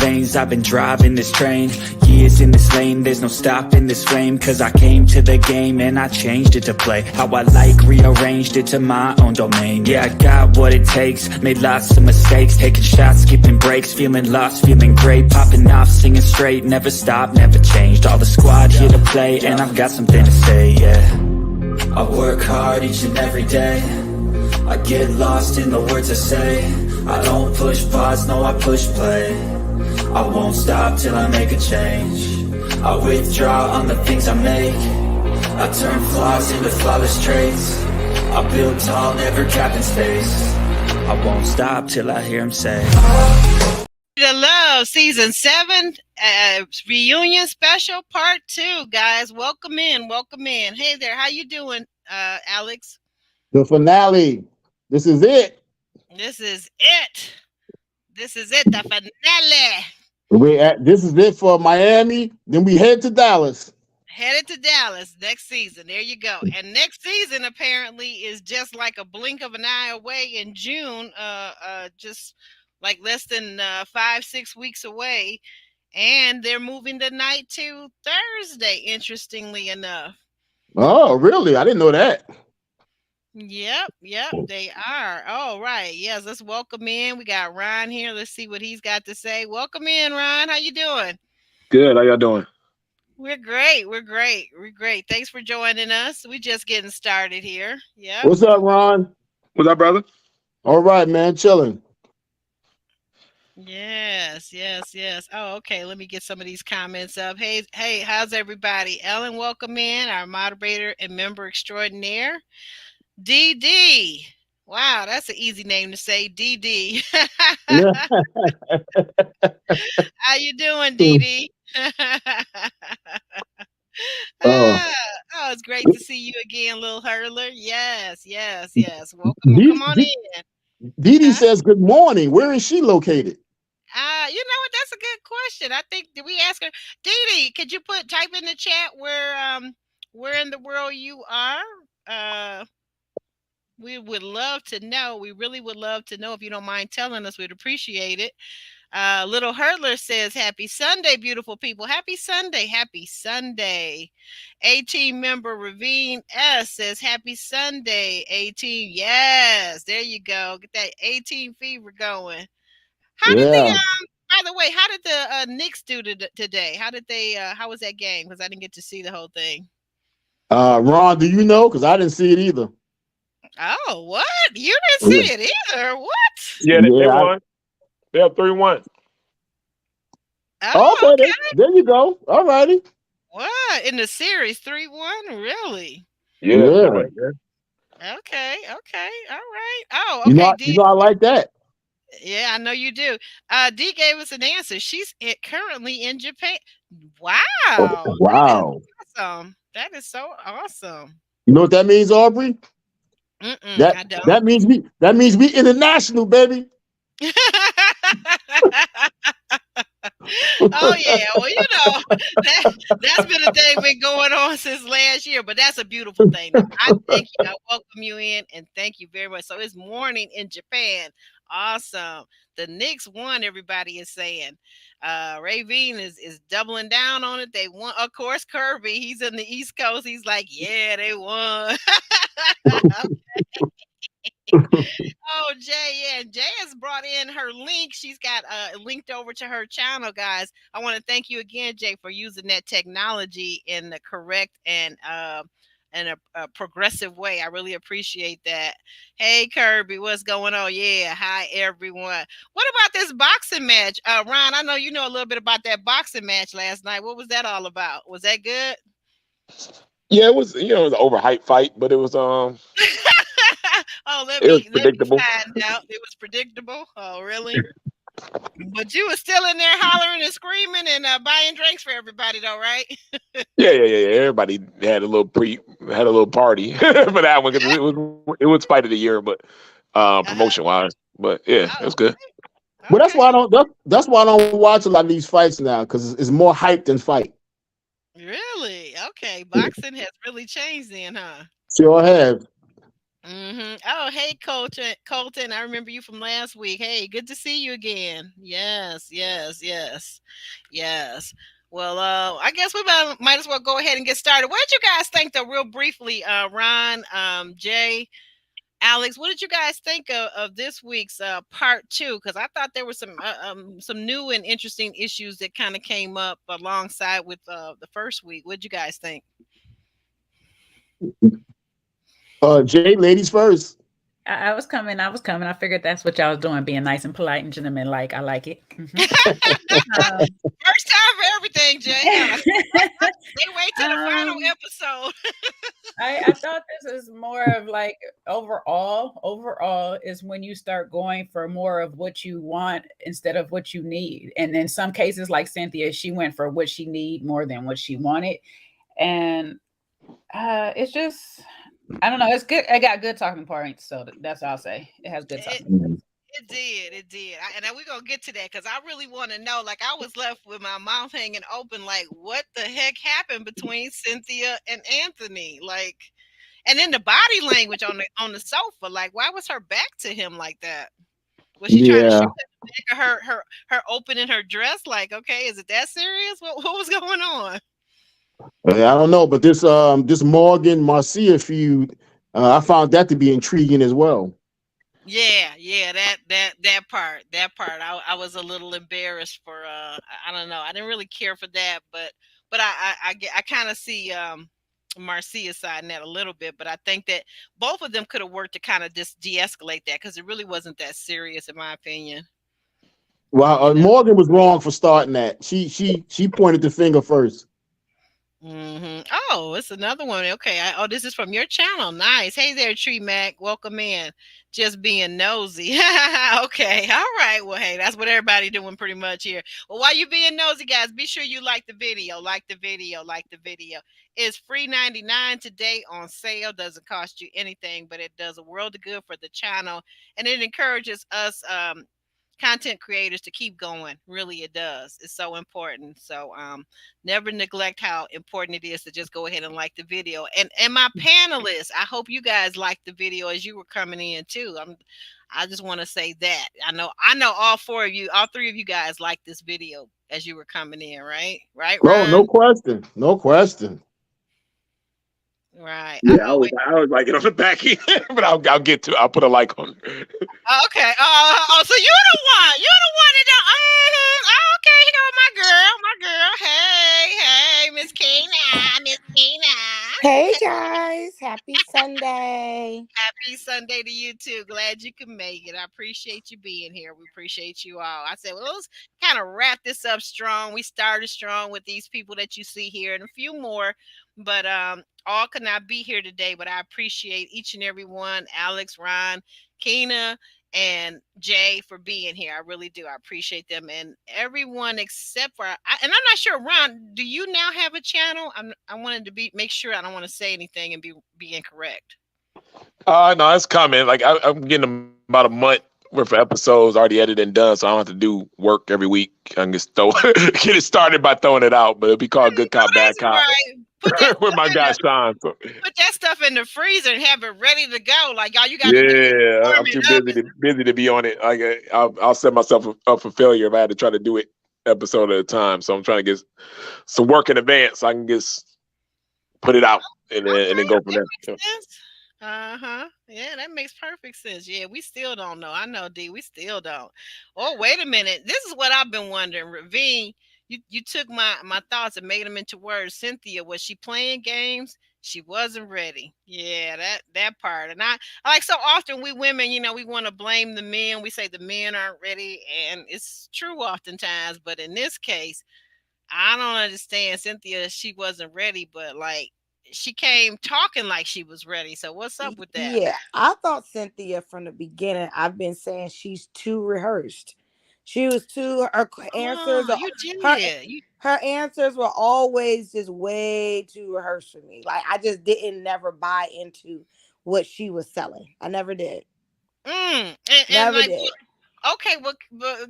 veins, I've been driving this train. Years in this lane, there's no stopping this flame. Cause I came to the game and I changed it to play how I like, rearranged it to my own domain. Yeah, I got what it takes, made lots of mistakes, taking shots, skipping breaks, feeling lost, feeling great, popping off, singing straight, never stopped, never changed. All the squad here to play, and I've got something to say, yeah. I work hard each and every day, I get lost in the words I say. I don't push pause, no, I push play. I won't stop till I make a change. I withdraw on the things I make. I turn flaws into flawless traits. I build tall, never capped in space. I won't stop till I hear him say, The Love Season 7 reunion special part 2, guys. Welcome in. Hey there, how you doing, Alex? The finale. This is it. This is it, the finale. This is it for Miami. Then we head to Dallas. Headed to Dallas next season. There you go. And next season apparently is just like a blink of an eye away in June. Just like less than 5-6 weeks away. And they're moving the night to Thursday, interestingly enough. Oh, really? I didn't know that. Yep, they are. All right. Yes, let's welcome in. We got Ron here. Let's see what he's got to say. Welcome in, Ron. How you doing? Good. How y'all doing? We're great. Thanks for joining us. We're just getting started here. Yeah. What's up, Ron? What's up, brother? All right, man. Chilling. Yes. Oh, okay. Let me get some of these comments up. Hey, how's everybody? Ellen, welcome in, our moderator and member extraordinaire. DD. Wow, that's an easy name to say, DD. How you doing, DD? It's great to see you again, little hurler. Yes. Welcome. Come on in. DD says good morning. Where is she located? You know what? That's a good question. I think, did we ask her? DD, could you type in the chat where in the world you are? We would love to know. We really would love to know. If you don't mind telling us, we'd appreciate it. Little Hurtler says, happy Sunday, beautiful people. Happy Sunday. 18 member Ravine S says, happy Sunday, 18. Yes, there you go. Get that 18 fever going. How did by the way, how did the Knicks do today? How was that game? Because I didn't get to see the whole thing. Ron, do you know? Because I didn't see it either. Oh, what? You didn't see it either? What? Yeah, they won. They have 3-1. Oh, okay. There you go. All righty. What? In the series, 3-1? Really? Yeah. Okay. All right. Oh, okay. You know I like that. Yeah, I know you do. D gave us an answer. She's currently in Japan. Wow. Oh, wow. That is so awesome. You know what that means, Aubrey? I don't. That means we international, baby. Oh yeah, well that's been a thing been going on since last year, but that's a beautiful thing. I welcome you in and thank you very much. So it's morning in Japan. Awesome. The Knicks won, everybody is saying. Ravine is doubling down on it. They won. Of course, Kirby, he's in the East Coast. He's like, yeah, they won. Oh, Jay, yeah. Jay has brought in her link. She's got linked over to her channel, guys. I want to thank you again, Jay, for using that technology in the correct and a progressive way. I really appreciate that. Hey, Kirby, what's going on? Yeah, hi, everyone. What about this boxing match? Ron, I know you know a little bit about that boxing match last night. What was that all about? Was that good? Yeah, it was, it was an overhyped fight, but it was let me find out. It was predictable. Oh, really? But you were still in there hollering and screaming and buying drinks for everybody, though, right? Yeah. Everybody had a little party for that one because it was fight of the year, but promotion wise. But yeah, it was good. Okay. Well, that's why I don't watch a lot of these fights now, because it's more hype than fight. Really? Okay. Boxing has really changed then, huh? Sure have. Oh, hey, Colton. Colton, I remember you from last week. Hey, good to see you again. Yes, yes, yes, yes. Well, I guess we might as well go ahead and get started. What did you guys think, though, real briefly, Ron, Jay, Alex? What did you guys think of this week's part two? Because I thought there were some new and interesting issues that kind of came up alongside with the first week. What did you guys think? Jay, ladies first. I was coming. I was coming. I figured that's what y'all was doing, being nice and polite and gentleman like. I like it. First time for everything, Jay. They wait till the final episode. I thought this is more of like overall is when you start going for more of what you want instead of what you need. And in some cases, like Cynthia, she went for what she need more than what she wanted. And it's just, I don't know. It's good. I got good talking points, so that's all I'll say. It has good talking points. It did. And we're going to get to that because I really want to know. Like, I was left with my mouth hanging open, like, what the heck happened between Cynthia and Anthony? Like, and then the body language on the sofa. Like, why was her back to him like that? Was she trying to shoot at the back of her opening her dress? Like, okay, is it that serious? What was going on? I don't know, but this Morgan Marcia feud, I found that to be intriguing as well. Yeah, that part. I was a little embarrassed for I don't know. I didn't really care for that, but I kind of see Marcia's side in that a little bit, but I think that both of them could have worked to kind of just de-escalate that because it really wasn't that serious in my opinion. Well, Morgan was wrong for starting that. She pointed the finger first. Oh, it's another one. Okay. This is from your channel. Nice. Hey there, Tree Mac. Welcome in. Just being nosy. Okay. All right. Well, hey, that's what everybody doing pretty much here. Well, while you being nosy, guys, be sure you like the video. Like the video. It's free 99 today on sale. Doesn't cost you anything, but it does a world of good for the channel, and it encourages us content creators to keep going. Really, it does. It's so important. So never neglect how important it is to just go ahead and like the video. And my panelists, I hope you guys liked the video as you were coming in too. I just want to say that I know all three of you guys liked this video as you were coming in, right, Oh, Ron? no question. Right. Yeah, I was like it on the back end, but I'll get to. I'll put a like on. Okay. So you're the one. That don't. Okay. Here go my girl. Hey, Miss Kina. Hey guys, happy Sunday. Happy Sunday to you too. Glad you could make it. I appreciate you being here. We appreciate you all. I said, well, let's kind of wrap this up strong. We started strong with these people that you see here and a few more, but all could not be here today. But I appreciate each and every one, Alex, Ron, Kina, and Jay for being here. I really do. I appreciate them and everyone except for. And I'm not sure, Ron. Do you now have a channel? I wanted to make sure. I don't want to say anything and be incorrect. No, it's coming. Like I'm getting about a month worth of episodes already edited and done, so I don't have to do work every week. I can just get it started by throwing it out, but it'll be called Good Cop, Bad Cop. Right. With my guy Sean. So. Put that stuff in the freezer and have it ready to go. Like y'all, you got to. I'm too busy to be on it. Like I'll set myself up for failure if I had to try to do it episode at a time. So I'm trying to get some work in advance so I can just put it out and then go from there. Yeah, that makes perfect sense. Yeah, we still don't know. I know, D. We still don't. Oh, wait a minute. This is what I've been wondering. Ravine, you took my thoughts and made them into words. Cynthia, was she playing games? She wasn't ready. Yeah, that part. And I like so often we women, we want to blame the men. We say the men aren't ready, and it's true oftentimes. But in this case, I don't understand. Cynthia, she wasn't ready, but like she came talking like she was ready. So what's up with that? Yeah, I thought Cynthia from the beginning. I've been saying she's too rehearsed. She was too. Her answers. Her answers were always just way too rehearsed for me. Like I just didn't never buy into what she was selling. I never did. Never did. Okay, well,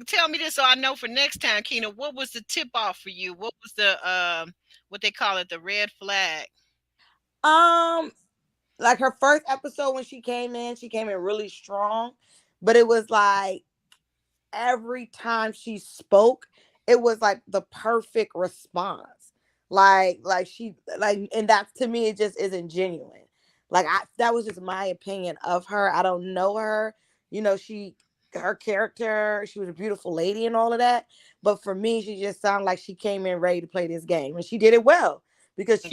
tell me this so I know for next time, Kina. What was the tip off for you? What was the what they call it, the red flag? like her first episode when she came in really strong, but it was like every time she spoke, it was like the perfect response. Like she like, and that to me, it just isn't genuine. Like that was just my opinion of her. I don't know her. You know, her character, she was a beautiful lady and all of that. But for me, she just sounded like she came in ready to play this game. And she did it well. Because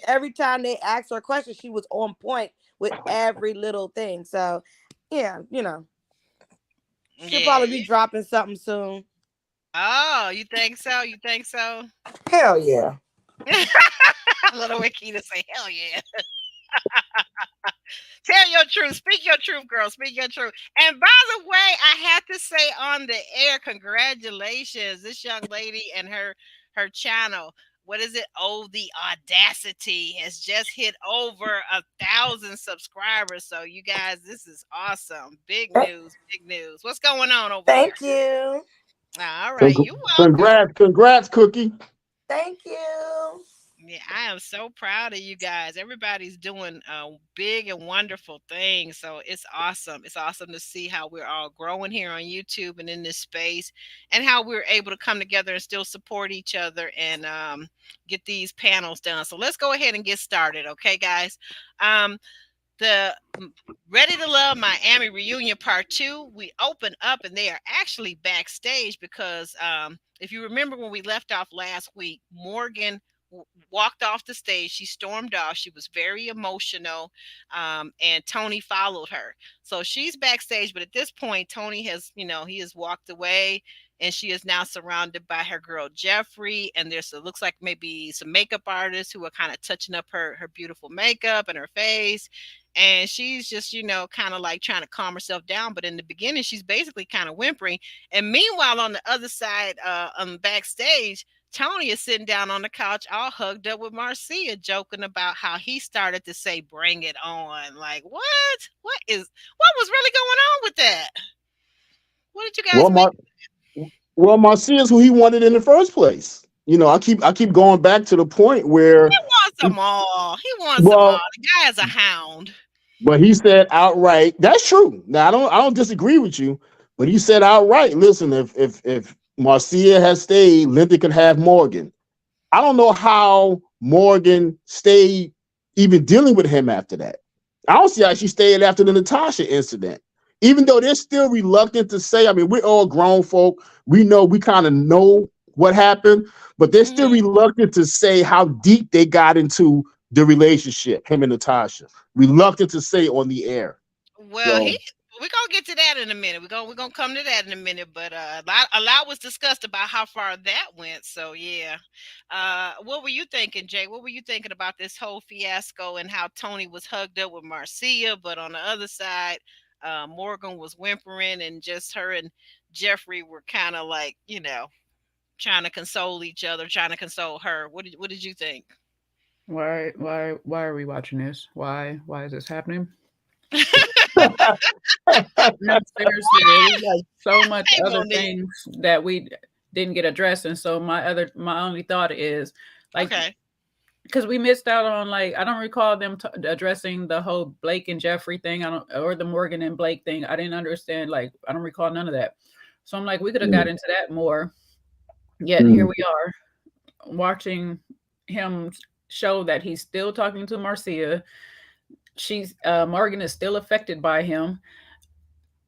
every time they asked her a question, she was on point with every little thing. So yeah, you know. She'll probably be dropping something soon. Oh, you think so? You think so? Hell yeah. I love the way Keita say, hell yeah. Tell your truth. Speak your truth, girl. Speak your truth. And by the way, I have to say on the air, congratulations. This young lady and her channel. What is it? Oh, the audacity has just hit over 1,000 subscribers. So you guys, this is awesome. Big news, big news. What's going on over there? Thank you. All right, you welcome. Congrats, Cookie. Thank you. Yeah, I am so proud of you guys. Everybody's doing big and wonderful things. So it's awesome. It's awesome to see how we're all growing here on YouTube and in this space, and how we're able to come together and still support each other and get these panels done. So let's go ahead and get started. Okay, guys. The Ready to Love Miami reunion part 2, we open up and they are actually backstage because if you remember when we left off last week, Morgan walked off the stage. She stormed off. She was very emotional, and Tony followed her. So she's backstage, but at this point, Tony has, he has walked away, and she is now surrounded by her girl Jeffrey. And it looks like maybe some makeup artists who are kind of touching up her beautiful makeup and her face. And she's just, kind of like trying to calm herself down. But in the beginning, she's basically kind of whimpering. And meanwhile, on the other side, on backstage, Tony is sitting down on the couch, all hugged up with Marcia, joking about how he started to say, "Bring it on." Like, what? What was really going on with that? What did you guys make? Well, Marcia is who he wanted in the first place. I keep going back to the point where he wants them all. He wants them all. The guy is a hound. But he said outright, that's true. Now I don't disagree with you, but he said outright, listen, if Marcia has stayed, Linda could have Morgan. I don't know how Morgan stayed even dealing with him after that. I don't see how she stayed after the Natasha incident. Even though they're still reluctant to say, I mean, we're all grown folk. We kind of know what happened, but they're still reluctant to say how deep they got into the relationship, him and Natasha. Reluctant to say on the air. Well, we're gonna get to that in a minute. We're gonna come to that in a minute. But a lot was discussed about how far that went. So yeah. What were you thinking, Jay? What were you thinking about this whole fiasco and how Tony was hugged up with Marcia, but on the other side, Morgan was whimpering, and just her and Jeffrey were kind of like, trying to console each other, trying to console her. What did you think? Why are we watching this? Why is this happening? No, seriously, there's like so much other things that we didn't get addressed, and so my only thought is like, because we missed out on, like, I don't recall them addressing the whole Blake and Jeffrey thing, or the Morgan and Blake thing. I didn't understand, like, I don't recall none of that. So I'm like, we could have got into that more. Yet here we are watching him show that he's still talking to Marcia. Morgan is still affected by him.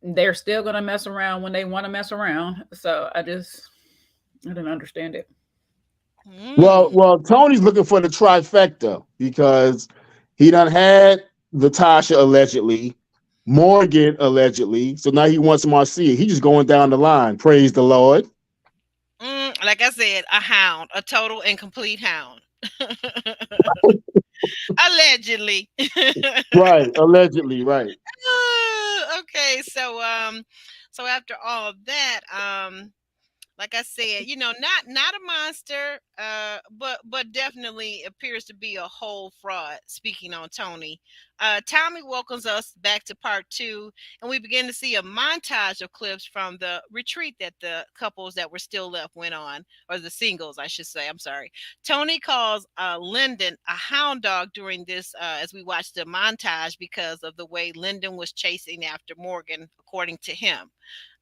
They're still gonna mess around when they want to mess around. So I didn't understand it. Well, Tony's looking for the trifecta because he done had Natasha allegedly, Morgan allegedly. So now he wants Marcia. He's just going down the line. Praise the Lord. Like I said, a hound, a total and complete hound. Allegedly. Right, allegedly, right. Okay, so after all of that, like I said, not a monster, but definitely appears to be a whole fraud. Speaking on Tony, Tommy welcomes us back to part 2, and we begin to see a montage of clips from the retreat that the couples that were still left went on, or the singles, I should say. I'm sorry. Tony calls Lyndon a hound dog during this, as we watch the montage, because of the way Lyndon was chasing after Morgan, according to him.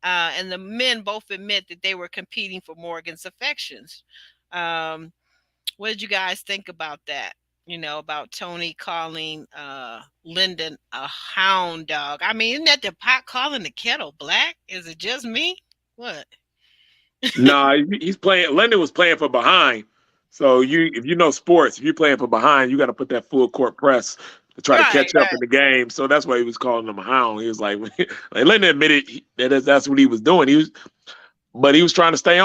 And the men both admit that they were competing for Morgan's affections. What did you guys think about that? About Tony calling Lyndon a hound dog. I mean, isn't that the pot calling the kettle black? Is it just me? What? Nah, he's playing. Lyndon was playing for behind. So if you know sports, if you're playing for behind, you got to put that full court press to try to catch up in the game. So that's why he was calling him a hound. He was like Lyndon admitted that's what he was doing. But he was trying to stay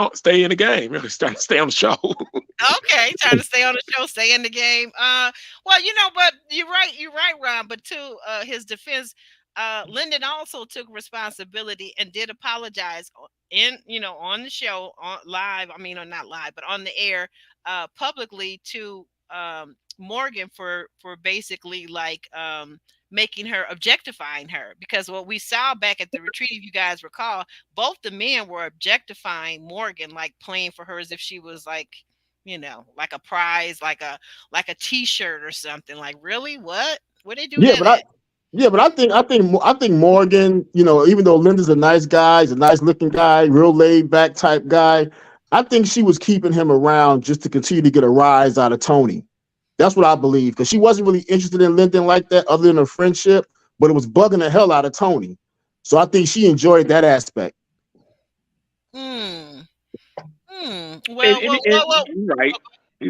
in the game. He was trying to stay on the show. Okay, trying to stay on the show, stay in the game. Well, but you're right, Ron. But to his defense, Lyndon also took responsibility and did apologize on the show, live. I mean, or not live, but on the air, publicly to Morgan for basically making her, objectifying her, because what we saw back at the retreat, if you guys recall, both the men were objectifying Morgan, like playing for her as if she was like a prize, like a t-shirt or something. Like, really? What they do? But I think Morgan, even though Linda's a nice guy, he's a nice looking guy, real laid back type guy, I think she was keeping him around just to continue to get a rise out of Tony. That's what I believe, because she wasn't really interested in Lyndon like that, other than a friendship, but it was bugging the hell out of Tony. So I think she enjoyed that aspect. Well, he's right.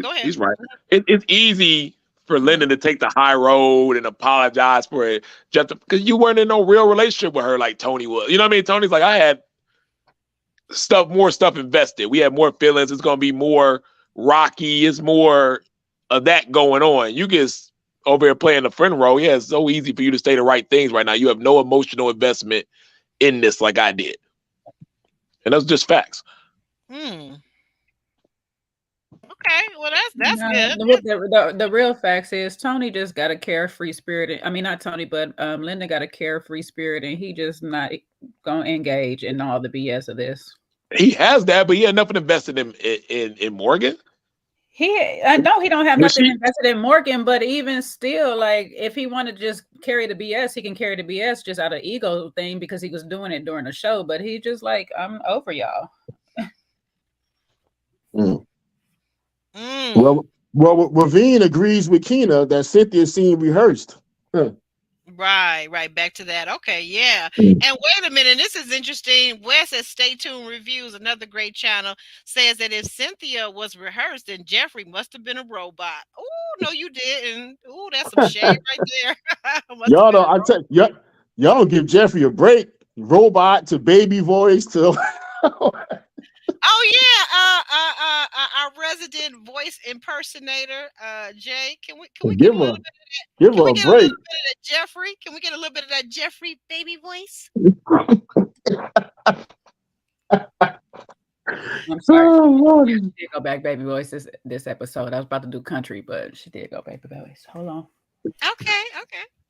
Go ahead. He's right. It's easy for Lyndon to take the high road and apologize for it, just because you weren't in no real relationship with her like Tony was. You know what I mean? Tony's like, I had more stuff invested. We had more feelings. It's gonna be more rocky. It's more of that going on. You just over here playing the friend role. Yeah, it's so easy for you to say the right things right now. You have no emotional investment in this like I did. And that's just facts. Okay, well that's good. The real facts is Tony just got a carefree spirit. I mean, not Tony, but Linda got a carefree spirit, and he just not gonna engage in all the BS of this. He has that, but he had nothing invested in Morgan. I know he don't have nothing invested in Morgan, but even still, like, if he wanted to just carry the BS, he can carry the BS just out of ego thing, because he was doing it during the show. But he just like, I'm over y'all. Well, Ravine agrees with Keena that Cynthia's scene rehearsed. Right. Back to that. Okay, yeah. And wait a minute, this is interesting. Wes at Stay Tuned Reviews, another great channel, says that if Cynthia was rehearsed, then Jeffrey must have been a robot. Oh, no, you didn't. Oh, that's some shade right there. Y'all don't give Jeffrey a break. Robot to baby voice to. Oh yeah, our resident voice impersonator, Jay. Can we get a little bit of that? Give her a break. A little bit of that Jeffrey? Can we get a little bit of that Jeffrey baby voice? I'm sorry. She did go back baby voice this episode. I was about to do country, but she did go baby voice. Hold on. Okay.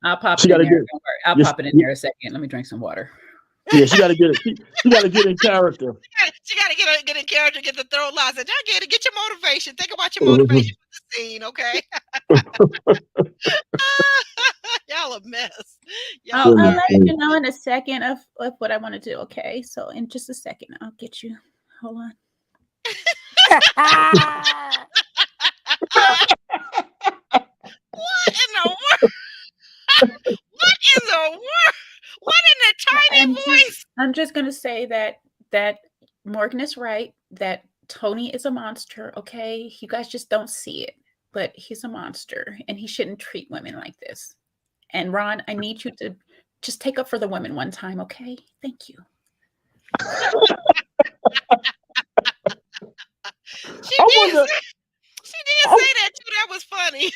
I'll pop it in there. Don't worry. I'll pop it in there a second. Let me drink some water. Yeah, she got to get it. She got to get in character. She got to get in character. Get the throat lines. And get your motivation. Think about your motivation for the scene, okay? Y'all a mess. I'll let you know in a second of what I want to do. Okay, so in just a second, I'll get you. Hold on. What in the world? What in the world? What in the tiny voice? I'm just gonna say that Morgan is right, that Tony is a monster, okay? You guys just don't see it, but he's a monster, and he shouldn't treat women like this. And Ron, I need you to just take up for the women one time, okay? Thank you. She did say that too. That was funny.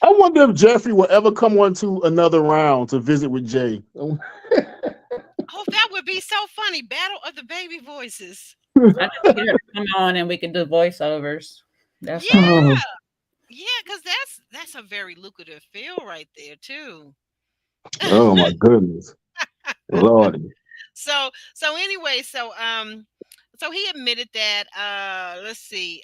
I wonder if Jeffrey will ever come on to another round to visit with Jay. Oh, that would be so funny. Battle of the baby voices. I just need her to come on and we can do voiceovers. That's Yeah, all. yeah, because that's a very lucrative field right there too. Oh my goodness, Lordy. So anyway, so he admitted that let's see,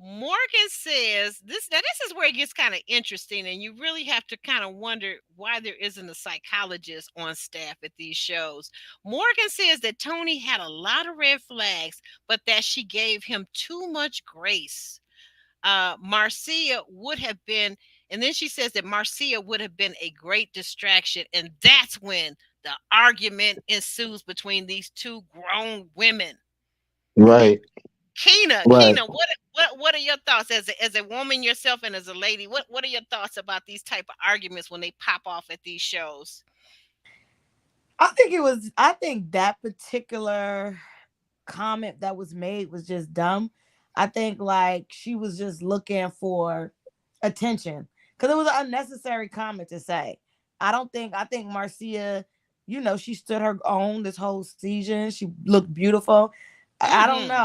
Morgan says this. Now this is where it gets kind of interesting, and you really have to kind of wonder why there isn't a psychologist on staff at these shows. Morgan says that Tony had a lot of red flags, but that she gave him too much grace. Marcia would have been, and then she says that Marcia would have been a great distraction, and that's when the argument ensues between these two grown women. Right. Keena, Right. what are your thoughts as a woman yourself and as a lady? What are your thoughts about these type of arguments when they pop off at these shows? I think that particular comment that was made was just dumb. I think like she was just looking for attention because it was an unnecessary comment to say. I think Marcia, she stood her own this whole season. She looked beautiful. I don't know.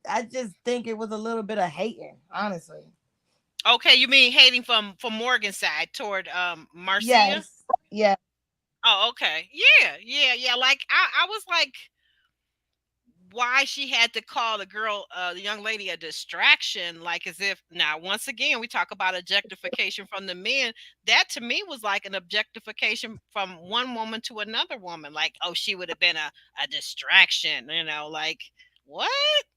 I just think it was a little bit of hating, honestly. Okay, you mean hating from Morgan's side toward Marcia? Yes. Yeah. Oh, okay. Yeah. Like I was like, why she had to call the young lady a distraction, like as if now once again we talk about objectification from the men. That to me was like an objectification from one woman to another woman. Like, oh, she would have been a distraction, like what?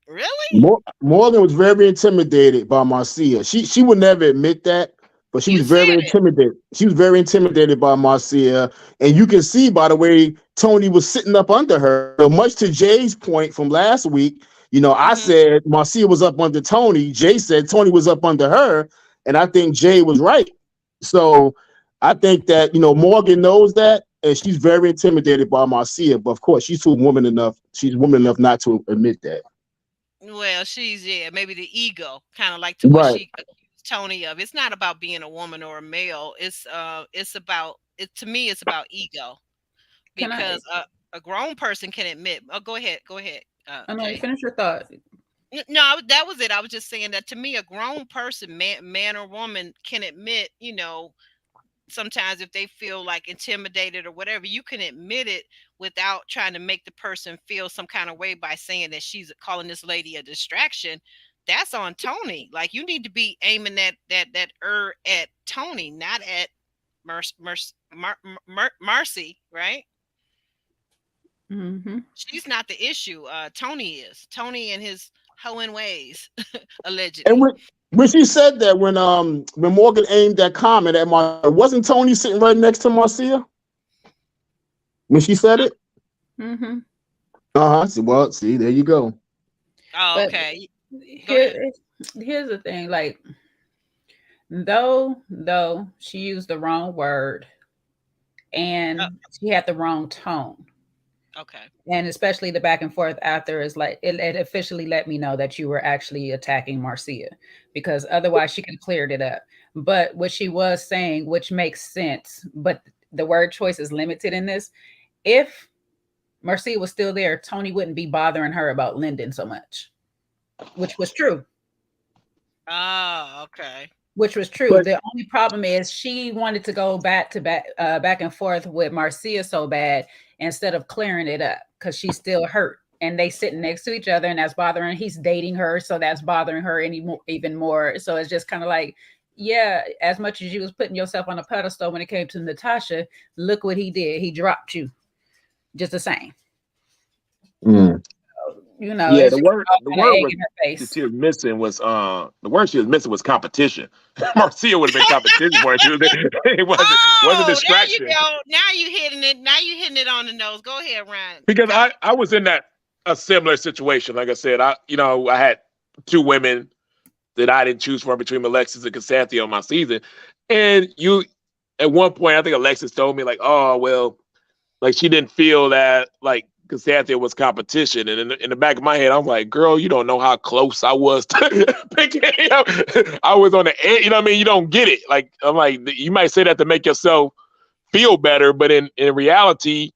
Really? Morgan was very intimidated by Marcia. She would never admit that, but she was very intimidated. She was very intimidated by Marcia, and you can see by the way Tony was sitting up under her. Much to Jay's point from last week, I said Marcia was up under Tony. Jay said Tony was up under her, and I think Jay was right. So I think that Morgan knows that, and she's very intimidated by Marcia. But of course, she's woman enough. She's woman enough not to admit that. Well, she's maybe the ego, kind of like to what she accused Tony of. It's not about being a woman or a male. It's about it. To me, it's about ego, because a grown person can admit. Oh, go ahead. I'm gonna finish your thought. No, that was it. I was just saying that to me, a grown person, man or woman, can admit, sometimes if they feel like intimidated or whatever, you can admit it without trying to make the person feel some kind of way by saying that she's calling this lady a distraction. That's on Tony. Like, you need to be aiming that at Tony, not at Marcy, right? Mm-hmm. She's not the issue. Tony is. Tony and his hoeing ways, allegedly. And when she said that, when Morgan aimed that comment at Marcia, wasn't Tony sitting right next to Marcia when she said it? Mm-hmm. Well, see, there you go. Oh, okay. Here's the thing, like, though she used the wrong word and she had the wrong tone. Okay. And especially the back and forth after is like it officially let me know that you were actually attacking Marcia, because otherwise she could have cleared it up. But what she was saying, which makes sense, but the word choice is limited in this. If Marcia was still there, Tony wouldn't be bothering her about Lyndon so much, which was true. Oh, okay. Which was true. But the only problem is she wanted to go back and forth with Marcia so bad instead of clearing it up, because she's still hurt and they sitting next to each other, and that's bothering. He's dating her, so that's bothering her even more. So it's just kind of like, yeah, as much as you was putting yourself on a pedestal when it came to Natasha, look what he did. He dropped you just the same. Yeah, the word that she was missing was the word she was missing was competition. Marcia would have been competition for it. It wasn't a distraction. There you go. Now you hitting it on the nose. Go ahead, Ryan. Because I was in a similar situation. Like I said, I had two women that I didn't choose from between Alexis and Cynthia on my season. And at one point, I think Alexis told me like, oh, well, like she didn't feel that like Cynthia was competition. And in the back of my head, I'm like, girl, you don't know how close I was to picking. I was on the edge. You know what I mean? You don't get it. Like, I'm like, you might say that to make yourself feel better, but in reality,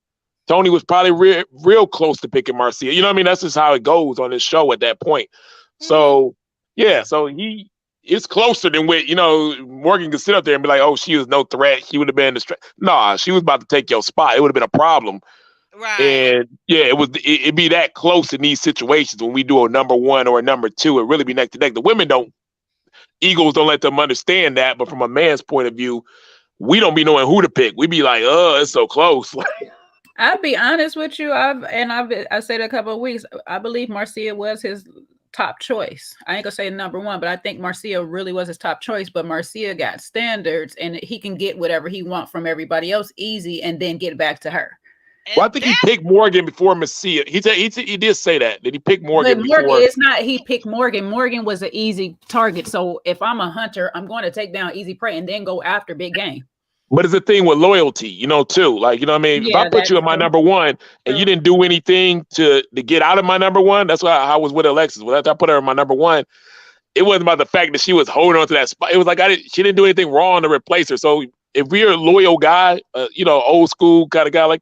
Tony was probably real close to picking Marcia. You know what I mean? That's just how it goes on this show at that point. So yeah, so it's closer than what, you know, Morgan could sit up there and be like, oh, she was no threat. She would have been nah, she was about to take your spot. It would have been a problem. Right. And yeah, it'd be that close in these situations when we do a number one or a number two. It really be neck to neck. The women egos don't let them understand that. But from a man's point of view, we don't be knowing who to pick. We be like, oh, it's so close. I'll be honest with you. I said a couple of weeks. I believe Marcia was his top choice. I ain't gonna say number one, but I think Marcia really was his top choice. But Marcia got standards, and he can get whatever he wants from everybody else easy, and then get back to her. Well, I think he picked Morgan before Marcia. He did say that. Did he pick Morgan before? It's not he picked Morgan. Morgan was an easy target. So if I'm a hunter, I'm going to take down easy prey and then go after big game. But it's a thing with loyalty, you know, too. Like, you know what I mean? Yeah, if I put you in my number one and you didn't do anything to get out of my number one, that's why I was with Alexis. When I put her in my number one, it wasn't about the fact that she was holding on to that spot. It was like she didn't do anything wrong to replace her. So if we're a loyal guy, you know, old school kind of guy, like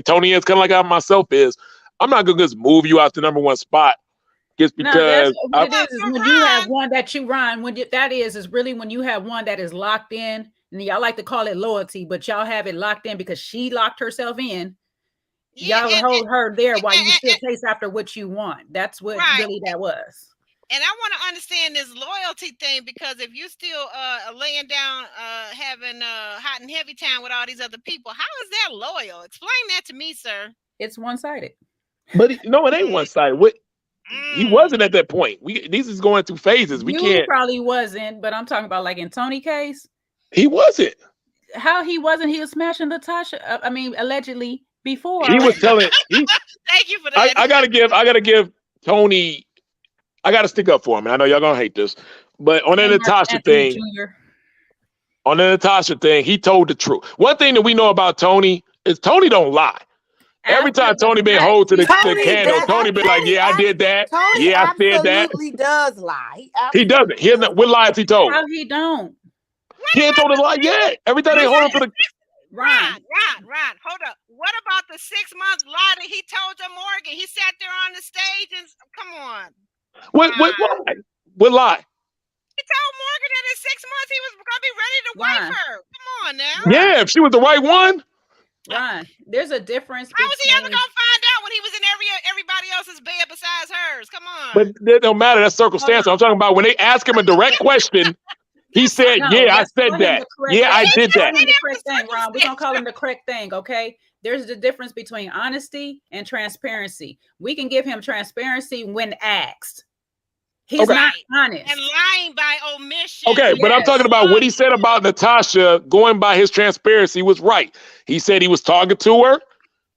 Tony is, kind of like I myself is, I'm not going to just move you out the number one spot just because. No, that's what it is when you have one that you run. That is really when you have one that is locked in. And y'all like to call it loyalty, but y'all have it locked in because she locked herself in. Y'all hold her there while you still chase after what you want. That's what really that was. And I want to understand this loyalty thing, because if you still laying down having hot and heavy time with all these other people, how is that loyal? Explain that to me, sir. It's one-sided. But no, it ain't one-sided. What he wasn't at that point. These is going through phases. You probably wasn't, but I'm talking about like in Tony's case. He wasn't. How he wasn't? He was smashing Natasha. I mean, allegedly before. He was telling. Thank you for that. I gotta give Tony. I gotta stick up for him. And I know y'all gonna hate this, but on the Natasha thing, he told the truth. One thing that we know about Tony is Tony don't lie. Every time Tony been hold to the candle, Tony been like, "Yeah, I did that. Tony I said that." Absolutely does lie. He doesn't. What lies he told? How he don't? He ain't told a lie yet. Every time they hold him to the. Ron, hold up. What about the 6 months lie that he told to Morgan? He sat there on the stage and come on. What lie? What lie? He told Morgan that in 6 months he was gonna be ready to wife her. Come on now. Yeah, if she was the right one. Ron, there's a difference. How was he ever gonna find out when he was in everybody else's bed besides hers? Come on. But that don't matter. That's circumstantial. I'm talking about when they ask him a direct question. He said, "Yeah, I said that. Yeah, I did that." The correct thing, Ron. We're gonna call him the correct thing, okay? There's the difference between honesty and transparency. We can give him transparency when asked. He's not honest and lying by omission. Okay, but I'm talking about what he said about Natasha. Going by his transparency was right. He said he was talking to her.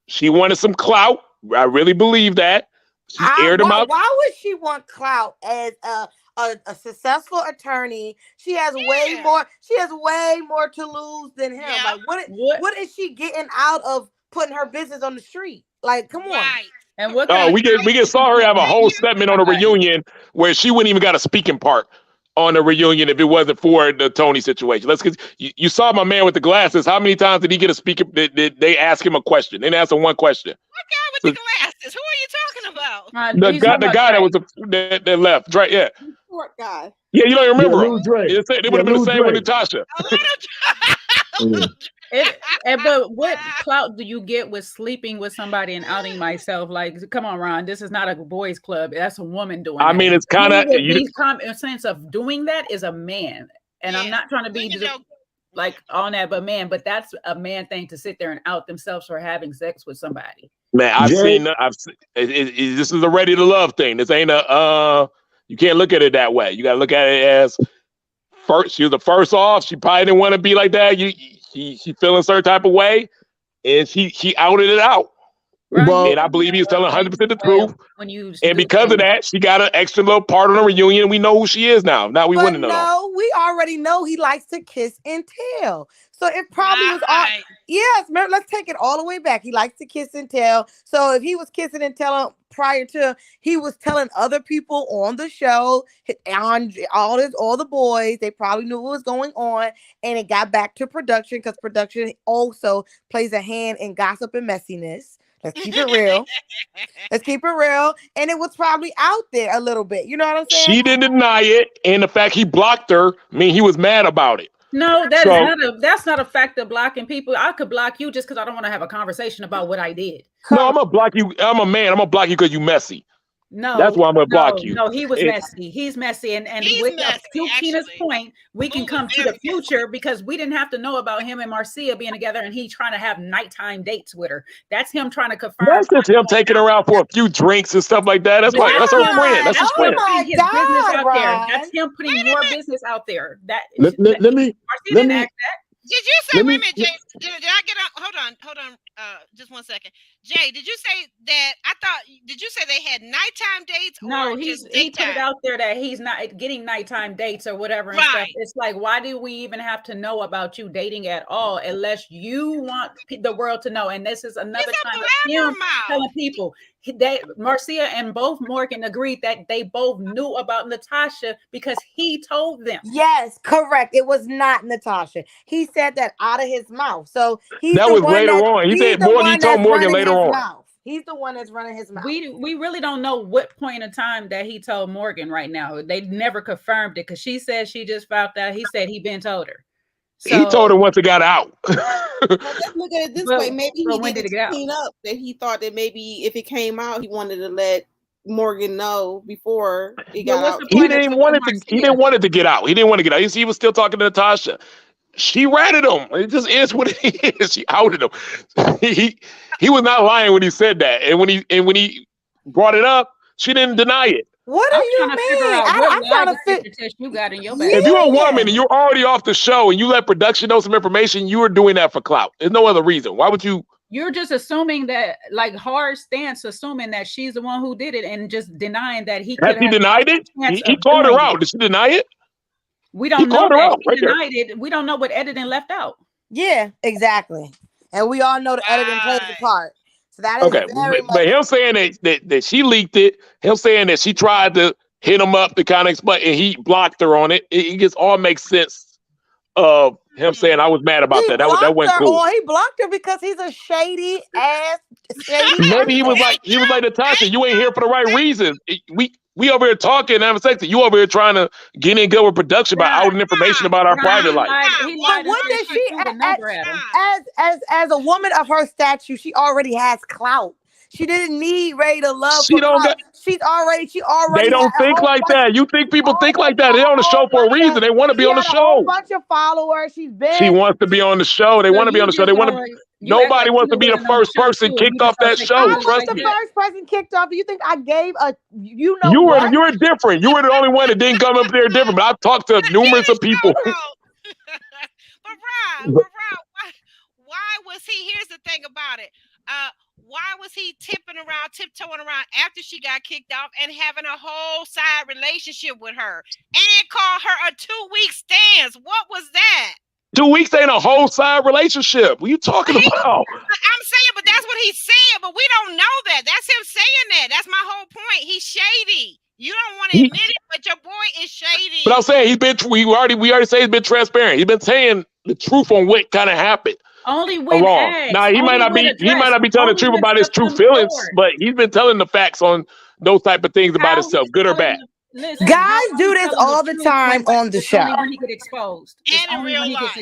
She wanted some clout. I really believe that. She aired him out. Why would she want clout as a successful attorney? She has way more. She has way more to lose than him. Yeah. Like what is she getting out of putting her business on the street? Like, come on. And what? We just saw her have a whole segment on a reunion where she wouldn't even got a speaking part on the reunion if it wasn't for the Tony situation. You saw my man with the glasses. How many times did he get a speaking? Did they ask him a question? They didn't ask him one question. What guy with the glasses? Who are you talking about? The guy that left. Drake, yeah. Short guy. Yeah, you don't remember him. They would have been the same with Natasha. But what clout do you get with sleeping with somebody and outing myself? Like, come on, Ron, this is not a boys' club. That's a woman doing that. I mean, it's kind of in a sense of doing that is a man. And I'm not trying to be like on that, but that's a man thing to sit there and out themselves for having sex with somebody. Man, I've seen this is a ready to love thing. This ain't you can't look at it that way. You got to look at it as first. She was the first off. She probably didn't want to be like that. She feeling a certain type of way, and she outed it out. Right. And I believe he's telling 100% the truth. And because of that, she got an extra little part on the reunion. We know who she is now. Now we wouldn't know. No, we already know he likes to kiss and tell. So it probably was all. Yes, let's take it all the way back. He likes to kiss and tell. So if he was kissing and telling prior to, he was telling other people on the show, on all the boys, they probably knew what was going on, and it got back to production because production also plays a hand in gossip and messiness. Let's keep it real. Let's keep it real. And it was probably out there a little bit. You know what I'm saying? She didn't deny it, and the fact he blocked her, I mean, he was mad about it. No, that's not a fact of blocking people. I could block you just because I don't want to have a conversation about what I did. No, I'm gonna block you. I'm a man. I'm gonna block you because you messy. No, that's why I'm gonna block you. No, he was messy. He's messy, and with to Tina's point, we can come to the future because we didn't have to know about him and Marcia being together, and he trying to have nighttime dates with her. That's him trying to confirm. That's just him taking her out for a few drinks and stuff like that. That's why. That's her friend. That's his friend. His business out there. That's him putting more business out there. That let me didn't ask that. Did you say, wait a minute, Jay, did I get on? Hold on, just 1 second. Jay, did you say that, did you say they had nighttime dates? No, he put it out there that he's not getting nighttime dates or whatever. And stuff. It's like, why do we even have to know about you dating at all unless you want the world to know? And this is another time of him telling people. Marcia and both Morgan agreed that they both knew about Natasha because he told them. Yes, correct. It was not Natasha. He said that out of his mouth. So that was later on. He said Morgan. He told Morgan later on. Mouth. He's the one that's running his mouth. We really don't know what point in time that he told Morgan right now. They never confirmed it because she said she just found out. He said he been told her. So, he told her once it got out. Well, let's look at it this way. Maybe he did it clean up that he thought that maybe if it came out, he wanted to let Morgan know before it got out. He didn't want it to get out. He didn't want to get out. He was still talking to Natasha. She ratted him. It just is what it is. She outed him. He was not lying when he said that. And when he brought it up, she didn't deny it. What do you mean? I'm trying to figure test you got in your bag. If you're a woman and you're already off the show and you let production know some information, you are doing that for clout. There's no other reason. Why would you? You're just assuming that, like, hard stance, assuming that she's the one who did it and just denying that he could have. Has he denied it? He called her out. Did she deny it? We don't know that he denied it. We don't know what editing left out. Yeah, exactly. And we all know the editing plays a part. So that is okay. But him saying that she leaked it, him saying that she tried to hit him up to kind of explain, and he blocked her on it. It just all makes sense of him saying, I was mad about that. That went cool. He blocked her because he's a shady ass. Maybe he was like Natasha, you ain't here for the right reasons. We over here talking and having sex, and you over here trying to get in good with production by outing information about our private life. But what did she, as a woman of her stature, she already has clout. She didn't need Ray to love. She already. They don't think like that. You think people think like that? They're on the show for a reason. They want to be on the show. A bunch of followers. She wants to be on the show. They want to be on the show. They want to. Nobody wants to be the first person kicked off that show. I was the first person kicked off. You think I gave a? You were different. You were the only one that didn't come up there different. But I've talked to numerous of people. But Rob, why was he? Here's the thing about it. Why was he tiptoeing around after she got kicked off and having a whole side relationship with her and call her a 2-week stance? What was that? 2 weeks ain't a whole side relationship. What are you talking about? I'm saying, but that's what he's saying, but we don't know that. That's him saying that. That's my whole point. He's shady. You don't want to admit it, but your boy is shady. But I'm saying we already say he's been transparent. He's been saying the truth on what kind of happened. Only when asked. Now he might not be telling the truth about his true feelings, but he's been telling the facts on those type of things about himself, good or bad. Listen, guys do this all the time on the show. When he gets exposed. And in real life.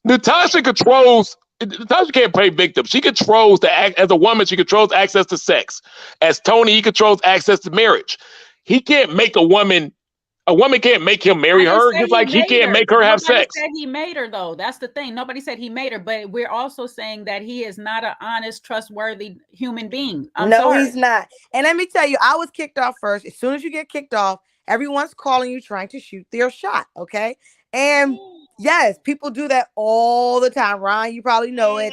Natasha controls. Natasha can't play victim. She controls as a woman. She controls access to sex. As Tony, he controls access to marriage. He can't make a woman can't make him marry her, just like he can't make her have sex. Nobody said he made her, though. That's the thing. Nobody said he made her, but we're also saying that he is not an honest, trustworthy human being. He's not. And let me tell you, I was kicked off first. As soon as you get kicked off, everyone's calling you trying to shoot their shot, okay? And yes, people do that all the time. Ryan, you probably know it.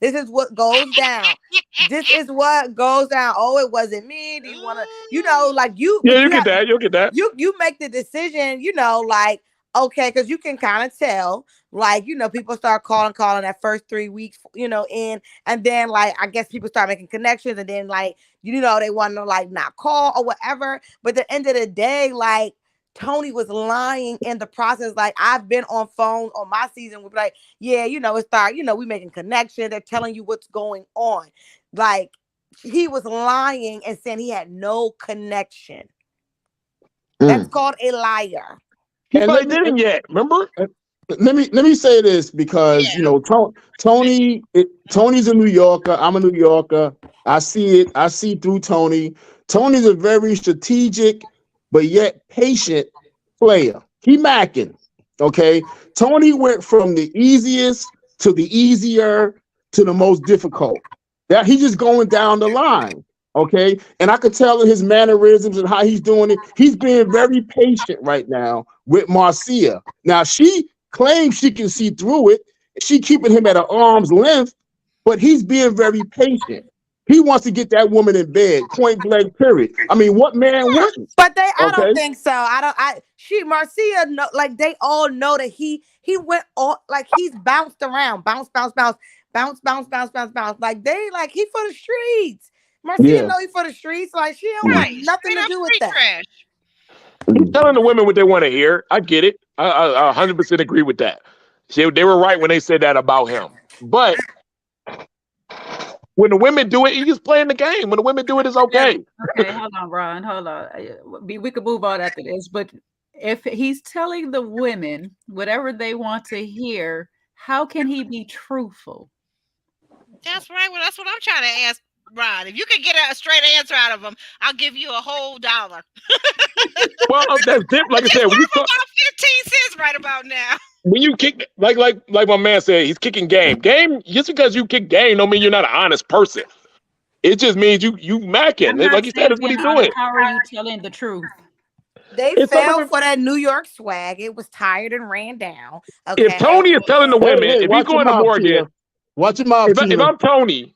This is what goes down. This is what goes down. Oh, it wasn't me. Do you want to, like you? Yeah, you get that. You'll get that. You make the decision, like Okay, because you can kind of tell, like, people start calling that first 3 weeks, and then, like, I guess people start making connections, and then, like, they want to, like, not call or whatever. But at the end of the day, like, Tony was lying in the process. Like, I've been on phones on my season with, like, yeah, it start, we making connections. They're telling you what's going on. Like, he was lying and saying he had no connection. That's called a liar. And they didn't yet. Remember? Let me say this because Tony's a New Yorker. I'm a New Yorker. I see it. I see through Tony. Tony's a very strategic but yet patient player. He macking. Okay. Tony went from the easiest to the easier to the most difficult. That he's just going down the line. Okay. And I could tell in his mannerisms and how he's doing it. He's being very patient right now with Marcia. Now she claims she can see through it. She keeping him at an arm's length, but he's being very patient. He wants to get that woman in bed, point blank, period. I mean, what man wouldn't? But I don't think so. Marcia, like, they all know that he went all, like, he's bounced around, bounce. Like, he for the streets. Marcia know he for the streets. Like, she don't want nothing to do with that. Trash. He's telling the women what they want to hear. I get it. I 100% agree with that. They were right when they said that about him. But when the women do it, he's just playing the game. When the women do it, it's okay. Okay, hold on, Ron. Hold on. We could move on after this. But if he's telling the women whatever they want to hear, how can he be truthful? That's right. Well, that's what I'm trying to ask Ron. If you could get a straight answer out of him, I'll give you a whole $1. Well, that's different. Like I said, when you talk about 15 cents right about now. When you kick, like my man said, he's kicking game. Game, just because you kick game don't mean you're not an honest person. It just means you macking. Like you said, that's what he's doing. How are you telling the truth? They fell for that New York swag. It was tired and ran down. Okay. If Tony is telling the women, if he's going to Morgan, watch your mouth. If I'm Tony,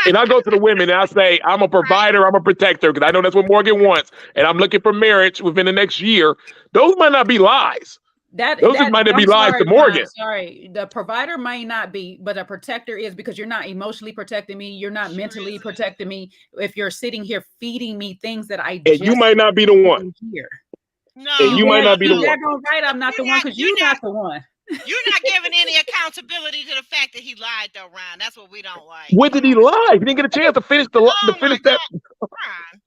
and I go to the women and I say, I'm a provider, I'm a protector, because I know that's what Morgan wants, and I'm looking for marriage within the next year, those might not be lies. Those might not be lies to Morgan. Sorry, the provider might not be, but a protector is, because you're not emotionally protecting me, you're not mentally protecting me. If you're sitting here feeding me things that I and you might not be the one. Here. No, and you might not be the one. Right, I'm not the one, because you're not the one. You're not giving any accountability to the fact that he lied, though, Ron. That's what we don't like. What did he lie? He didn't get a chance to finish that.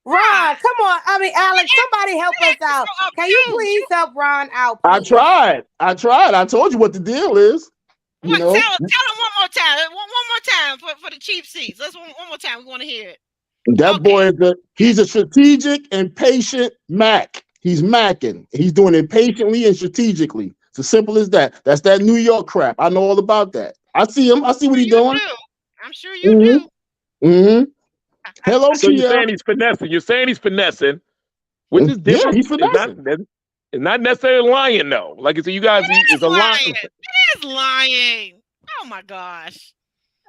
Ron, come on. I mean, Alex, somebody help us out. Can you please help Ron out, please? I tried. I told you what the deal is. Tell him one more time. One more time for the cheap seats. Let's one more time. We want to hear it. That boy he's a strategic and patient Mac. He's macking. He's doing it patiently and strategically. It's as simple as that. That's that New York crap. I know all about that. I see him. I see what he's doing. I'm sure you do. Mm-hmm. Hello, so you're saying he's finessing. You're saying he's finessing. Which is different. Yeah, he's finessing. It's not necessarily lying, though. Like I said, you guys, it's a lying. It is lying. Oh my gosh.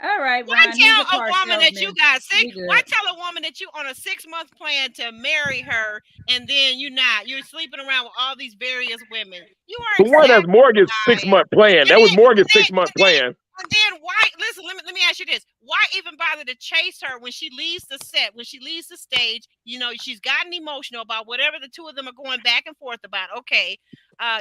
All right. Why tell a woman that you got sick? Why tell a woman that you on a 6-month plan to marry her, and then you're sleeping around with all these various women? You are. The one that's Morgan's 6-month plan. That was Morgan's 6-month plan. And then why? Listen, let me ask you this: why even bother to chase her when she leaves the set, when she leaves the stage? She's gotten emotional about whatever the two of them are going back and forth about. Okay,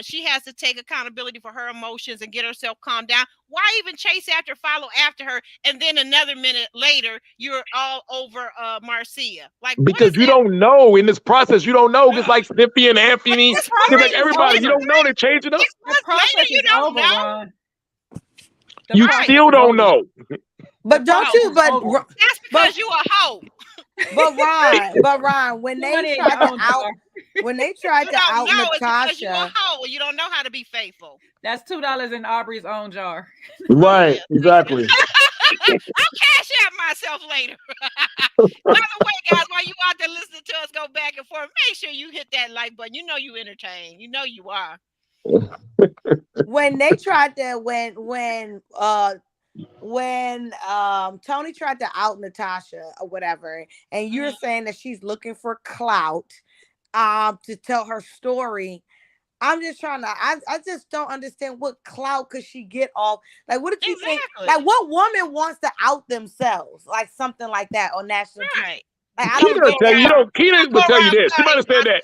she has to take accountability for her emotions and get herself calmed down. Why even chase after, follow after her, and then another minute later you're all over Marcia? Like, because you don't know in this process. You don't know. Just like Cynthia and Anthony, like everybody, you don't know. They're changing up. The process is over, Ron. You still don't know. But don't you? But that's because you a hoe. But Ron, when they tried to out Natasha, you a hoe. You don't know how to be faithful. That's $2 in Aubrey's own jar. Right, exactly. I'll cash out myself later. By the way, guys, while you out there listening to us go back and forth, make sure you hit that like button. You know you entertain. You know you are. When they tried to when Tony tried to out Natasha or whatever, and you're saying that she's looking for clout to tell her story, I'm just trying to. I just don't understand what clout could she get off. Like, what did you think? Like, what woman wants to out themselves? Like something like that on national TV. Like, I don't Keena tell you, Keena will tell you this. She might have said that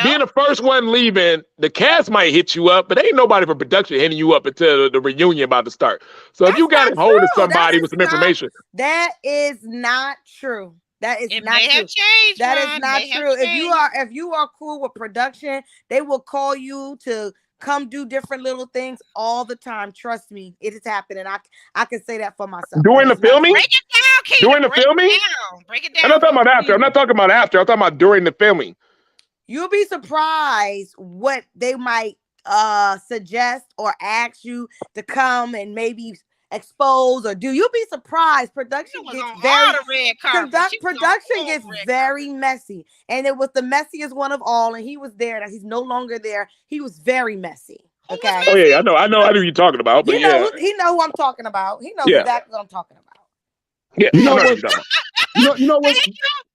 being the first one leaving, the cast might hit you up, but ain't nobody from production hitting you up until the reunion about to start. So if you got a hold of somebody with some information, that is not true. That is not true. Changed, that is not true. If you are cool with production, they will call you to come do different little things all the time. Trust me, it is happening. I can say that for myself. During the filming? Break it down, Keena. During the filming? Break it down. I'm not talking about after. I'm not talking about after. I'm talking about during the filming. You'll be surprised what they might suggest or ask you to come and maybe expose or do. You'll be surprised. Production gets very messy, and it was the messiest one of all. And he was there. That he's no longer there. He was very messy. Okay. Oh yeah, I know who you're talking about. But he know who I'm talking about. He knows exactly what I'm talking about. Yeah, you know what? You know what?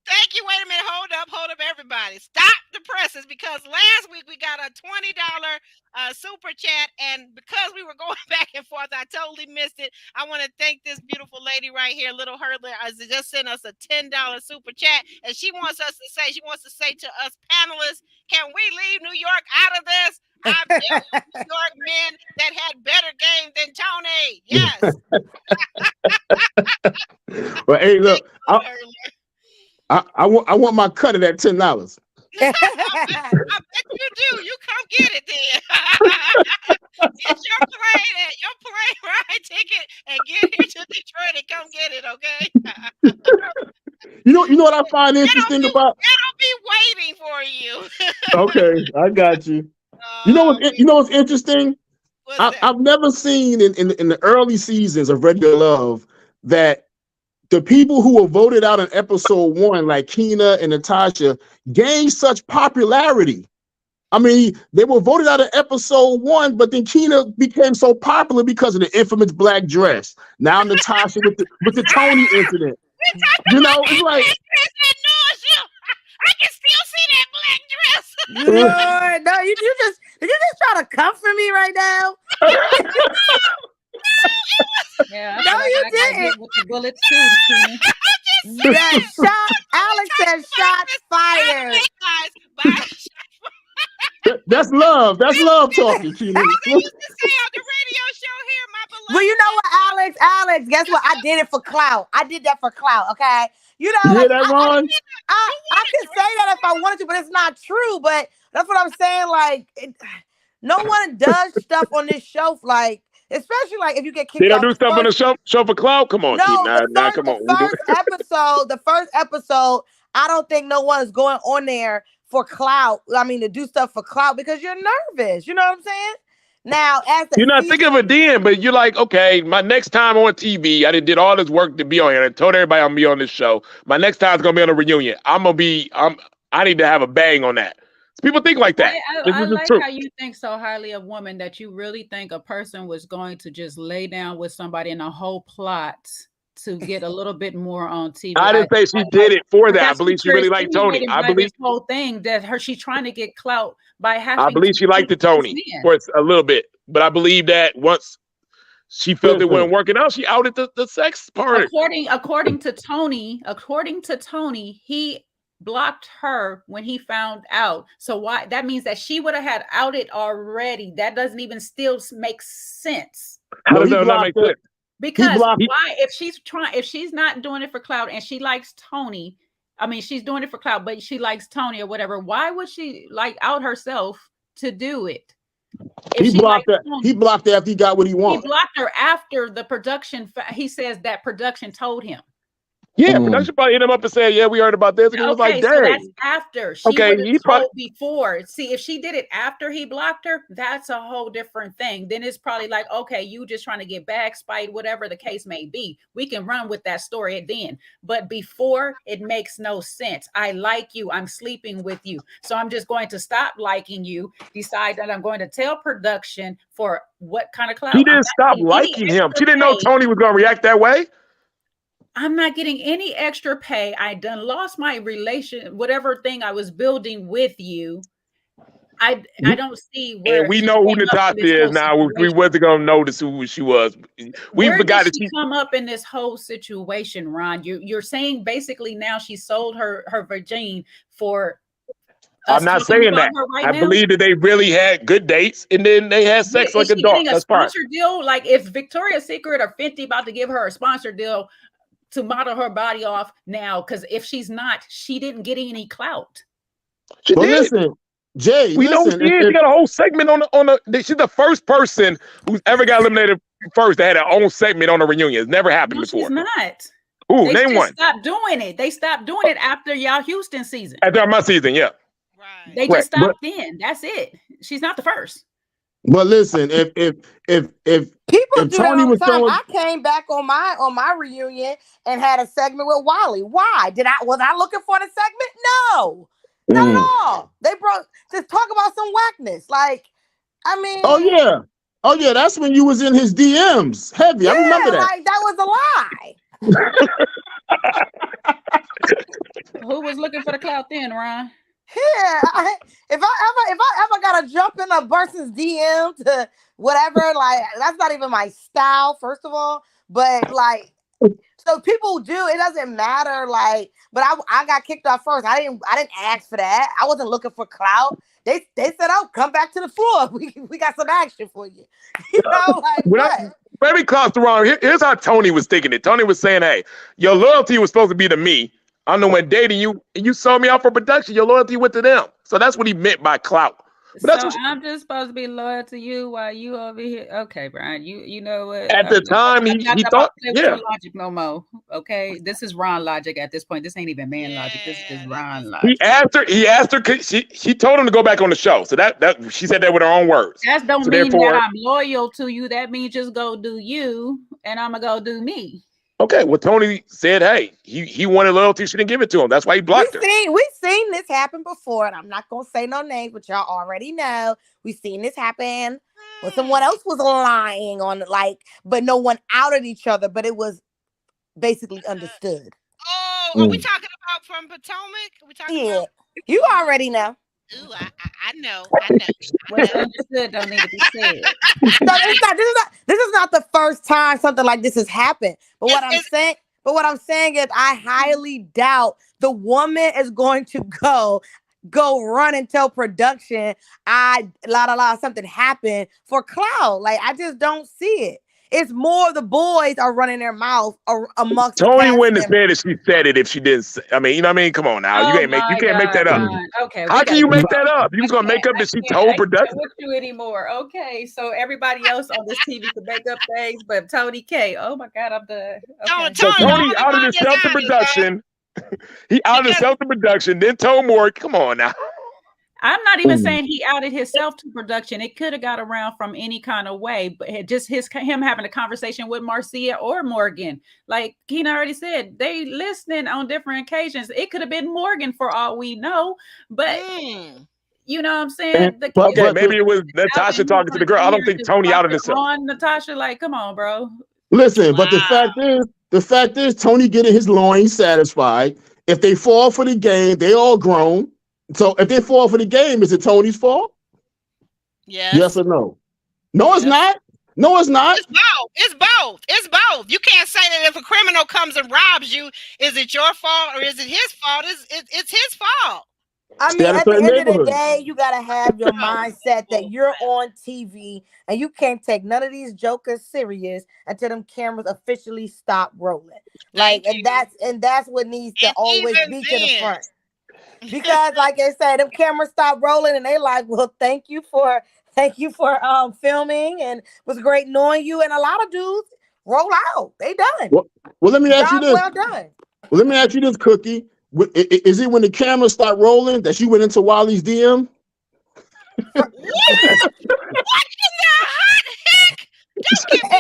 Thank you. Wait a minute. Hold up, everybody. Stop the presses, because last week we got a $20 super chat, and because we were going back and forth, I totally missed it. I want to thank this beautiful lady right here, Little Hurdler, just sent us a $10 super chat, and she wants to say to us panelists, can we leave New York out of this? I've dealt with New York men that had better game than Tony. Yes. Well, hey, look, I want my cut of that $10. I bet you do. You come get it then. Get your plane ride ticket and get here to Detroit and come get it, okay? You know what I find interesting about? I'll be waiting for you. Okay, I got you. You know what's interesting? I've never seen in the early seasons of Regular Love that the people who were voted out in episode 1, like Keena and Natasha, gained such popularity. I mean, they were voted out in episode 1, but then Keena became so popular because of the infamous black dress. Now Natasha with the Tony incident. You know, it's like I can still see that black dress. Lord, no, did you just try to comfort me right now? Yeah, no, you didn't. With the bullets too, yeah, Alex said shots fired. That's love. That's love talking, Keena. used to say on the radio show here, my beloved. Well, you know what, Alex, guess what? I did it for clout. I did that for clout, okay? You know, you hear that, Ron? I can say that if I wanted to, but it's not true. But that's what I'm saying. Like, no one does stuff on this show, like, especially like if you get kicked off. They don't do stuff on the show for clout. Come on, no, come on. The first episode, I don't think no one is going on there for clout. I mean, to do stuff for clout because you're nervous. You know what I'm saying? Now, you're not thinking of it then, but you're like, okay, my next time on TV, I did all this work to be on here. I told everybody I'm gonna be on this show. My next time is gonna be on a reunion. I need to have a bang on that. So people think like that. I like how you think so highly of women that you really think a person was going to just lay down with somebody in a whole plot to get a little bit more on TV. I didn't say she did it for that. I believe she really liked Tony. I believe this whole thing that she's trying to get clout by having. I believe she liked the Tony for a little bit, but I believe that once she felt it wasn't working out, she outed the sex part. According to Tony, he blocked her when he found out. So why? That means that she would have had outed already. That doesn't even still make sense. How does that not make sense? Because why? If she's not doing it for clout and she likes Tony, I mean, she's doing it for clout, but she likes Tony or whatever. Why would she out herself to do it? He blocked her. He blocked her after he got what he wanted. He blocked her after the production. He says that production told him. Yeah, production probably hit him up and said, "Yeah, we heard about this." And he was like, "Dang." So that's after. She he told before. See, if she did it after he blocked her, that's a whole different thing. Then it's probably like, okay, you just trying to get back, spite, whatever the case may be. We can run with that story then. But before, it makes no sense. I like you. I'm sleeping with you. So I'm just going to stop liking you, decide that I'm going to tell production for what kind of clout. She didn't stop liking him. She didn't know Tony was going to react that way. I'm not getting any extra pay. I done lost my relation, whatever thing I was building with you. I don't see where. And we know who Natasha is now. We wasn't gonna notice who she was. We forgot that she come up in this whole situation, Ron. You're saying basically now she sold her virgin for. I'm not saying that. I believe that they really had good dates and then they had sex like adults. That's sponsor deal. Like if Victoria's Secret or Fenty about to give her a sponsor deal to model her body off now, because if she's not, she didn't get any clout. Listen, Jay, we know she is. She got a whole segment on the. She's the first person who's ever got eliminated first that had her own segment on a reunion. It's never happened before. She's not. Ooh, name one. Stopped doing it. They stopped doing it after y'all Houston season. After my season, yeah. Right. They just stopped then. That's it. She's not the first. But listen, if people do that all the time, I came back on my reunion and had a segment with Wally. Why? Was I looking for the segment? No, not at all. They just talk about some whackness. Like, I mean, oh yeah, that's when you was in his DMs heavy. Yeah, I remember that. Like that was a lie. Who was looking for the clout then, Ron? Yeah, if I ever gotta jump in a person's DM to whatever, like that's not even my style, first of all. But like, so people do. It doesn't matter. Like, but I got kicked off first. I didn't ask for that. I wasn't looking for clout. They said, "Oh, come back to the floor. We got some action for you." You know, like what? Maybe clout's wrong. Here's how Tony was thinking it. Tony was saying, "Hey, your loyalty was supposed to be to me. I know when dating you, and you sold me out for production, your loyalty went to them." So that's what he meant by clout. But so I'm just supposed to be loyal to you while you over here. Okay, Brian, you know what? At the time, he thought, yeah. Logic no more. Okay, this is Ron logic at this point. This ain't even man logic. This is just Ron logic. He asked her. She told him to go back on the show. So that she said that with her own words. That don't mean that I'm loyal to you. That means just go do you, and I'm gonna go do me. Okay, well, Tony said, hey, he wanted loyalty. She didn't give it to him. That's why he blocked her. We've seen this happen before, and I'm not going to say no names, but y'all already know. We've seen this happen when someone else was lying on, like, but no one outed each other, but it was basically understood. Are we talking about from Potomac? About? You already know. Ooh, I know. What's understood don't need to be said. This is not the first time something like this has happened. But what I'm saying is, I highly doubt the woman is going to go run and tell production something happened for clout. Like, I just don't see it. It's more the boys are running their mouth amongst. Tony wouldn't have said it. She said it if she didn't. I mean, you know what I mean? Come on now, you can't make that up. Okay, how can you make that up? You was gonna make up that she told production. With you anymore? Okay, so everybody else on this TV can make up things, but Tony K. Oh my God, I'm done. Okay. So Tony outed himself to production. He outed himself to production. Then told Morgan, "Come on now." I'm not even saying he outed himself to production. It could have got around from any kind of way, but just him having a conversation with Marcia or Morgan. Like Keena already said, they listening on different occasions. It could have been Morgan for all we know, but you know what I'm saying? Maybe it was Natasha talking to the girl. I don't think Tony outed himself. On Natasha, like, come on, bro. Listen, but the fact is, Tony getting his loins satisfied. If they fall for the game, they all grown. So if they fall for the game, is it Tony's fault? Yes or no? No, it's not. No, it's not. It's both. You can't say that if a criminal comes and robs you, is it your fault or is it his fault? It's his fault. I mean, at the end of the day, you got to have your mindset that you're on TV and you can't take none of these jokers serious until them cameras officially stop rolling. Like, and that's what needs to always be to the front. Because, like I said, them cameras stop rolling and they like, well, thank you for filming, and it was great knowing you. And a lot of dudes roll out. They done. Well, let me ask you this. Well done. Well, let me ask you this, Cookie. Is it when the cameras start rolling that you went into Wally's DM? What in the hot heck? Don't get me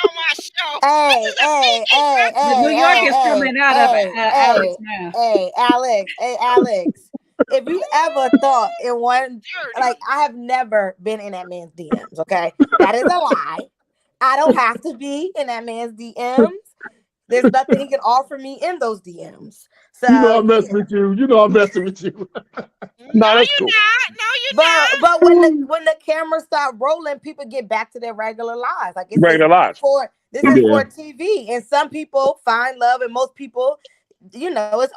on my show. Hey, New York is coming out of it. Alex now. Hey, Alex. If you ever thought it wasn't, like, I have never been in that man's DMs, okay? That is a lie. I don't have to be in that man's DMs. There's nothing he can offer me in those DMs. So I'm messing with you. I'm messing with you. No, that's cool. No, you're not. But when the cameras stop rolling, people get back to their regular lives. Like Regular lives. This is for TV, and some people find love, and most people, it's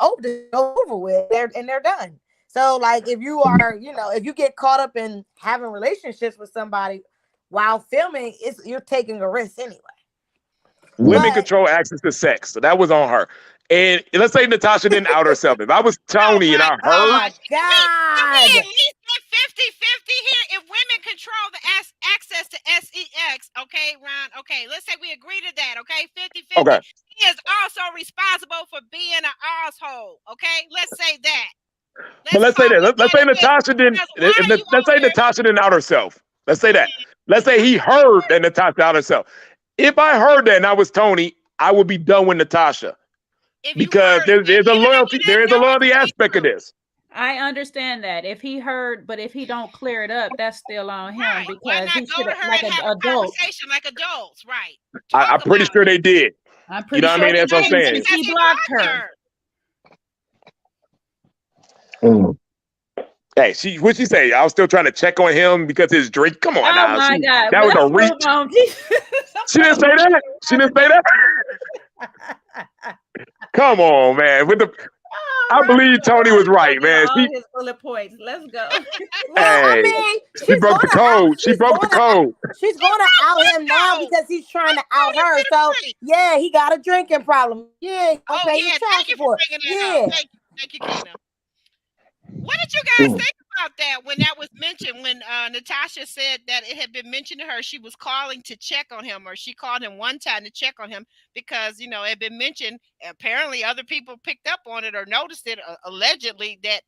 over with. They're done. So, like, if you are, if you get caught up in having relationships with somebody while filming, you're taking a risk anyway. Women control access to sex, so that was on her. And let's say Natasha didn't out herself. If I was Tony and I heard, oh my God, at least 50-50 here. If women control the access to sex, okay, Ron. Okay, let's say we agree to that. Okay, 50-50. Okay. He is also responsible for being an asshole. Okay, let's say that. Let's say that. Let's say Natasha didn't. Let's say Natasha didn't out herself. Let's say that. Let's say he heard that Natasha out herself. If I heard that and I was Tony, I would be done with Natasha because there's a loyalty aspect of this. I understand that if he heard, but if he don't clear it up, that's still on him because he should have conversation like adults, right? I'm pretty sure they did. I'm pretty sure That's what I'm saying. He blocked her. Hey, what she say? I was still trying to check on him because his drink. Come on, now. My God, that was a reach. She didn't say that. She didn't say that. Come on, man. I believe Tony was right, man. His bullet points. Let's go. She broke the code. She broke the code. She's gonna out him now because he's trying to out her. So yeah, he got a drinking problem. Yeah, okay, he's trying for it. Yeah. Thank you, Kina. What did you guys think about that when that was mentioned? When Natasha said that it had been mentioned to her, she was calling to check on him, or she called him one time to check on him because it had been mentioned. Apparently, other people picked up on it or noticed it, allegedly that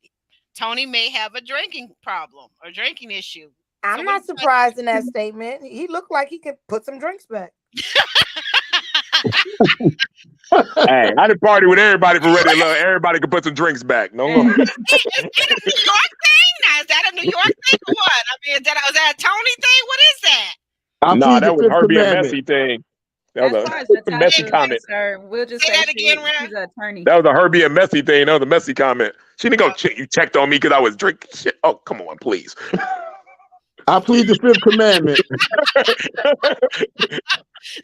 Tony may have a drinking problem or drinking issue. I'm not surprised in that statement. He looked like he could put some drinks back. Hey, I did party with everybody for Ready to Love. Everybody could put some drinks back. No more. Is that a New York thing? Now, is that a New York thing or what? I mean, was that a Tony thing? What is that? No, that was her being messy thing. That was a messy comment. We'll just say that again, she's an attorney. That was a her being messy thing. That was a messy comment. She didn't go check. You checked on me because I was drinking shit. Oh, come on, please. I plead the fifth commandment.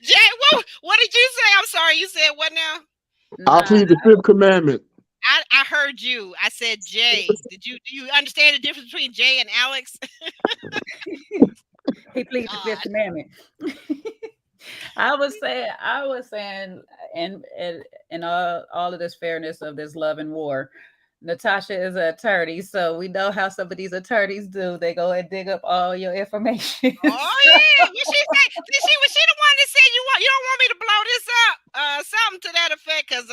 Jay, what did you say? I'm sorry, you said what now? I plead the fifth commandment. I heard you. I said Jay. Do you understand the difference between Jay and Alex? He pleads the fifth commandment. I was saying, and all of this fairness of this love and war, Natasha is an attorney, so we know how some of these attorneys do. They go and dig up all your information. Oh yeah, what she say? Was she the one that said you don't want me to blow this up? Something to that effect, because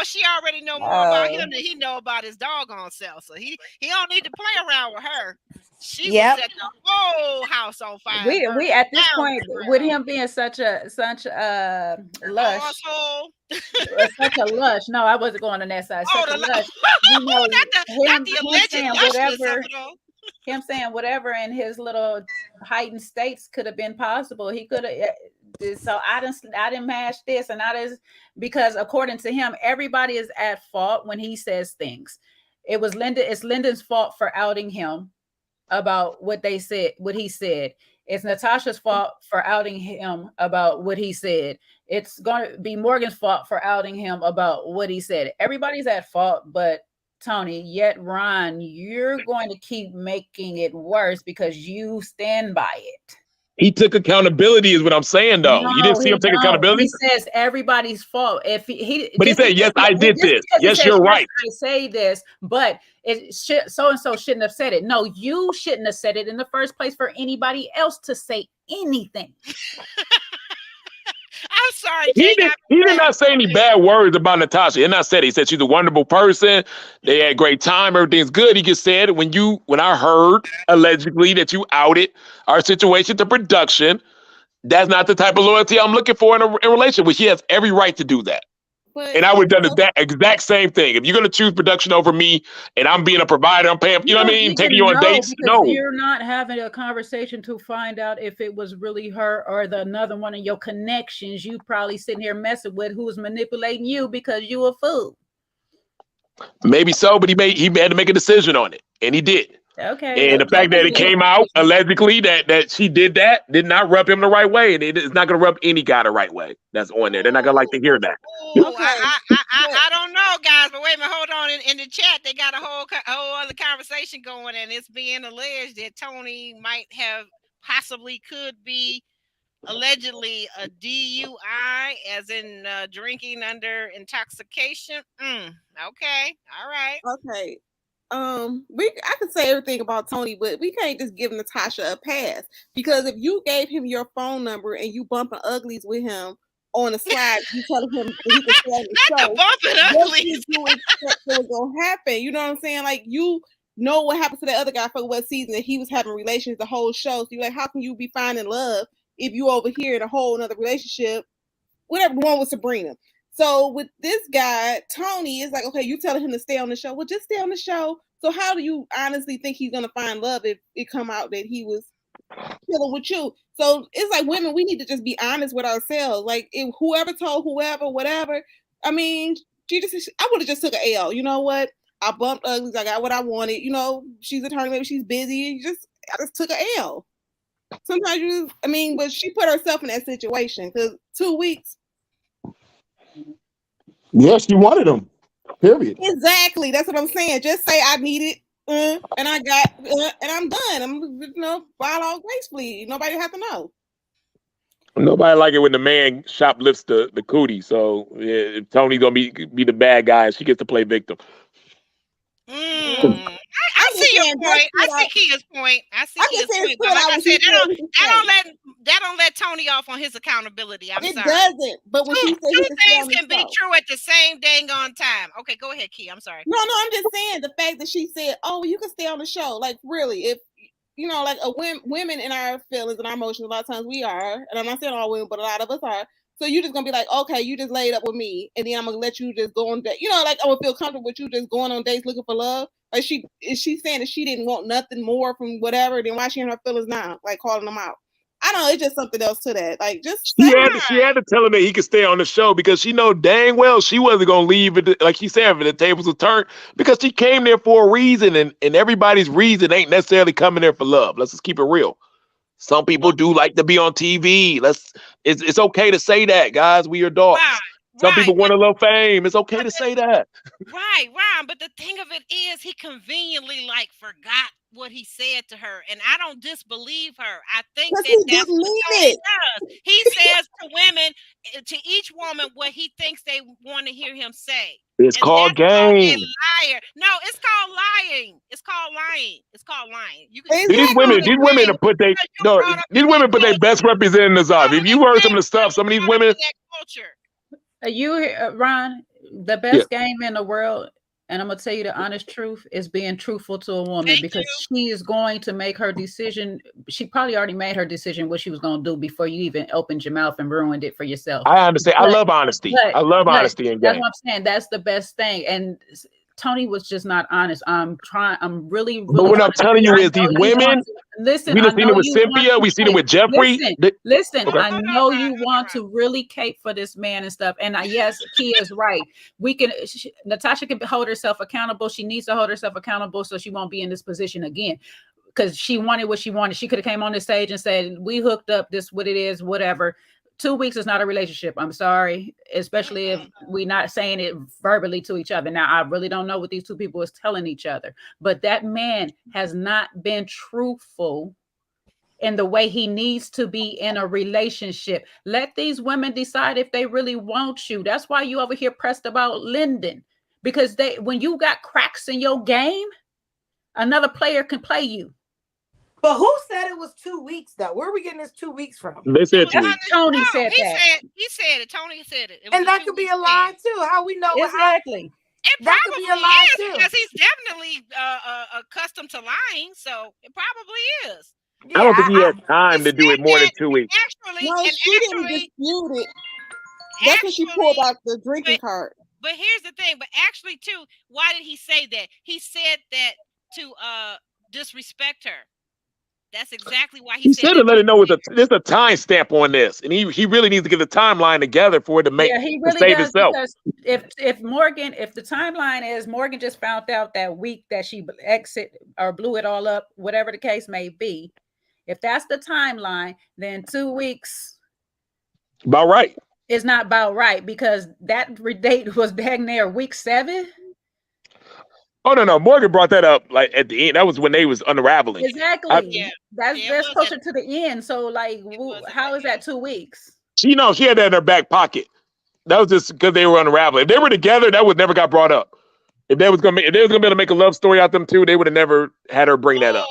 she already know more about him than he know about his doggone self. So he don't need to play around with her. She was set the whole house on fire. We at this point, with him being such a lush. Such a lush. No, I wasn't going on that side. Such a lush. Him saying whatever in his little heightened states could have been possible. He could have. So I didn't mash this, and because according to him, everybody is at fault when he says things. It's Lyndon's fault for outing him about what he said. It's Natasha's fault for outing him about what he said. It's going to be Morgan's fault for outing him about what he said. Everybody's at fault, but Tony, yet Ron, you're going to keep making it worse because you stand by it. He took accountability, is what I'm saying, though. You didn't see him take accountability? He says everybody's fault. But he said, yes, I did this. Yes, you're right. I say this, but so-and-so shouldn't have said it. No, you shouldn't have said it in the first place for anybody else to say anything. I'm sorry. He did not say any bad words about Natasha. He did not say it. He said she's a wonderful person. They had a great time. Everything's good. He just said when I heard allegedly that you outed our situation to production, that's not the type of loyalty I'm looking for in a relationship. She has every right to do that. And I would have done that exact same thing. If you're going to choose production over me and I'm being a provider, I'm paying, you know what I mean? Taking you on dates. No. You're not having a conversation to find out if it was really her or another one of your connections you probably sitting here messing with who was manipulating you because you a fool. Maybe so, but he had to make a decision on it. And he did. Okay. And the fact that it came out allegedly that she did that did not rub him the right way, and it's not going to rub any guy the right way that's on there. They're not going to like to hear that. I don't know, guys, but wait a minute, hold on. In the chat, they got a whole other conversation going, and it's being alleged that Tony might have possibly could be allegedly a DUI, as in drinking under intoxication. Okay, all right. Okay. I could say everything about Tony, but we can't just give Natasha a pass, because if you gave him your phone number and you bumping uglies with him on a slide, you telling him that he can stay on the show. Not the bumping uglies. You expect what's gonna happen? You know what I'm saying? Like, you know what happened to that other guy for what season, that he was having relations the whole show. So you're like, how can you be finding love if you over here in a whole another relationship? Whatever, the one with Sabrina. So with this guy, Tony, is like, okay, you telling him to stay on the show. Well, just stay on the show. So how do you honestly think he's going to find love if it come out that he was chilling with you? So it's like, women, we need to just be honest with ourselves. Like, if whoever told whoever, whatever, I mean, I would have just took an L. You know what? I bumped uglies. I got what I wanted. You know, she's attorney, maybe she's busy. I just took an L. Sometimes but she put herself in that situation, because 2 weeks. Yes, she wanted him. Period. Exactly. That's what I'm saying. Just say I need it, and I got, and I'm done. I'm, file all gracefully. Nobody have to know. Nobody like it when the man shoplifts the cootie. So yeah, Tony's gonna be the bad guy, and she gets to play victim. I see your point. I see Kia's point. But like I said, that don't let Tony off on his accountability. I'm sorry. It doesn't. But when two things can be true at the same dang on time. Okay, go ahead, Kia. I'm sorry. No, I'm just saying the fact that she said, "Oh, you can stay on the show." Like, really, if like women in our feelings and our emotions, a lot of times we are, and I'm not saying all women, but a lot of us are. So you just gonna be like, okay, you just laid up with me, and then I'm gonna let you just go on date. Like, I'm gonna feel comfortable with you just going on dates looking for love. Like, is she saying that she didn't want nothing more from whatever? Then why she in her feelings now, like calling them out? I don't know. It's just something else to that. Like, just she had to tell him that he could stay on the show, because she know dang well she wasn't gonna leave it. Like she said, for the tables will turn, because she came there for a reason, and everybody's reason ain't necessarily coming there for love. Let's just keep it real. Some people do like to be on TV. It's okay to say that, guys. We adults. Some people want a little fame. It's okay to say that. Right. But the thing of it is, he conveniently forgot what he said to her, and I don't disbelieve her. I think that's what he does. He says to women, to each woman, what he thinks they want to hear him say. It's called game. Liar. No, it's called lying. It's called lying. These women put their best representatives on. If you heard some of the stuff, some of these women. Ron, the best game in the world, and I'm gonna tell you the honest truth, is being truthful to a woman, because she is going to make her decision. She probably already made her decision what she was gonna do before you even opened your mouth and ruined it for yourself. I understand. I love honesty. I love honesty in game. That's what I'm saying. That's the best thing. And Tony was just not honest. I'm really. But what I'm telling you is, these women. Listen, we seen it with Cynthia. We seen it with Jeffrey. Listen. Okay. I know you want to really cape for this man and stuff. And yes, Kia is right. Natasha can hold herself accountable. She needs to hold herself accountable so she won't be in this position again. Because she wanted what she wanted. She could have came on the stage and said, "We hooked up. This what it is. Whatever." 2 weeks is not a relationship. I'm sorry, especially if we're not saying it verbally to each other. Now, I really don't know what these two people is telling each other, but that man has not been truthful in the way he needs to be in a relationship. Let these women decide if they really want you. That's why you over here pressed about Lyndon, because when you got cracks in your game, another player can play you. But who said it was 2 weeks, though? Where are we getting this 2 weeks from? They said 2 weeks. Tony said that. He said it. Tony said it. And that could be a lie, too. How we know? Exactly. It that could be a lie, too. Because he's definitely accustomed to lying, so it probably is. I don't think he had time to do it more than 2 weeks. She didn't dispute it. That's when she pulled out the drinking cart. But here's the thing. But actually, too, why did he say that? He said that to disrespect her. That's exactly why he said said to let her know there's a time stamp on this, and he really needs to get the timeline together for it to make he really save does, itself. because if the timeline is Morgan just found out that week that she exit or blew it all up, whatever the case may be, if that's the timeline, then 2 weeks about right. It's not about right, because that date was dang near week 7. Oh no, Morgan brought that up like at the end. That was when they was unraveling. Exactly. That's closer to the end. So like, how is that 2 weeks? She had that in her back pocket. That was just because they were unraveling. If they were together, that would never got brought up. If they was gonna be able to make a love story out of them two, they would have never had her bring that up.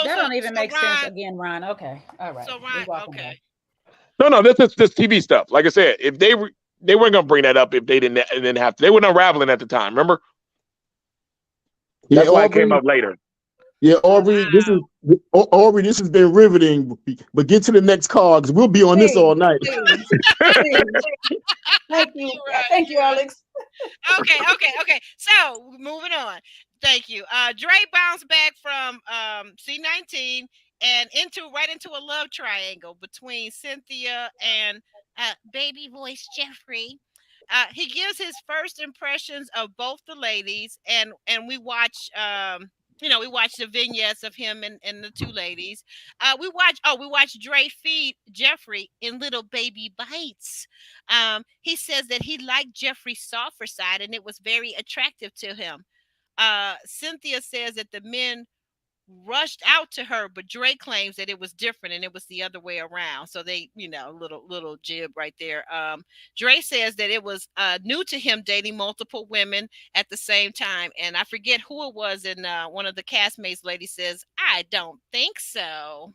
That don't even make sense again, Ron. Okay, all right. So Ron, okay. No, this is just TV stuff. Like I said, if they weren't gonna bring that up if they didn't have to. They weren't unraveling at the time. Remember? That's why it came up later. Yeah, Aubrey, this has been riveting. But get to the next card, because we'll be on this all night. Thank you. Thank you, Alex. Okay. So moving on. Thank you. Dre bounced back from C19 and right into a love triangle between Cynthia and baby voice Jeffrey. He gives his first impressions of both the ladies, and we watch we watch the vignettes of him and the two ladies. We watch Dre feed Jeffrey in little baby bites. He says that he liked Jeffrey's softer side and it was very attractive to him. Cynthia says that the men rushed out to her, but Dre claims that it was different and it was the other way around. So they, little jib right there. Dre says that it was new to him dating multiple women at the same time. And I forget who it was, and one of the castmates lady says, I don't think so.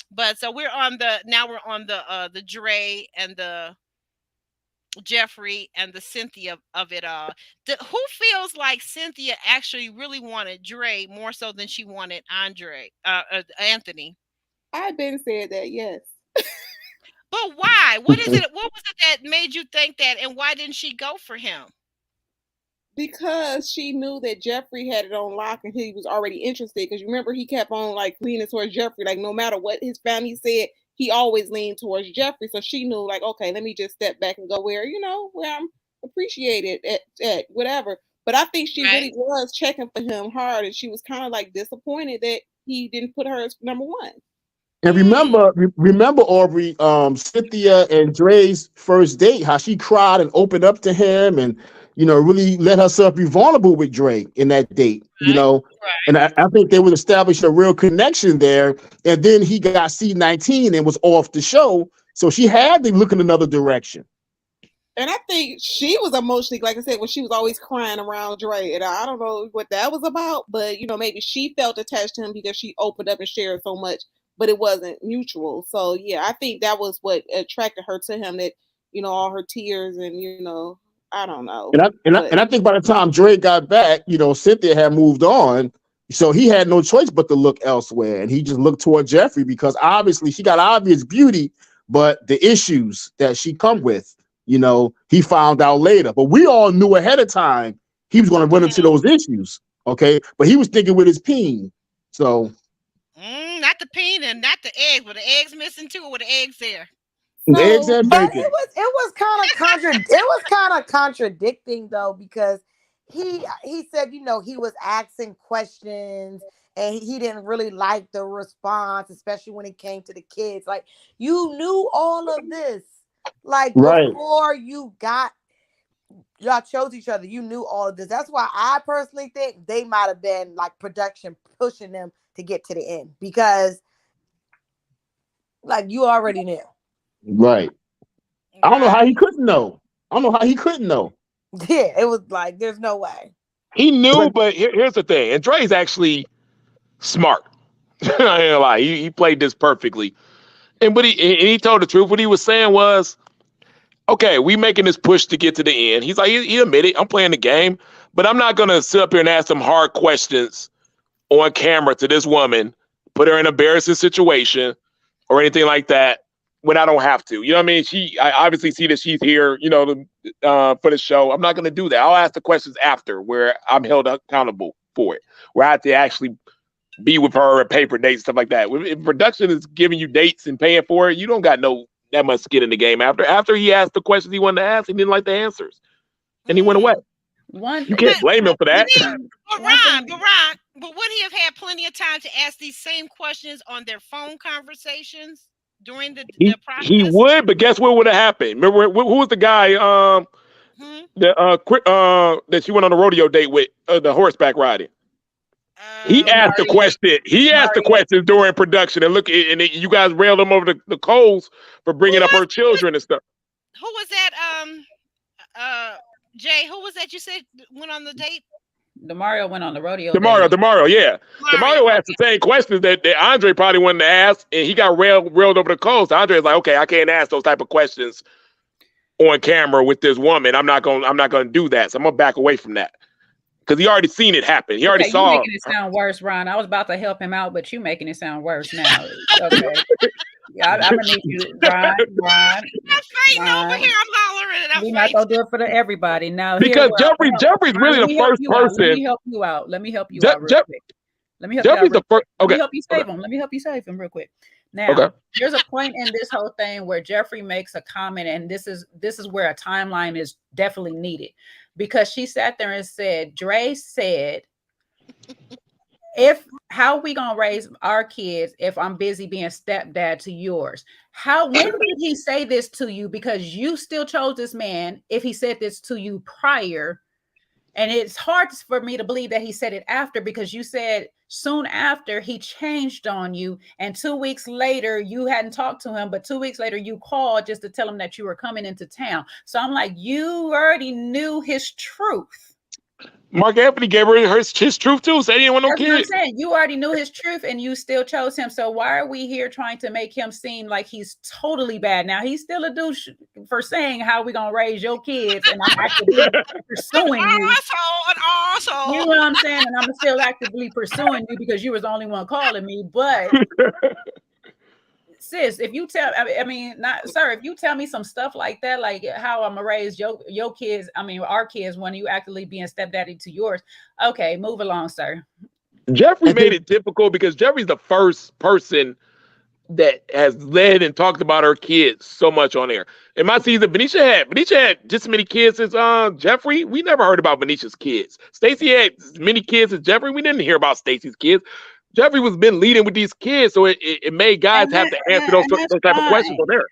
But so we're on the Dre and the Jeffrey and the Cynthia of it all. Who feels like Cynthia actually really wanted Dre more so than she wanted Anthony? I've been said that, yes. But why? What was it that made you think that, and why didn't she go for him? Because she knew that Jeffrey had it on lock and he was already interested. Because you remember he kept on like leaning towards Jeffrey, like no matter what his family said, he always leaned towards Jeffrey. So she knew, like, okay, let me just step back and go where I'm appreciated at whatever. But I think she really was checking for him hard, and she was kind of like disappointed that he didn't put her as number one. And remember, Aubrey, Cynthia and Dre's first date, how she cried and opened up to him, and really let herself be vulnerable with Dre in that date. And I think they would establish a real connection there. And then he got C19 and was off the show, so she had to look in another direction. And I think she was emotionally, like I said, when she was always crying around Dre, and I don't know what that was about, but maybe she felt attached to him because she opened up and shared so much, but it wasn't mutual. So yeah, I think that was what attracted her to him. That all her tears and I don't know. And I think by the time Dre got back, Cynthia had moved on, so he had no choice but to look elsewhere, and he just looked toward Jeffrey because obviously she got obvious beauty, but the issues that she come with. He found out later, but we all knew ahead of time he was going to run into those issues. Okay, but he was thinking with his peen. So, not the peen and not the eggs, but the eggs missing too, or the eggs there. The eggs and bacon. It was kind of contradicting though, because he said he was asking questions and he didn't really like the response, especially when it came to the kids. Like, you knew all of this. Like, before y'all chose each other, you knew all of this. That's why I personally think they might have been like production pushing them to get to the end, because like you already knew. Right. I don't know how he couldn't know. Yeah, it was like there's no way. He knew, but here's the thing. And Dre's actually smart. I ain't gonna lie. He played this perfectly. But he told the truth. What he was saying was, okay, we making this push to get to the end. He's like, he admitted, I'm playing the game, but I'm not going to sit up here and ask some hard questions on camera to this woman, put her in an embarrassing situation or anything like that, when I don't have to. You know what I mean? I obviously see that she's here, you know, for the show. I'm not going to do that. I'll ask the questions after where I'm held accountable for it, where I have to actually be with her and pay for dates, stuff like that. If production is giving you dates and paying for it, you don't got that much skin in the game. After he asked the questions he wanted to ask, he didn't like the answers, and he went away. You can't blame him for that. But would he have had plenty of time to ask these same questions on their phone conversations during the process? He would, but guess what would have happened? Remember who was the guy that she went on a rodeo date with, the horseback riding? He asked the question. He asked the questions during production, and you guys railed him over the coals for bringing up her children and stuff. Who was that? Jay, who was that you said went on the date? DeMario went on the rodeo. DeMario, yeah. DeMario asked the same questions that Andre probably wanted to ask, and he got railed over the coals. Andre's like, okay, I can't ask those type of questions on camera with this woman. I'm not gonna do that. So I'm gonna back away from that. Because he already seen it happen. He already saw. You're making it sound worse, Ron. I was about to help him out, but you making it sound worse now. Okay. Yeah, I'm gonna need you, Ron. I'm fighting over here. I'm hollering. We're not gonna do it for everybody now. Because Jeffrey's really the first person. Let me help you out. Let me help you out real quick. Let me help Jeffrey's you out. The first. Okay. Let me help you save him. Let me help you save him real quick. Now, there's a point in this whole thing where Jeffrey makes a comment, and this is where a timeline is definitely needed, because she sat there and said, Dre said, how we gonna raise our kids if I'm busy being stepdad to yours? When did he say this to you? Because you still chose this man if he said this to you prior. And it's hard for me to believe that he said it after, because you said soon after he changed on you, and 2 weeks later you hadn't talked to him, but 2 weeks later you called just to tell him that you were coming into town. So I'm like, you already knew his truth. Mark Anthony gave her his truth too. So he didn't want no kids. You already knew his truth and you still chose him. So why are we here trying to make him seem like he's totally bad? Now he's still a douche for saying how we gonna raise your kids, and I'm actively pursuing you. You know what I'm saying? And I'm still actively pursuing you because you was the only one calling me. But sis, if you tell, if you tell me some stuff like that, like how I'm gonna raise your kids, our kids, when you actively being stepdaddy to yours, okay, move along, sir. Jeffrey made it difficult because Jeffrey's the first person that has led and talked about her kids so much on air. In my season, Benicia had just as many kids as Jeffrey. We never heard about Benicia's kids. Stacey had as many kids as Jeffrey. We didn't hear about Stacey's kids. Jeffrey was been leading with these kids, so it made guys have to answer those type of questions on there.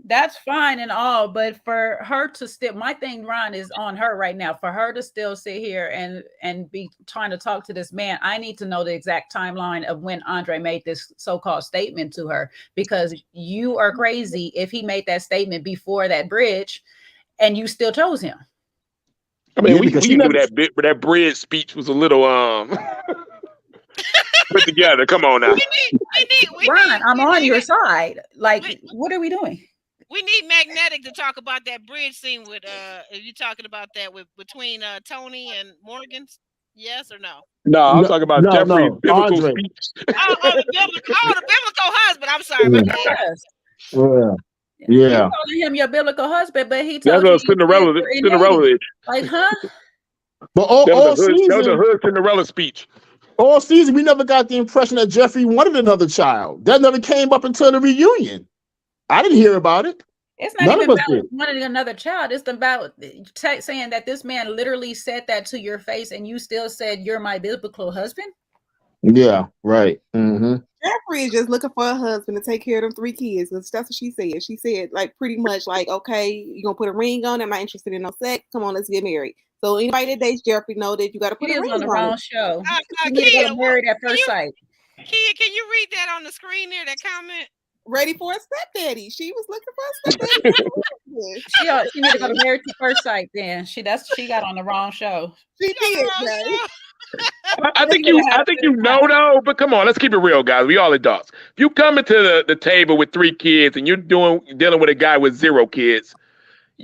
That's fine and all, but for her to still, my thing, Ron, is on her right now. For her to still sit here and be trying to talk to this man, I need to know the exact timeline of when Andre made this so-called statement to her, because you are crazy if he made that statement before that bridge and you still chose him. I mean, we knew that bridge speech was a little put together. Come on now. Ron, I'm on your side. Like, what are we doing? We need Magnetic to talk about that bridge scene with you talking about that between Tony and Morgan? Yes or no? No, I'm talking about Jeffrey's biblical speech. The biblical husband. I'm sorry about that. Yeah. You're calling him your biblical husband, but he told you Cinderella. Like, huh? But all season, that was a hood Cinderella speech. All season, we never got the impression that Jeffrey wanted another child. That never came up until the reunion. I didn't hear about it. It's not even about wanting another child. It's about saying that this man literally said that to your face, and you still said you're my biblical husband. Yeah, right. Mm-hmm. Jeffrey is just looking for a husband to take care of them 3 kids. That's what she said. She said, like, pretty much like, okay, you're gonna put a ring on. I'm not interested in no sex. Come on, let's get married. So anybody that dates Jeffrey know that you got to put a ring on the wrong show. Get married at first sight. Kia, can you read that on the screen there? That comment. Ready for a stepdaddy. She was looking for a stepdaddy. She need to go to Married to First Sight. Then she got on the wrong show. She did. I think you know though, but come on, let's keep it real, guys. We all adults. If you come into the table with 3 kids and you're dealing with a guy with 0 kids,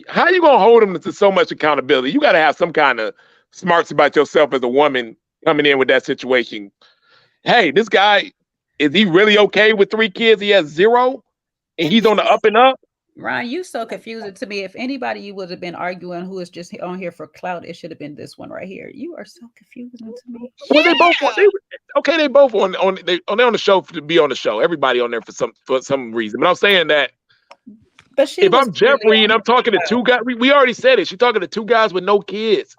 how are you gonna hold him to so much accountability? You got to have some kind of smarts about yourself as a woman coming in with that situation. Hey, this guy, is he really okay with 3 kids? He has 0. and he's on the up and up. Ryan, you so confusing to me. If anybody you would have been arguing who is just on here for clout, it should have been this one right here. You are so confusing to me. Well, they both they both on the show to be on the show. Everybody on there for some reason. But I'm saying that if I'm Jeffrey and I'm talking to two guys, we already said it. She's talking to two guys with no kids.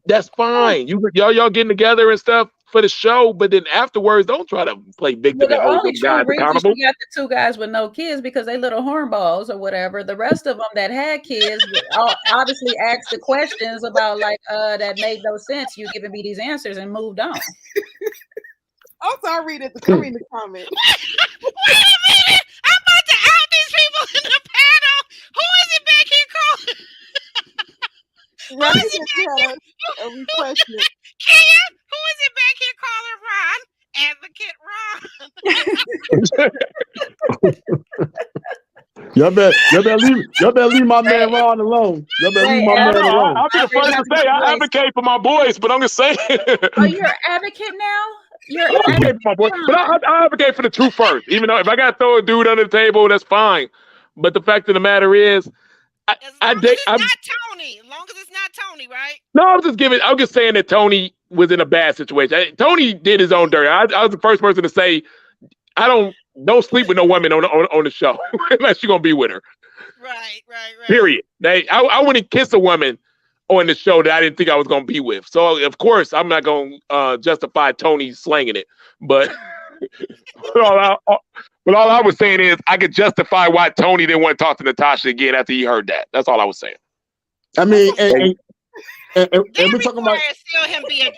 That's fine. Y'all getting together and stuff for the show, but then afterwards, don't try to play victim and hold them guys accountable. You got the two guys with no kids because they little hornballs or whatever. The rest of them that had kids obviously asked the questions about that made no sense. You giving me these answers and moved on. I'm sorry, read the comment. Wait a minute! I'm about to out these people in the panel. Who is it back here calling? Right, a refreshment. Kia, who is it back here calling Ron? Advocate Ron. Y'all better leave my man Ron alone. Y'all better leave my man alone. I'll be the first to say I advocate for my boys, but I'm just saying. Oh, you're an advocate now? You're I advocate for my boys, but I advocate for the truth first. Even though if I got to throw a dude under the table, that's fine. But the fact of the matter is, as long as it's not Tony. As long as it's not Tony, right? No, I'm just saying that Tony was in a bad situation. Tony did his own dirty. I was the first person to say, don't sleep with no woman on the show unless you're gonna be with her. Right. Period. I wouldn't kiss a woman on the show that I didn't think I was gonna be with. So of course I'm not gonna justify Tony slanging it. But all I was saying is I could justify why Tony didn't want to talk to Natasha again after he heard that. That's all I was saying. I mean, and we're talking about still him be an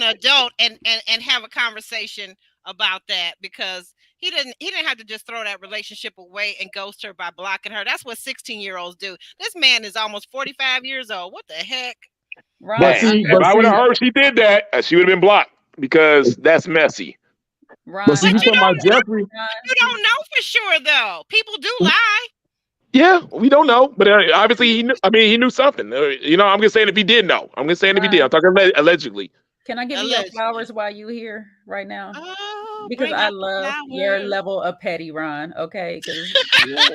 adult and have a conversation about that, because he didn't have to just throw that relationship away and ghost her by blocking her. That's what 16-year-olds do. This man is almost 45 years old. What the heck? Right. If I would have heard she did that, she would have been blocked because that's messy. Right. But see, you talking about Jeffrey? You don't know for sure, though. People do lie. Yeah, we don't know, but obviously he knew. I mean, he knew something. I'm just saying if he did know. I'm just saying if he did. I'm talking allegedly. Can I give you your flowers while you here right now? Oh, because I love your level of petty, Ron. Okay, because he got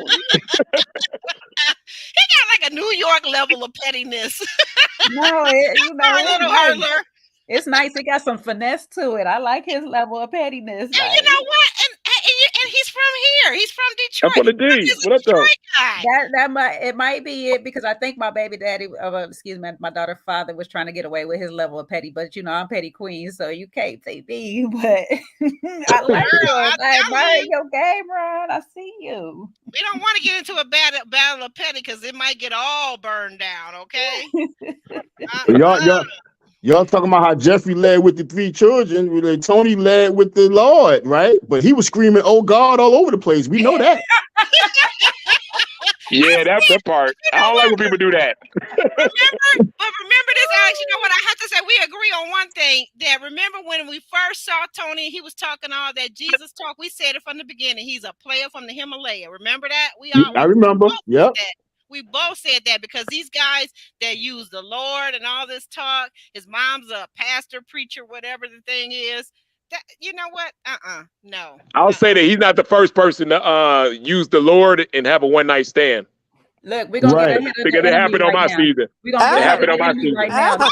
like a New York level of pettiness. No, it's nice. It got some finesse to it. I like his level of pettiness. And you know what? And he's from here. He's from Detroit. Up on the D. What up, though? It might be it, because I think my baby daddy, my daughter's father was trying to get away with his level of petty. But I'm petty queen, so you can't say me. But I like your game, Ron. I see you. We don't want to get into a battle of petty because it might get all burned down. Okay. Y'all talking about how Jeffrey led with the 3 children. Tony led with the Lord, right? But he was screaming, "Oh God," all over the place. We know that. Yeah, that's the part. I don't like when people do that. Remember this, Alex. You know what? I have to say we agree on one thing. That remember when we first saw Tony, he was talking all that Jesus talk. We said it from the beginning. He's a player from the Himalaya. Remember that? I remember. Yep. We both said that because these guys that use the Lord and all this talk, his mom's a pastor, preacher, whatever the thing is. That, you know what? No. I'll say that he's not the first person to use the Lord and have a one-night stand. Look, we're gonna get ahead of because it happened on my season. It happened on my season right now. We're not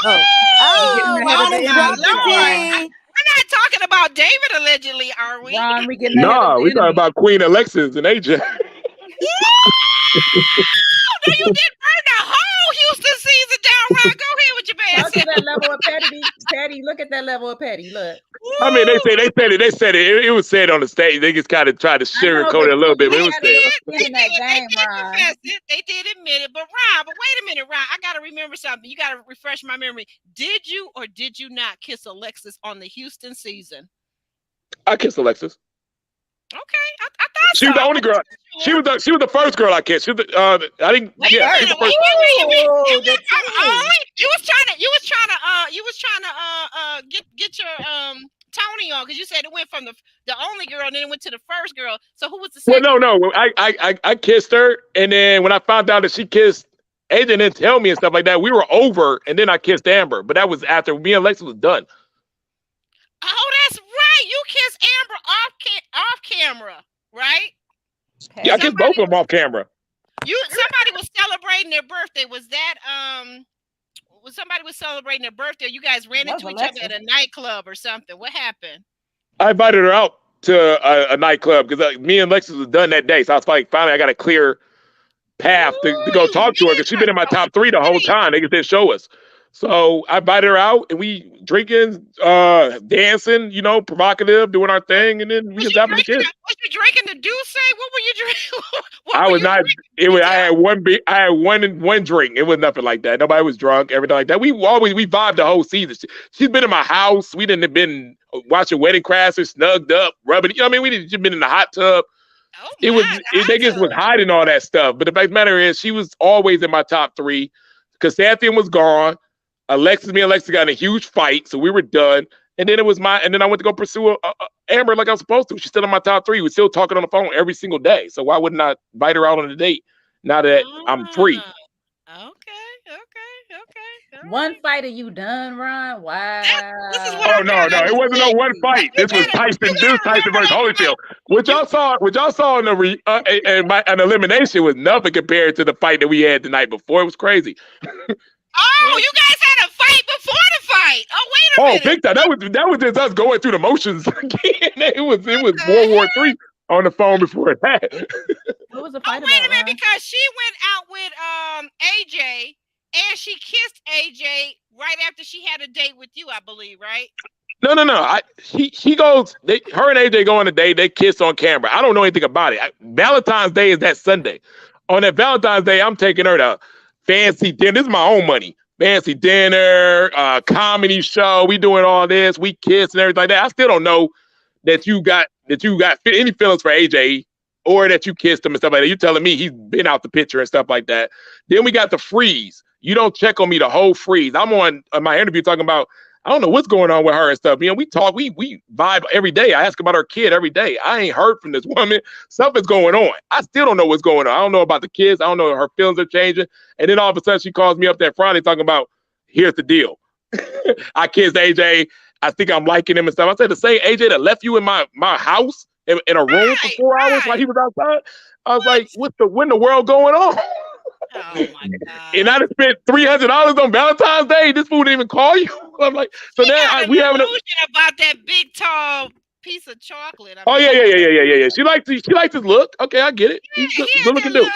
talking about David allegedly, are we? Ron, we're talking about Queen Alexis and AJ. No, you didn't burn the whole Houston season down, Ron. Go ahead with your bad. Look at that level of petty. Look at that level of petty. Look. I mean, they said it. It was said on the stage. They just kind of tried to sugarcoat it a little bit, but it was said. They did admit it, but Ron. But wait a minute, Ron. I gotta remember something. You gotta refresh my memory. Did you or did you not kiss Alexis on the Houston season? I kissed Alexis. Okay, I thought she was the only girl. She was the first girl I kissed. She was I didn't. Wait a minute. You was trying to get your Tony on, because you said it went from the only girl and then it went to the first girl. So who was the second? Well, no. I kissed her, and then when I found out that she kissed AJ didn't tell me and stuff like that, we were over, and then I kissed Amber. But that was after me and Alexis was done. Oh, that's right. You kissed Amber off camera, right? Yeah, I kissed both of them off camera. Somebody was celebrating their birthday. Was that somebody was celebrating their birthday? You guys ran into each other at a nightclub or something. What happened? I invited her out to a nightclub because me and Lexus was done that day. So I was like, finally, I got a clear path to go talk to her because she's been in my top 3 the whole time. They just didn't show us. So I invited her out and we drinking, dancing, provocative, doing our thing, and then we just happened to kiss. Was you drinking the Douce? What were you drinking? I was not. I had one drink. It was nothing like that. Nobody was drunk. Everything like that. We vibed the whole season. She's been in my house. We didn't have been watching Wedding Crashers, snugged up, rubbing. We just been in the hot tub. Oh, they just was hiding all that stuff. But the fact of the matter is, she was always in my top 3 because Cynthia was gone. Me and Alexis got in a huge fight, so we were done. And then I went to go pursue Amber like I was supposed to. She's still in my top 3. We're still talking on the phone every single day. So why wouldn't I invite her out on a date now that I'm free? Okay. One fight are you done, Ron? Wow. Oh no, it wasn't no one fight. This was Tyson. This was Tyson versus Holyfield. What y'all saw in the an elimination was nothing compared to the fight that we had the night before. It was crazy. Oh, you guys had a fight before the fight. Oh, wait a minute. Big time. That was just us going through the motions again. It was World War III on the phone before that. What was the fight about? Wait a minute, because she went out with AJ and she kissed AJ right after she had a date with you, I believe, right? No. She goes. Her and AJ go on a date. They kiss on camera. I don't know anything about it. Valentine's Day is that Sunday. On that Valentine's Day, I'm taking her to fancy dinner. This is my own money. Fancy dinner, comedy show. We doing all this. We kiss and everything like that. I still don't know that you got any feelings for AJ or that you kissed him and stuff like that. You telling me he's been out the picture and stuff like that. Then we got the freeze. You don't check on me the whole freeze. I'm on my interview talking about, I don't know what's going on with her and stuff. We talk, we vibe every day. I ask about her kid every day. I ain't heard from this woman. Something's going on. I still don't know what's going on. I don't know about the kids. I don't know if her feelings are changing. And then all of a sudden she calls me up that Friday talking about, here's the deal. I kissed AJ. I think I'm liking him and stuff. I said, the same AJ that left you in my house in a room for 4 hours while he was outside. I was like, when the world going on? Oh my God. And I just spent $300 on Valentine's Day. This fool didn't even call you. I'm like, so now we have an illusion about that big tall piece of chocolate. Yeah. She liked his look. Okay, I get it. He's good looking dude. Yeah,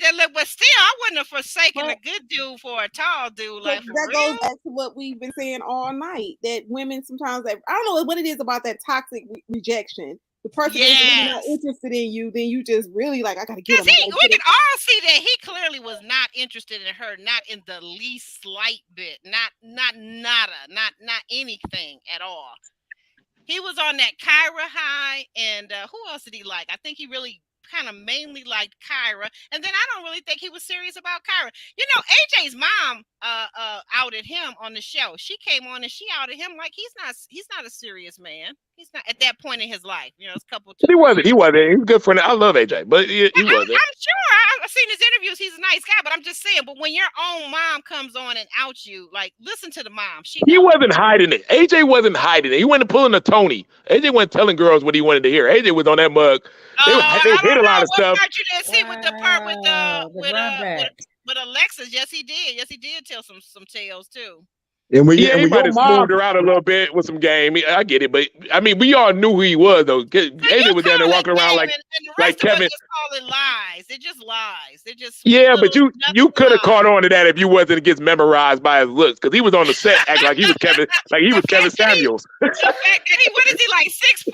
that look, but still, I wouldn't have forsaken a good dude for a tall dude. Like that goes back to what we've been saying all night. That women sometimes, I don't know what it is about that toxic rejection. The person is really not interested in you, then you just really like, I gotta get him. We can all see that he clearly was not interested in her, not in the least slight bit, not anything at all. He was on that Kyra high, and who else did he like? I think he really kind of mainly liked Kyra, and then I don't really think he was serious about Kyra. AJ's mom outed him on the show. She came on and she outed him like he's not a serious man. He's not at that point in his life. It's a couple. He wasn't. He was a good friend. I love AJ, but he wasn't. I'm sure. I've seen his interviews. He's a nice guy, but I'm just saying. But when your own mom comes on and outs you, like, listen to the mom. He wasn't hiding it. AJ wasn't hiding it. He wasn't pulling a Tony. AJ wasn't telling girls what he wanted to hear. AJ was on that mug. They hid a lot of stuff. You didn't see with the part with Alexis. Yes, he did. Yes, he did tell some tales too. And he might have smoothed her out a little bit with some game. I get it, but I mean, we all knew who he was though. AJ was down there walking around like Kevin. Just call it lies. They're just lies. They're just but you could have caught on to that if you wasn't get memorized by his looks, because he was on the set acting like he was Kevin, Kevin Samuels. The fact that what is he like 6'4",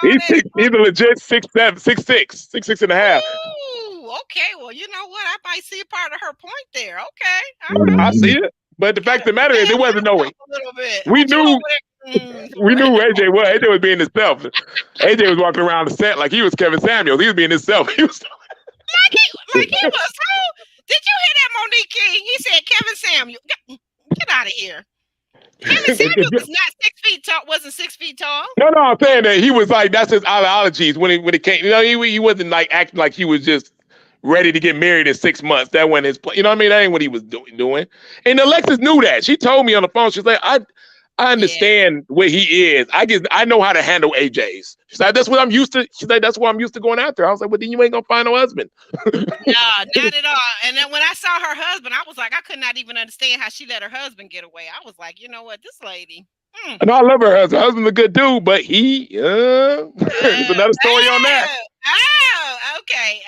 6'5"? He's a legit 6'7", 6'6", 6'6" and a half. Ooh, okay. Well, you know what? I might see a part of her point there. Okay, all right. I see it. But the fact of the matter is, it wasn't knowing. We knew AJ was. AJ was being himself. AJ was walking around the set like he was Kevin Samuels. He was being himself. He was like he was. Did you hear that, Monique King? He said Kevin Samuels. Get out of here. Kevin Samuels was not 6 feet tall. Wasn't 6 feet tall. No. I'm saying that he was like, that's his ideologies when it came. He wasn't like acting like he was just ready to get married in 6 months. That wasn't his plan. You know what I mean? That ain't what he was doing. And Alexis knew that. She told me on the phone. She's like, I understand where he is. I know how to handle AJs. She's like, that's what I'm used to. She's like, that's what I'm used to going after. I was like, well, then you ain't gonna find no husband. No, not at all. And then when I saw her husband, I was like, I could not even understand how she let her husband get away. I was like, you know what, this lady. And I love her husband. Husband's a good dude, but there's another story on that. Oh, okay.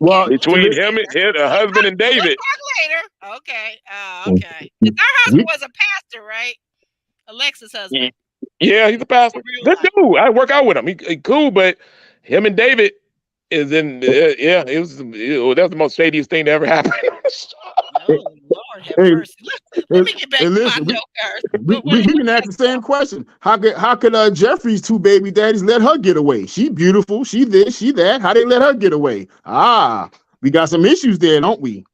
Well, between him and her husband and David. We'll talk later. Okay. Okay. Her husband was a pastor, right? Alexa's husband. Yeah, he's a pastor. Good dude. I work out with him. He cool, but him and David is in. That was the most shadiest thing that ever happened. Oh Lord, have mercy. Let me get back to my note first. We can ask the same question. How could Jeffrey's two baby daddies let her get away? She beautiful. She this. She that. How they let her get away? We got some issues there, don't we?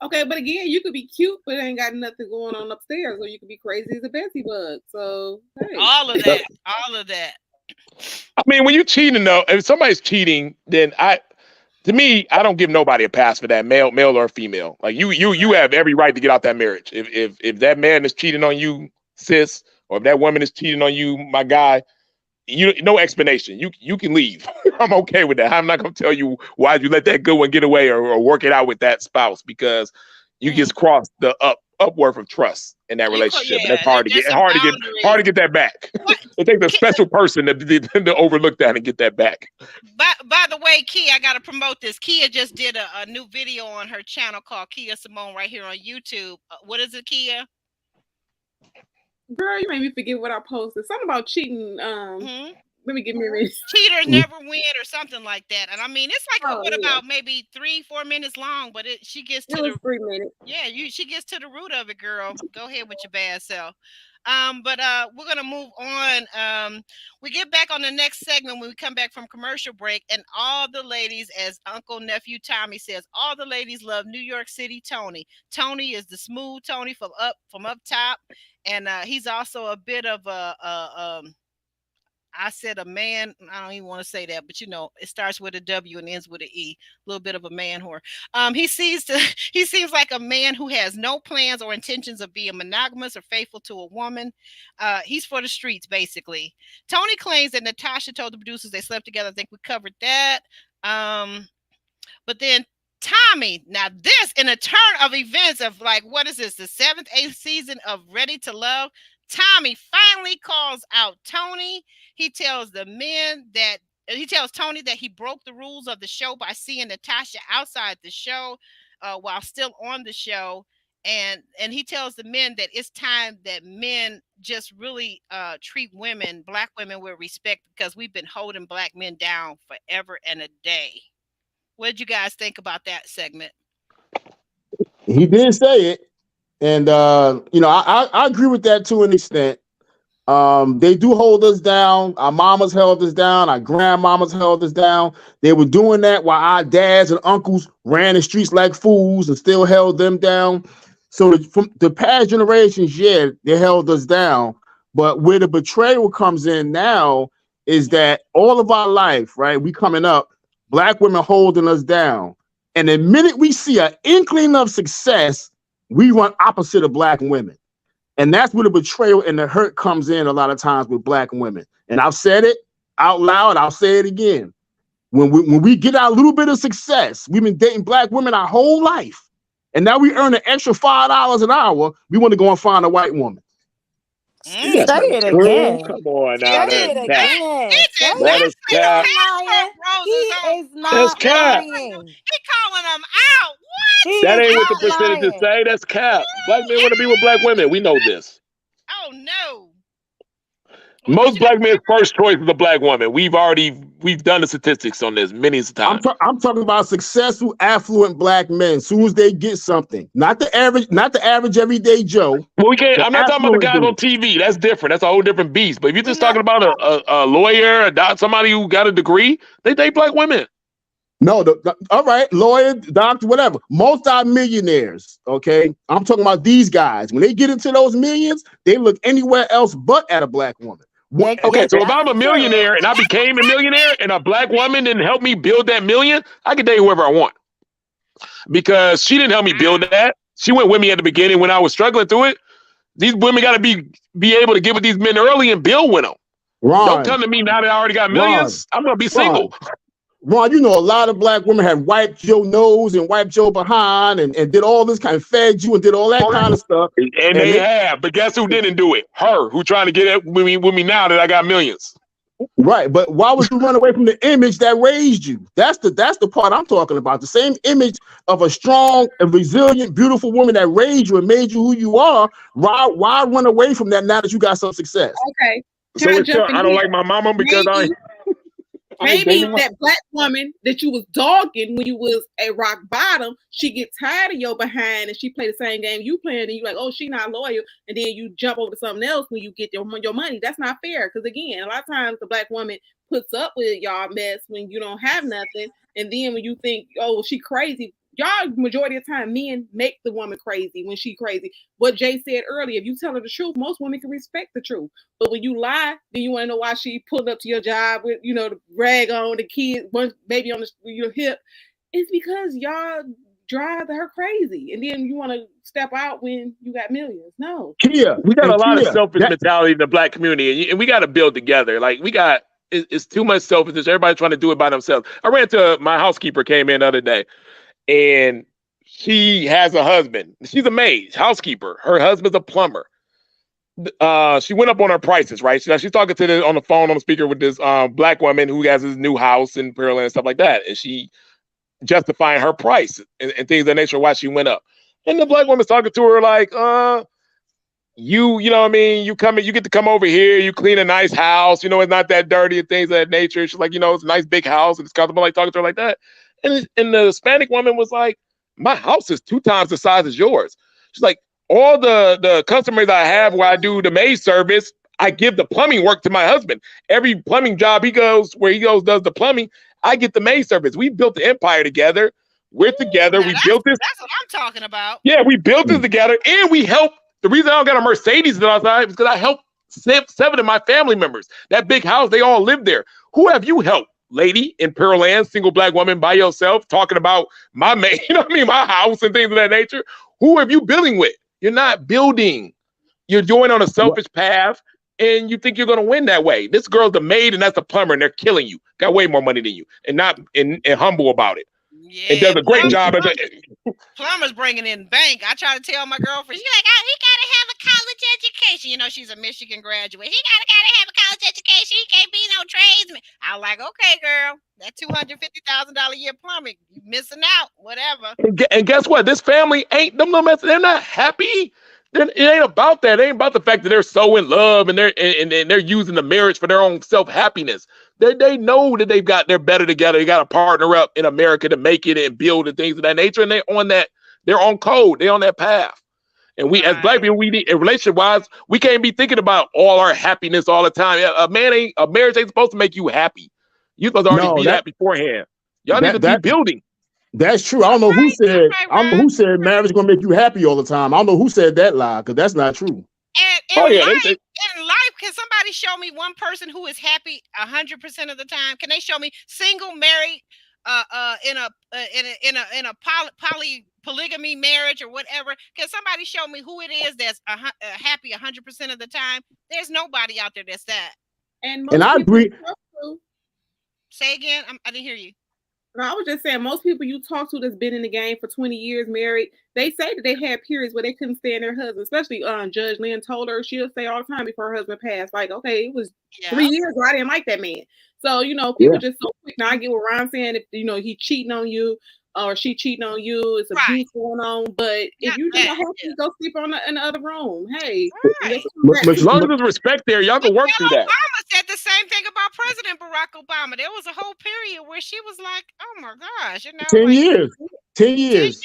Okay, but again, you could be cute, but ain't got nothing going on upstairs, or you could be crazy as a Betsy bug. So hey. all of that. I mean, when you're cheating, though, if somebody's cheating, then to me, I don't give nobody a pass for that, male or female. Like you have every right to get out that marriage. If that man is cheating on you, sis, or if that woman is cheating on you, my guy, no explanation. You can leave. I'm okay with that. I'm not gonna tell you why you let that good one get away or work it out with that spouse, because you just crossed the upworth of trust in that relationship. And that's hard to get that back. It takes a special person to overlook that and get that back. By the way, Kia, I gotta promote this. Kia just did a new video on her channel called Kia Simone right here on YouTube. What is it, Kia? Girl, you made me forget what I posted. Something about cheating. Let me get me this. Cheaters never win or something like that. And I mean, it's like about maybe 3-4 minutes long, but she gets to the 3 minutes. Yeah, she gets to the root of it, girl. Go ahead with your bad self. But we're gonna move on. We get back on the next segment when we come back from commercial break, and all the ladies, as Uncle Nephew Tommy says, all the ladies love New York City Tony. Tony is the smooth Tony from up top, and he's also a bit of I said a man. I don't even want to say that, but it starts with a W and ends with an E. A little bit of a man whore. He seems like a man who has no plans or intentions of being monogamous or faithful to a woman. He's for the streets, basically. Tony claims that Natasha told the producers they slept together. I think we covered that. But then Tommy, now this in a turn of events of what is this? The 7th, 8th season of Ready to Love. Tommy finally calls out Tony. He tells Tony that he broke the rules of the show by seeing Natasha outside the show while still on the show. And he tells the men that it's time that men just really treat black women with respect, because we've been holding black men down forever and a day. What did you guys think about that segment? He did say it. And, I agree with that to an extent. They do hold us down. Our mamas held us down. Our grandmamas held us down. They were doing that while our dads and uncles ran the streets like fools and still held them down. So from the past generations, they held us down. But where the betrayal comes in now is that all of our life, right, we coming up, black women holding us down. And the minute we see an inkling of success, we run opposite of black women. And that's where the betrayal and the hurt comes in a lot of times with black women. And I've said it out loud. I'll say it again. When we get our little bit of success, we've been dating black women our whole life, and now we earn an extra $5 an hour, we want to go and find a white woman. Say it again. Come on now. Say it again. That is cap. He is not lying. He calling them out. What? That ain't what the percentages say. That's cap. Black men want to be with black women. We know this. Oh no. Most black men's first choice is a black woman. We've done the statistics on this many times. I'm talking about successful, affluent black men. As soon as they get something, not the average everyday Joe. Well, we can't. I'm not talking about the guys on TV. That's different. That's a whole different beast. But if you're just talking about a lawyer, somebody who got a degree, they date black women. No, all right, lawyer, doctor, whatever. Multi-millionaires, okay? I'm talking about these guys. When they get into those millions, they look anywhere else but at a black woman. Okay, so if I'm a millionaire and I became a millionaire and a black woman didn't help me build that million, I can date whoever I want. Because she didn't help me build that. She went with me at the beginning when I was struggling through it. These women got to be able to get with these men early and build with them. Ron, don't come to me now that I already got millions. I'm gonna be single. Ron, you know a lot of black women have wiped your nose and wiped your behind and did all this kind of fed you and did all that kind of stuff. And they have, but guess who didn't do it? Her, who trying to get it with me now that I got millions. Right, but why would you run away from the image that raised you? That's the part I'm talking about. The same image of a strong and resilient, beautiful woman that raised you and made you who you are. Why run away from that now that you got some success? Okay. So it's sure, I don't like my mama because maybe that black woman that you was dogging when you was at rock bottom, she get tired of your behind and she play the same game you playing and you like, oh, she not loyal, and then you jump over to something else when you get your money. That's not fair, because again, a lot of times the black woman puts up with y'all mess when you don't have nothing, and then when you think, oh, she crazy, y'all majority of the time men make the woman crazy when she crazy. What Jay said earlier, if you tell her the truth, most women can respect the truth. But when you lie, then you want to know why she pulled up to your job with, the rag on, the kid, one baby on your hip. It's because y'all drive her crazy, and then you want to step out when you got millions. No, Kia, we got a lot of selfish mentality in the black community, and we got to build together. Like it's too much selfishness. Everybody's trying to do it by themselves. I ran to my housekeeper came in the other day. And she has a husband. She's a maid, housekeeper. Her husband's a plumber. She went up on her prices, right? She's talking to on the phone, on the speaker with this black woman who has his new house in Pearland and stuff like that. And she justifying her price and things of that nature, why she went up. And the black woman's talking to her like, you know what I mean? You get to come over here, you clean a nice house, it's not that dirty and things of that nature. She's like, it's a nice big house and it's comfortable, like talking to her like that. And the Hispanic woman was like, my house is 2 times the size as yours. She's like, all the customers I have where I do the maid service, I give the plumbing work to my husband. Every plumbing job does the plumbing, I get the maid service. We built the empire together. We're together. We built this. That's what I'm talking about. Yeah, we built this together, and we helped. The reason I don't got a Mercedes outside is because I helped 7 of my family members. That big house, they all live there. Who have you helped? Lady in Pearland, single black woman by yourself, talking about my maid, my house and things of that nature. Who are you building with? You're not building. You're going on a selfish path, and you think you're going to win that way. This girl's the maid, and that's the plumber, and they're killing you. Got way more money than you, and not and humble about it. Yeah, and does a great job as plumber's bringing in bank. I try to tell my girlfriend, she's like, oh, he gotta have a college education. She's a Michigan graduate. He gotta have a college education. He can't be no tradesman. I'm like, okay, girl, that $250,000 a year plumbing, you missing out. Whatever. And guess what? This family ain't them. They're not happy. It ain't about that. It ain't about the fact that they're so in love and they're using the marriage for their own self-happiness. They know that they're better together. They got to partner up in America to make it and build and things of that nature. And they're on code. They're on that path. And we, as black people, we need, relationship-wise, we can't be thinking about all our happiness all the time. A marriage ain't supposed to make you happy. You're supposed to already be that beforehand. Y'all need to be building. That's true. I don't know who said. I don't know who said marriage is gonna make you happy all the time. I don't know who said that lie, because that's not true. In life, can somebody show me one person who is happy 100% of the time? Can they show me single, married, in a polygamy marriage or whatever? Can somebody show me who it is that's happy 100% of the time? There's nobody out there that's that. And I agree. Say again. I didn't hear you. No, I was just saying, most people you talk to that's been in the game for 20 years, married, they say that they had periods where they couldn't stand their husband. Especially Judge Lynn told her, she'll say all the time before her husband passed, like, okay, it was 3 years where I didn't like that man. So, people just so quick. Now I get what Ron's saying, if he cheating on you or she cheating on you, it's abuse going on. But if you just happy to go sleep in the other room, hey. As long as there's respect there, y'all can work through that. Obama said the same thing about President Barack Obama. There was a whole period where she was like, oh my gosh, 10 years. 10 years.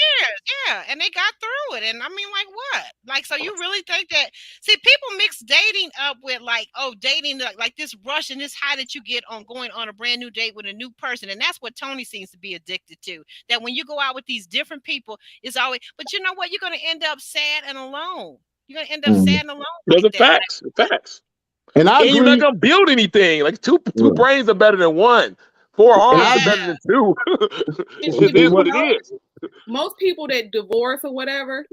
Yeah. And they got through it. And I mean, like, what? Like, so you really think that, see, people mix dating up with dating like this rush and this high that you get on going on a brand new date with a new person. And that's what Tony seems to be addicted to. That when you go out with these different people, it's always, but you know what? You're going to end up sad and alone. You're going to end up sad and alone. Those are facts. Facts. And you're not going to build anything. Like two brains are better than one. 4 arms are better than 2. It is what it is. Most people that divorce or whatever,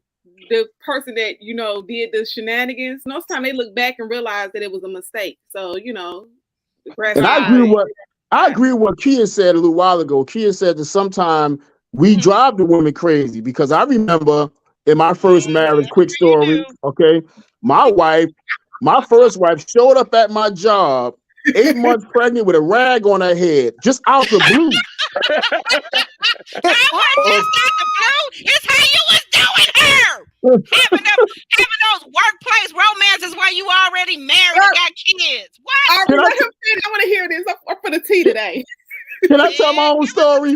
the person that did the shenanigans. Most time they look back and realize that it was a mistake. So and I agree with what Kia said a little while ago. Kia said that sometimes we drive the women crazy, because I remember in my first marriage, quick story, okay, my first wife showed up at my job 8 months pregnant with a rag on her head, just out the blue. Just out the blue. It's how you was doing her. having those workplace romances while you already married and got kids. What? I want to hear this. I'm for the tea today. Can I tell my own story?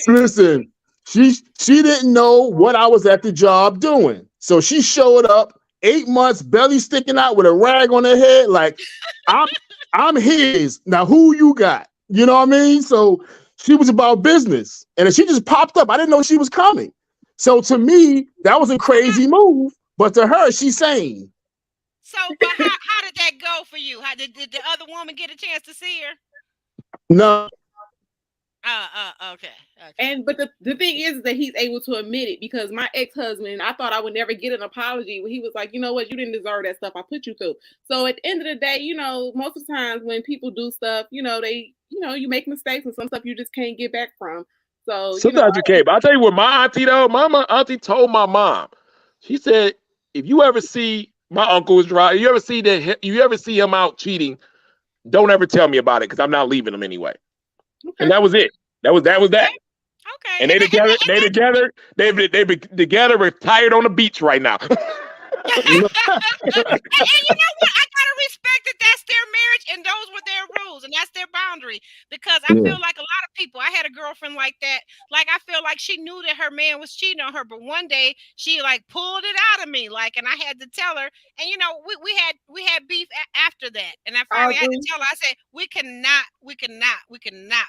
Listen, she didn't know what I was at the job doing. So she showed up 8 months, belly sticking out with a rag on her head, like, I'm his. Now who you got? You know what I mean? So she was about business. And she just popped up. I didn't know she was coming. So to me, that was a crazy move. But to her, she's sane. So, but how did that go for you? How did the other woman get a chance to see her? No. Okay. But the thing is that he's able to admit it, because my ex-husband, I thought I would never get an apology when he was like, you know what, you didn't deserve that stuff I put you through. So at the end of the day, most of the times when people do stuff, they, you make mistakes, and some stuff you just can't get back from. So sometimes you can't. But I'll tell you what, my auntie though, my auntie told my mom, she said, if you ever see my uncle was right, you ever see him out cheating, don't ever tell me about it, because I'm not leaving him anyway. Okay. And that was it. That was that. Okay. And they together, retired on the beach right now. And you know what? I gotta respect that that's their marriage and those were their rules and that's their boundary. Because I feel like a lot of people, I had a girlfriend like that. Like, I feel like she knew that her man was cheating on her, but one day she like pulled it out of me, like, and I had to tell her. And we had beef after that. And I finally had to tell her. I said, we cannot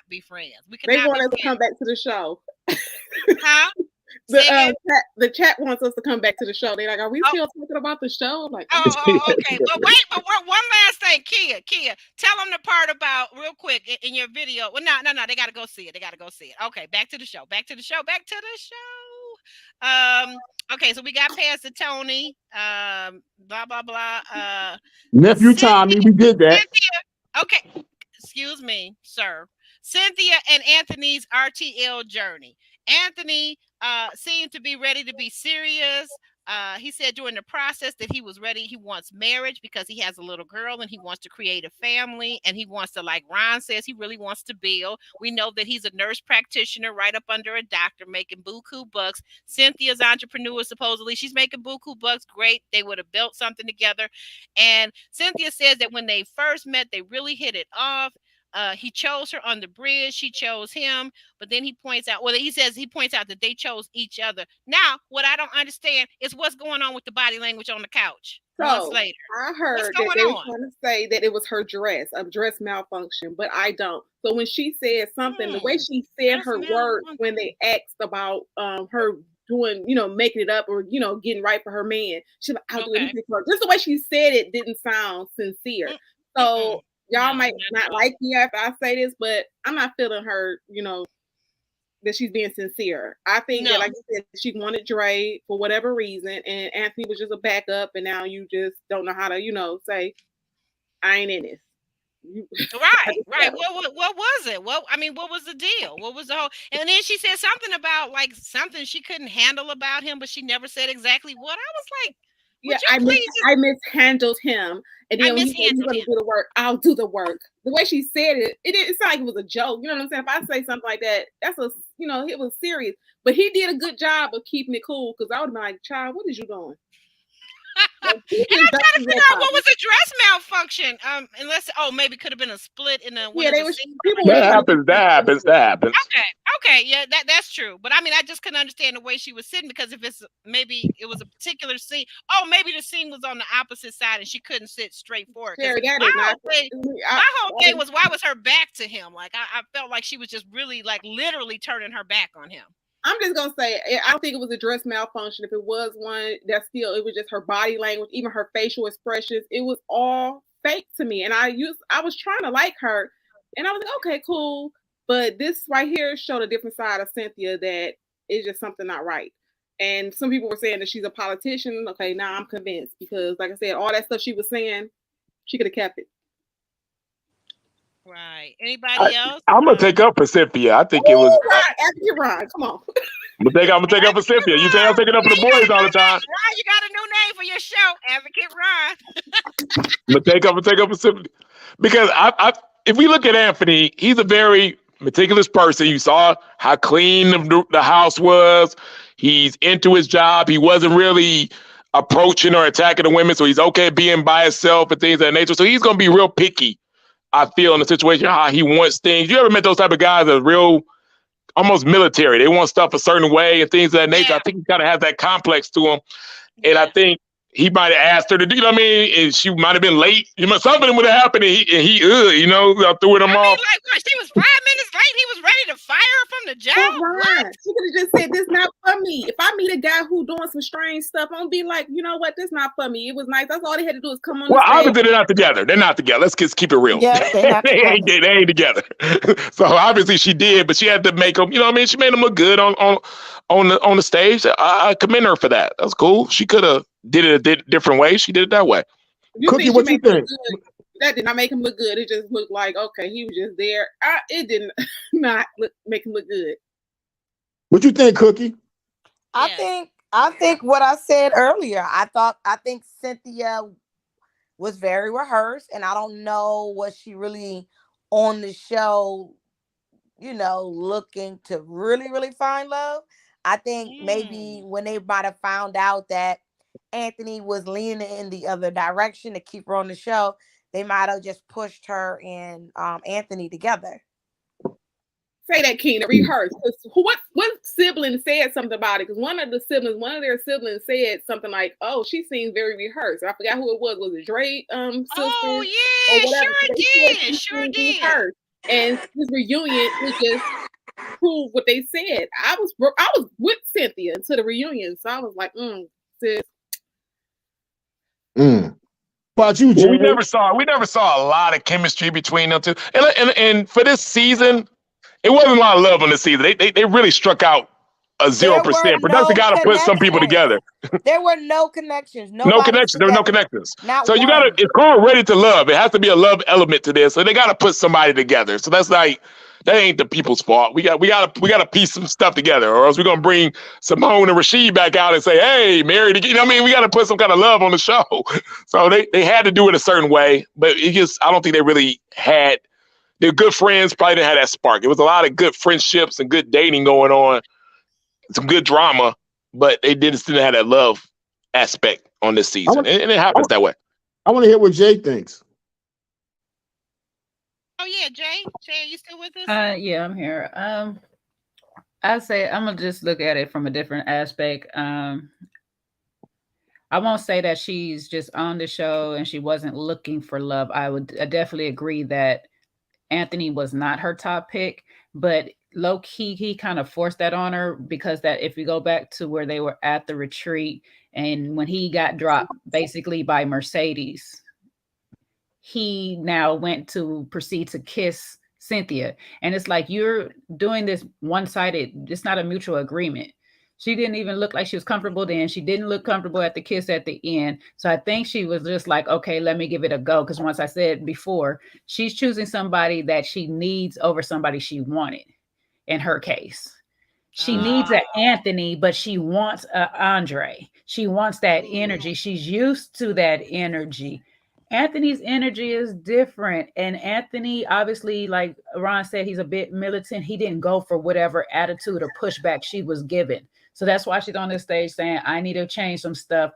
be friends. They want us to come back to the show. Huh? The chat wants us to come back to the show. They're like, are we still talking about the show? I'm like, okay. But wait, but one last thing, Kia, tell them the part about real quick in your video. Well, no, they got to go see it. Okay, back to the show. Okay, so we got past the Tony, blah blah blah. Nephew Tommy, we did that. Cynthia, okay, excuse me, sir. Cynthia and Anthony's RTL journey. Anthony seemed to be ready to be serious. He said during the process that he was ready. He wants marriage because he has a little girl and he wants to create a family, and he wants to, like Ron says, he really wants to build. We know that he's a nurse practitioner right up under a doctor making buku bucks. Cynthia's entrepreneur, supposedly. She's making buku bucks. Great. They would have built something together. And Cynthia says that when they first met, they really hit it off. He chose her on the bridge. She chose him. But then he points out that they chose each other. Now, what I don't understand is what's going on with the body language on the couch months later. I heard that they were trying to say that it was her dress, a dress malfunction, but I don't. So when she said something, the way she said her words when they asked about her doing, making it up or, getting right for her man, she's like, I'll do anything for her. Just the way she said it didn't sound sincere. So y'all might not like me after I say this, but I'm not feeling her, that she's being sincere. I think that, like you said, she wanted Dre for whatever reason, and Anthony was just a backup, and now you just don't know how to, say, I ain't in this. Right. What was it? What was the deal? What was the whole? And then she said something about something she couldn't handle about him, but she never said exactly what. I was like, I mishandled him. And then when he said he's going to do the work, I'll do the work. The way she said it, it's not like it was a joke. You know what I'm saying? If I say something like that, that's it was serious. But he did a good job of keeping it cool, because I would have been like, child, what is you doing? And I'm trying to figure out what was a dress malfunction. Unless maybe could have been a split in a that happens. Okay, yeah, that's true. But I just couldn't understand the way she was sitting, because if maybe it was a particular scene. Oh, maybe the scene was on the opposite side and she couldn't sit straight forward. My whole thing was, why was her back to him? Like I felt like she was just really literally turning her back on him. I'm just gonna say, I don't think it was a dress malfunction. If it was one, it was just her body language, even her facial expressions. It was all fake to me. And I was trying to like her, and I was like, okay, cool. But this right here showed a different side of Cynthia that is just something not right. And some people were saying that she's a politician. Okay, now I'm convinced because, like I said, all that stuff she was saying, she could have kept it. Right. Anybody else? I'm gonna take up for Cynthia. I think it was. Ron, come on. I'm gonna take up for Cynthia. You say I'm taking up for the boys all the time. Ron, you got a new name for your show, Advocate Ron. I'm gonna take up for Cynthia because if we look at Anthony, he's a very meticulous person. You saw how clean the house was. He's into his job. He wasn't really approaching or attacking the women, so he's okay being by himself and things of that nature. So he's gonna be real picky, I feel, in the situation, how he wants things. You ever met those type of guys that are real, almost military? They want stuff a certain way and things of that nature. Yeah. I think he kind of has that complex to him. And I think he might have asked her to do, you know what I mean? And she might have been late. Something would have happened and he threw them off. Like, what, she was 5 minutes late. He was ready to fire her from the job. Right. She could have just said, this not for me. If I meet a guy who doing some strange stuff, I'm gonna be like, you know what, this not for me. It was nice. That's all they had to do is come on. Well, obviously they're not together. They're not together. Let's just keep it real. Yeah, they ain't together. So obviously she did, but she had to make them, you know what I mean? She made them look good on the stage. I commend her for that. That's cool. She could have did it a different way. She did it that way. Cookie, what you think? That did not make him look good. It just looked like, okay, he was just there. It didn't not make him look good. What you think, Cookie? I think what I said earlier. I think Cynthia was very rehearsed, and I don't know, was she really on the show, looking to really, really find love? I think maybe when they might have found out that Anthony was leaning in the other direction to keep her on the show, they might have just pushed her and Anthony together. Say that, Keena, rehearse. What sibling said something about it? Because one of their siblings said something like, "Oh, she seems very rehearsed." I forgot who it was. Was it Dre? Sister? Oh yeah, sure did. Rehearsed. And this reunion was just prove what they said. I was with Cynthia to the reunion, so I was like, sis. About you, Jay? We never saw a lot of chemistry between them two. And for this season, it wasn't a lot of love on this season. They really struck out a 0%. Production got to put some people together. There were no connections. No connections. There were no connections. So you got to. It's called Ready to Love. It has to be a love element to this. So they got to put somebody together. So that's like, that ain't the people's fault. We got to piece some stuff together, or else we're gonna bring Simone and Rashid back out and say, "Hey, married again." You know what I mean? We got to put some kind of love on the show. So they had to do it a certain way, but I don't think they really had. They're good friends. Probably didn't have that spark. It was a lot of good friendships and good dating going on, some good drama, but they didn't have that love aspect on this season, and it happens that way. I want to hear what Jay thinks. Oh yeah, Jay, are you still with us? Yeah, I'm here. I say I'm gonna just look at it from a different aspect. I won't say that she's just on the show and she wasn't looking for love. I definitely agree that Anthony was not her top pick, but low key he kind of forced that on her, because that if we go back to where they were at the retreat and when he got dropped basically by Mercedes, he now went to proceed to kiss Cynthia. And it's like, you're doing this one-sided. It's not a mutual agreement. She didn't even look like she was comfortable then. She didn't look comfortable at the kiss at the end. So I think she was just like, okay, let me give it a go. Because once I said before, she's choosing somebody that she needs over somebody she wanted in her case. She needs an Anthony, but she wants an Andre. She wants that energy. She's used to that energy. Anthony's energy is different. And Anthony, obviously, like Ron said, he's a bit militant. He didn't go for whatever attitude or pushback she was given. So that's why she's on this stage saying, I need to change some stuff.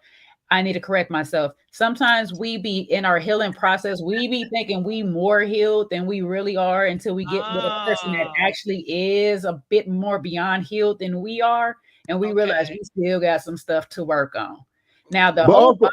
I need to correct myself. Sometimes we be in our healing process. We be thinking we more healed than we really are until we get with a person that actually is a bit more beyond healed than we are. And we realize we still got some stuff to work on. Now, the whole back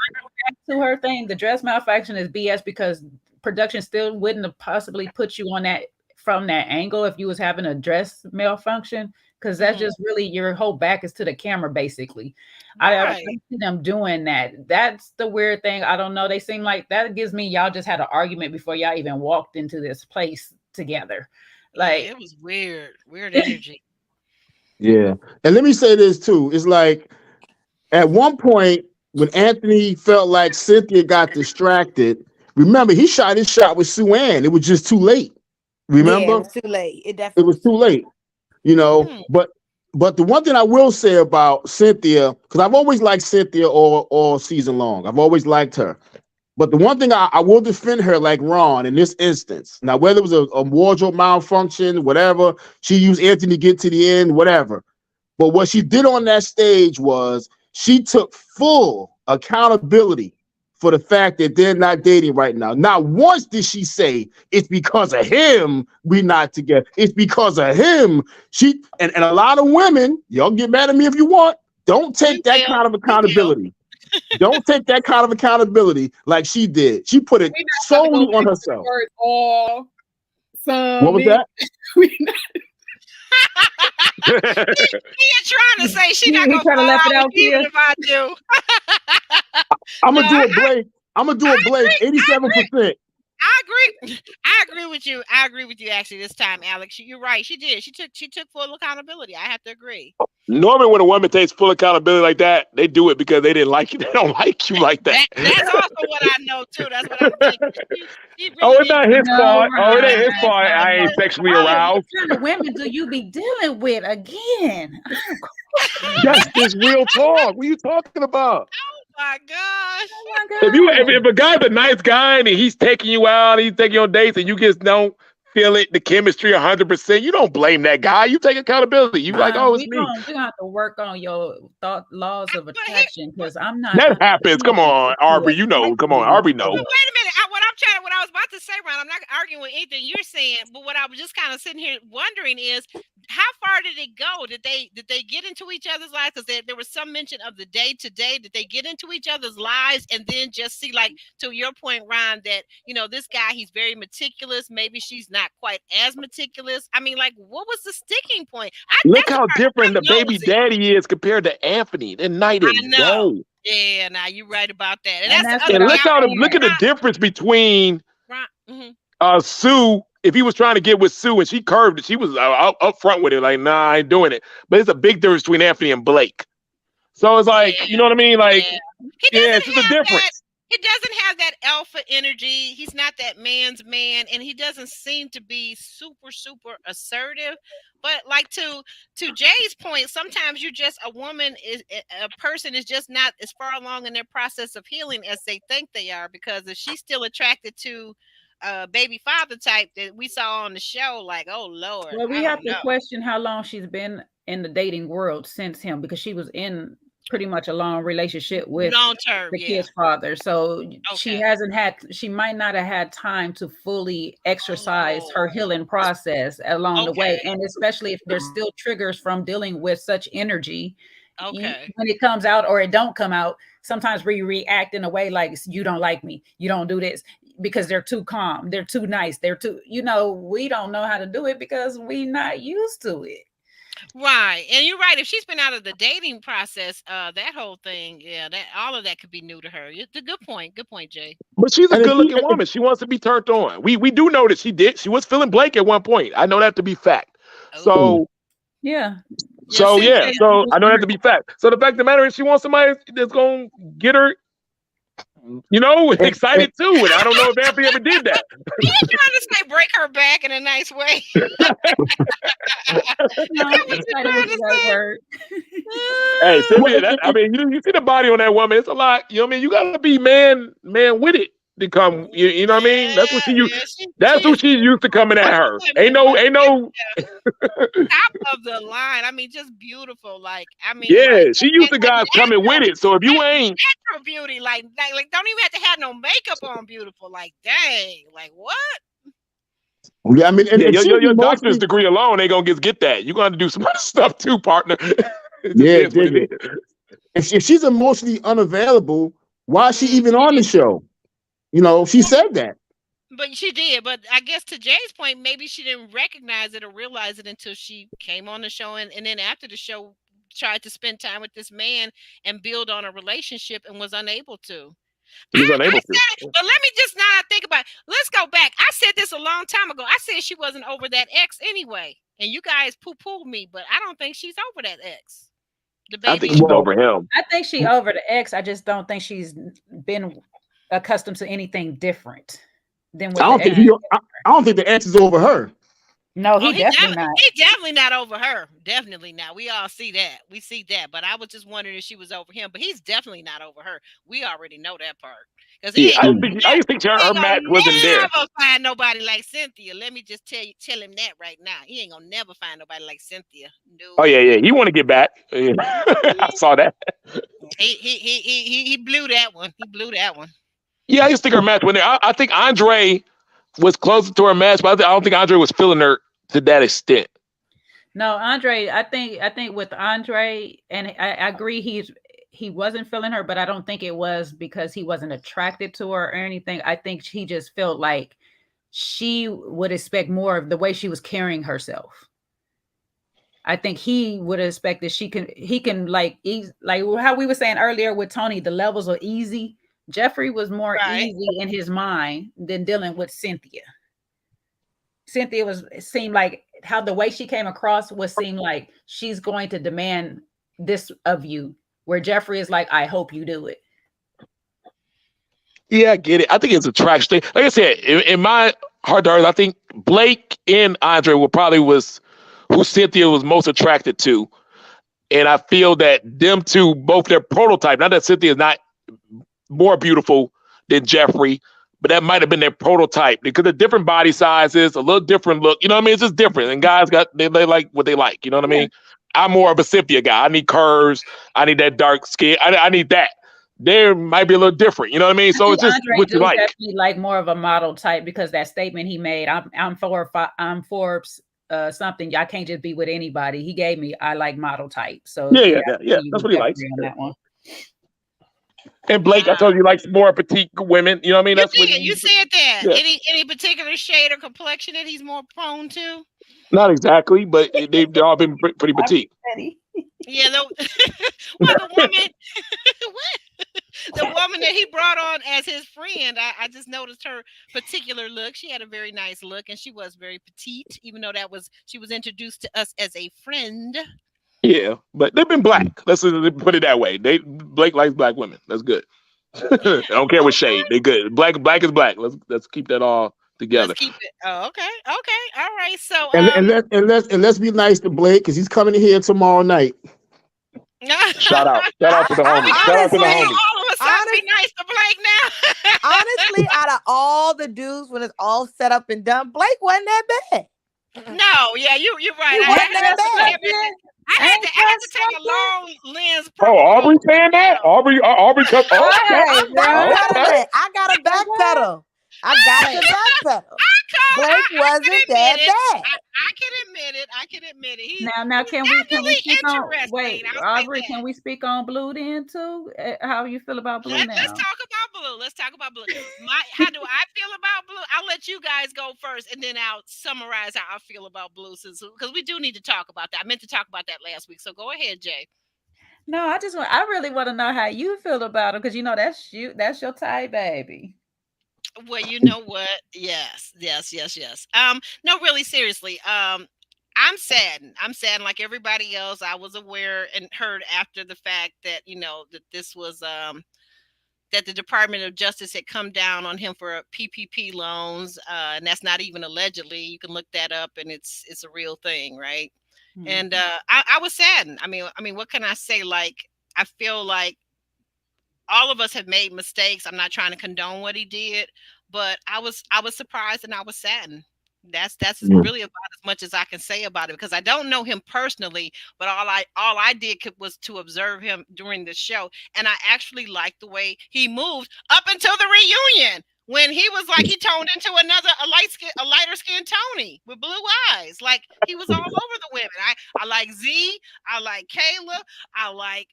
to her thing, the dress malfunction is BS, because production still wouldn't have possibly put you on that from that angle if you was having a dress malfunction, because that's just really your whole back is to the camera, basically. I see them doing that. That's the weird thing. I don't know. They seem like that gives me y'all just had an argument before y'all even walked into this place together. Like it was weird energy. Yeah. And let me say this too. It's like at one point when Anthony felt like Cynthia got distracted, remember he shot his shot with Sue Ann. It was just too late. Yeah, it Remember? was too late. It It definitely was was too too late. But the one thing I will say about Cynthia, because I've always liked Cynthia all season long. I've always liked her. But the one thing I will defend her like Ron in this instance. Now, whether it was a wardrobe malfunction, whatever, she used Anthony to get to the end, whatever. But what she did on that stage was she took full accountability for the fact that they're not dating right now. Not once did she say it's because of him we're not together. It's because of him. She and a lot of women, y'all get mad at me if you want, don't take that kind of accountability. Don't take that kind of accountability like she did. She put it solely on herself. All What was that? He trying to say she not gonna trying to fall laugh out it out with you here. if I do. I'm gonna do a Blake. I'm gonna do a Blake. 87%. I agree with you. I agree with you actually this time, Alex. You're right. She did. She took full accountability. I have to agree. Normally, when a woman takes full accountability like that, they do it because they didn't like you. They don't like you like that. That's also what I know too. That's what I'm thinking. She really Oh, it's not his fault. Oh, it ain't his Right. fault. I ain't sexually What aroused. kind of women do you be dealing with again? That's just real talk. What are you talking about? Oh my gosh. Oh my God. If a guy's a nice guy and he's taking you out, he's taking you on dates, and you just don't feel it, the chemistry 100%, you don't blame that guy. You take accountability. You like, oh, it's me. We're gonna have to work on your laws of attraction because I'm not. That happens. Come on, Arby. You know. Come on, Arby. But Know. wait a minute. What I was about to say, Ron, I'm not arguing with anything you're saying, but what I was just kind of sitting here wondering is how far did it go? Did they get into each other's lives? Because there was some mention of the day to day. Did they get into each other's lives and then just see, like, to your point, Ron, that this guy, he's very meticulous. Maybe she's not quite as meticulous. I mean, like, what was the sticking point? Look how different the baby daddy is compared to Anthony. They're night and day. Yeah, now you're right about that. And look at the difference between Sue. If he was trying to get with Sue and she curved it, she was up front with it, like, nah, I ain't doing it. But it's a big difference between Anthony and Blake. So it's like, you know what I mean? Like, it's just a difference. He doesn't have that alpha energy. He's not that man's man, and he doesn't seem to be super, super assertive. But like to Jay's point, sometimes you're just a person is just not as far along in their process of healing as they think they are. Because if she's still attracted to baby father type that we saw on the show, like, oh Lord. Well, we have to question how long she's been in the dating world since him, because she was in pretty much a long relationship with the kid's father. So she might not have had time to fully exercise her healing process along the way. And especially if there's still triggers from dealing with such energy. When it comes out or it don't come out, sometimes we react in a way like, you don't like me, you don't do this, because they're too calm, they're too nice, they're too, we don't know how to do it because we're not used to it. Right. And you're right. If she's been out of the dating process, that whole thing, that all of that could be new to her. It's a good point. Good point, Jay. But she's a good-looking woman. She wants to be turned on. We do know that she did. She was feeling Blake at one point. I know that to be fact. So yeah. So I know that to be fact. So the fact of the matter is, she wants somebody that's gonna get her, excited too. And I don't know if Anthony ever did that. You're trying to say break her back in a nice way. Hey, Cynthia, you see the body on that woman. It's a lot. You know what I mean? You gotta be man with it to come. You know what I mean? That's what she used. That's who she's used to coming at her. Ain't no top of the line. I mean, just beautiful. Like, I mean, she used the guys coming with it. So if you ain't natural beauty, like don't even have to have no makeup on. Beautiful, like, dang, like what? Yeah, I mean, your doctor's degree alone ain't gonna get that. You're gonna do some other stuff too, partner. If she's emotionally unavailable, why is she even on the show? She said that. But she did. But I guess to Jay's point, maybe she didn't recognize it or realize it until she came on the show, and then after the show tried to spend time with this man and build on a relationship and was unable to. He's unable to. But let me just now think about it. Let's go back. I said this a long time ago. I said she wasn't over that ex anyway. And you guys poo-pooed me, but I don't think she's over that ex. The baby. I think she's over him. I think she's over the ex. I just don't think she's been accustomed to anything different than what I don't think the ex is over her. No, he definitely not. He definitely not over her. Definitely not. We all see that. We see that. But I was just wondering if she was over him. But he's definitely not over her. We already know that part. Yeah, I think her match wasn't there. Never find nobody like Cynthia. Let me just tell him that right now. He ain't gonna never find nobody like Cynthia. No. Oh yeah. He want to get back. I saw that. He blew that one. He blew that one. Yeah, I just think her match went there. I think Andre was closer to her match, but I don't think Andre was feeling her to that extent. No, Andre, I think with Andre, and I agree he wasn't feeling her, but I don't think it was because he wasn't attracted to her or anything. I think he just felt like she would expect more of the way she was carrying herself. I think he would expect that he can like how we were saying earlier with Tony, the levels are easy. Jeffrey was more easy in his mind than dealing with Cynthia. Cynthia seemed like how the way she came across seemed like she's going to demand this of you, where Jeffrey is like, I hope you do it. Yeah, I get it. I think it's a trash thing. Like I said, in my heart to heart, I think Blake and Andre was who Cynthia was most attracted to. And I feel that them two, both their prototype, not that Cynthia is not more beautiful than Jeffrey, but that might have been their prototype because of different body sizes, a little different look. You know what I mean? It's just different. And guys they like what they like. You know what I mean? I'm more of a Cynthia guy. I need curves. I need that dark skin. I need that. There might be a little different. You know what I mean? So it's just Andre what you like. Definitely like more of a model type because that statement he made, I'm Forbes something. I can't just be with anybody. He gave me, I like model type. So yeah. That's what he likes. On that one. And Blake, I told you, likes more petite women. You know what I mean? You said that. Yeah. Any particular shade or complexion that he's more prone to? Not exactly, but they've all been pretty petite. Yeah, the woman, the woman that he brought on as his friend, I just noticed her particular look. She had a very nice look, and she was very petite, even though she was introduced to us as a friend. Yeah, but they've been black. Let's put it that way. Blake likes black women. That's good. I don't care what shade. They good. Black is black. Let's keep that all together. Let's keep it. Oh, okay. All right. So let's be nice to Blake because he's coming in here tomorrow night. Shout out to the homies. Shout out to the homies. All of a sudden, be nice to Blake now. Honestly, out of all the dudes, when it's all set up and done, Blake wasn't that bad. No, yeah, you're right. I had to take a long lens. Aubrey saying that? Aubrey cut. I got a backpedal. Blake wasn't that bad. I can admit it. Now can we speak on? Wait, Aubrey, can we speak on Blue then too? How you feel about Blue now? Let's talk about Blue. How do I feel about Blue? I'll let you guys go first, and then I'll summarize how I feel about Blue, because we do need to talk about that. I meant to talk about that last week, so go ahead, Jay. No, I really want to know how you feel about him, because that's your type, baby. Well, you know what? Yes. No, really, seriously. I'm saddened. I'm saddened like everybody else. I was aware and heard after the fact that, that this was, that the Department of Justice had come down on him for PPP loans. And that's not even allegedly. You can look that up and it's a real thing. Right. Mm-hmm. And I was saddened. I mean, what can I say? Like, I feel like all of us have made mistakes. I'm not trying to condone what he did, but I was surprised and I was saddened. That's really about as much as I can say about it, because I don't know him personally, but all I did was to observe him during the show, and I actually liked the way he moved up until the reunion when he was like he toned into a lighter skinned Tony with blue eyes. Like, he was all over the women. I like Z, I like Kayla, I like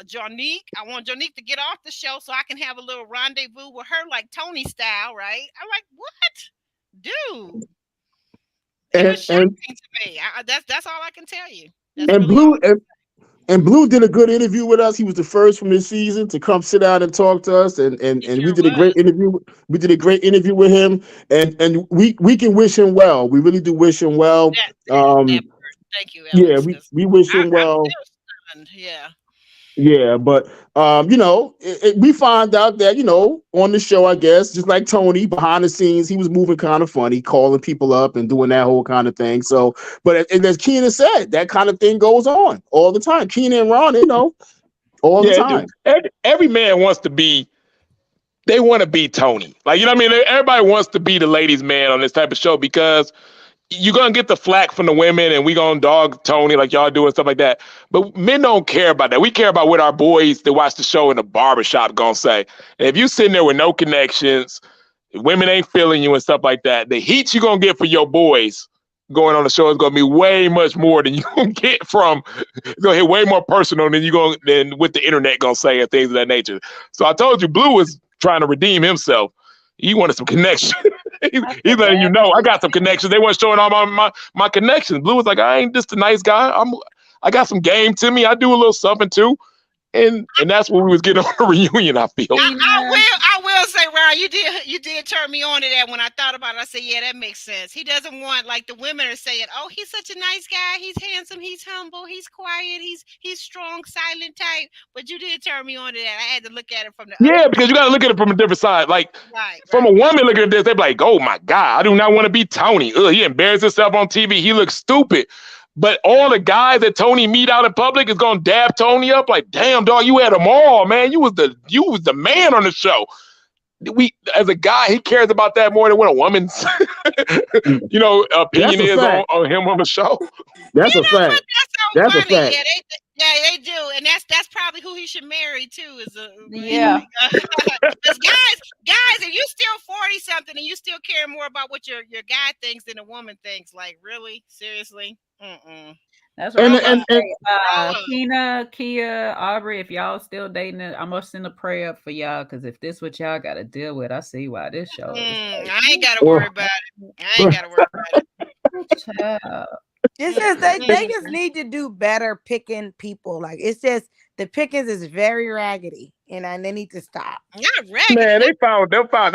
Jonique. I want Jonique to get off the show so I can have a little rendezvous with her, like Tony style, right? I'm like, what, dude? It was shocking to me. That's all I can tell you. And Blue did a good interview with us. He was the first from this season to come sit down and talk to us, and we did a great interview. We did a great interview with him, and we can wish him well. We really do wish him well. Thank you, Alex. Yeah, we wish him well. Yeah. Yeah, but we find out that on the show, I guess, just like Tony behind the scenes, he was moving kind of funny, calling people up and doing that whole kind of thing. So, but as Kenan said, that kind of thing goes on all the time. Kenan and Ron, all the time. Every man wants to be. They want to be Tony. Like, you know what I mean? Everybody wants to be the ladies' man on this type of show because you're going to get the flack from the women and we going to dog Tony like y'all do and stuff like that. But men don't care about that. We care about what our boys that watch the show in the barbershop going to say. And if you sitting there with no connections, women ain't feeling you and stuff like that, the heat you're going to get for your boys going on the show is going to be way much more than you're going to get from, it's going to hit way more personal than what the internet going to say and things of that nature. So I told you, Blue was trying to redeem himself. He wanted some connection. He's letting you know I got some connections. They weren't showing all my connections. Blue was like, I ain't just a nice guy. I got some game to me. I do a little something too. And that's what we was getting on the reunion, I feel. I will say, Ryan, you did turn me on to that when I thought about it. I said, yeah, that makes sense. He doesn't want, like the women are saying, oh, he's such a nice guy. He's handsome. He's humble. He's quiet. He's strong, silent type. But you did turn me on to that. I had to look at it from the other because you got to look at it from a different side. Like from a woman looking at this, they're like, oh my God, I do not want to be Tony. Ugh, he embarrassed himself on TV. He looks stupid. But all the guys that Tony meet out in public is gonna dab Tony up like, damn, dog, you had them all, man. You was the man on the show. As a guy, he cares about that more than what a woman's opinion is on him on the show. That's a fact. That's so funny. Yeah, they do, and that's probably who he should marry too. Because guys, if you still 40 something and you still care more about what your guy thinks than a woman thinks, like really, seriously. That's what I'm Kia, Aubrey, if y'all still dating it, I'm gonna send a prayer up for y'all because if this what y'all gotta deal with, I see why this show is I ain't gotta worry about it. It's just they just need to do better picking people. Like it's just the pickings is very raggedy, and they need to stop. Not raggedy. Man, they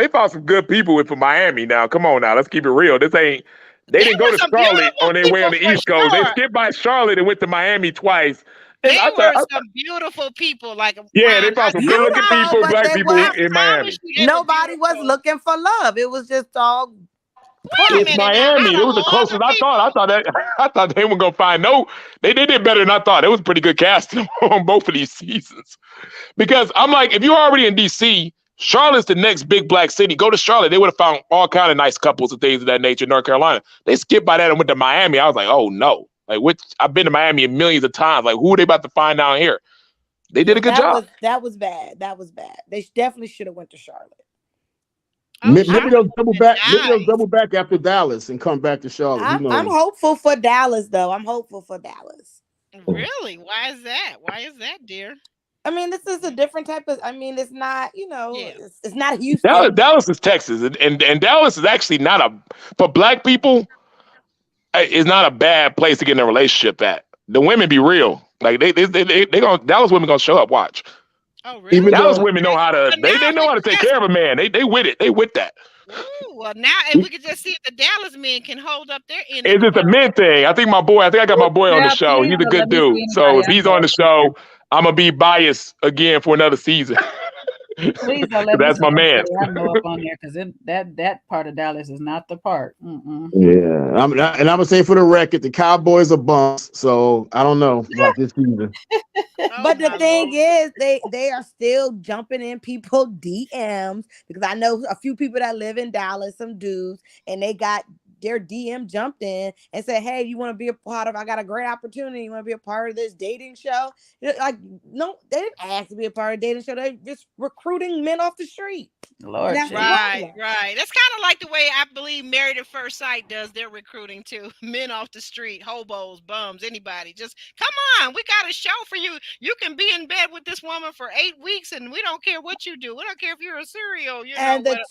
found some good people from Miami. Now, come on, now let's keep it real. They didn't go to Charlotte on their way on the East Coast. They skipped by Charlotte and went to Miami twice. And they were some beautiful people. Like they found some good-looking people, black people in Miami. Nobody was looking for love. It was just all. It's Miami. It was the closest I thought. I thought they were gonna find They did better than I thought. It was pretty good casting on both of these seasons. Because I'm like, if you're already in DC, Charlotte's the next big black city. Go to Charlotte. They would have found all kind of nice couples and things of that nature in North Carolina. They skipped by that and went to Miami. I was like, oh no. Like I've been to Miami millions of times. Like, who are they about to find down here? They did a good job. That was bad. They definitely should have went to Charlotte. Maybe they'll double back. Maybe they'll double back after Dallas and come back to Charlotte. I'm hopeful for Dallas, though. I'm hopeful for Dallas. Really? Why is that, dear? I mean, this is a different type of. I mean, it's not. It's not Houston. Dallas is Texas, and Dallas is actually not for black people. It's not a bad place to get in a relationship at. The women be real. Like they Dallas women gonna show up. Watch. Oh, really? Even Dallas women know how to. They know how to take care of a man. They with it. They with that. Ooh, well, now if we could just see if the Dallas men can hold up their end. It's just a men thing. I think I got my boy on the show. He's a good dude. So if he's on the show, I'm gonna be biased again for another season. Please don't let that's my man. I know up on there because that part of Dallas is not the part. Yeah, I'm gonna say for the record, the Cowboys are bums. So I don't know about this season. But the thing is, they are still jumping in people DMs because I know a few people that live in Dallas, some dudes, and they got their DM jumped in and said, hey, you want to be a part of, I got a great opportunity. You want to be a part of this dating show? Like, no, they didn't ask to be a part of a dating show. They're just recruiting men off the street. Lord, right. That's kind of like the way I believe Married at First Sight does their recruiting too. Men off the street, hobos, bums, anybody. Just come on, we got a show for you. You can be in bed with this woman for 8 weeks, and we don't care what you do. We don't care if you're a serial.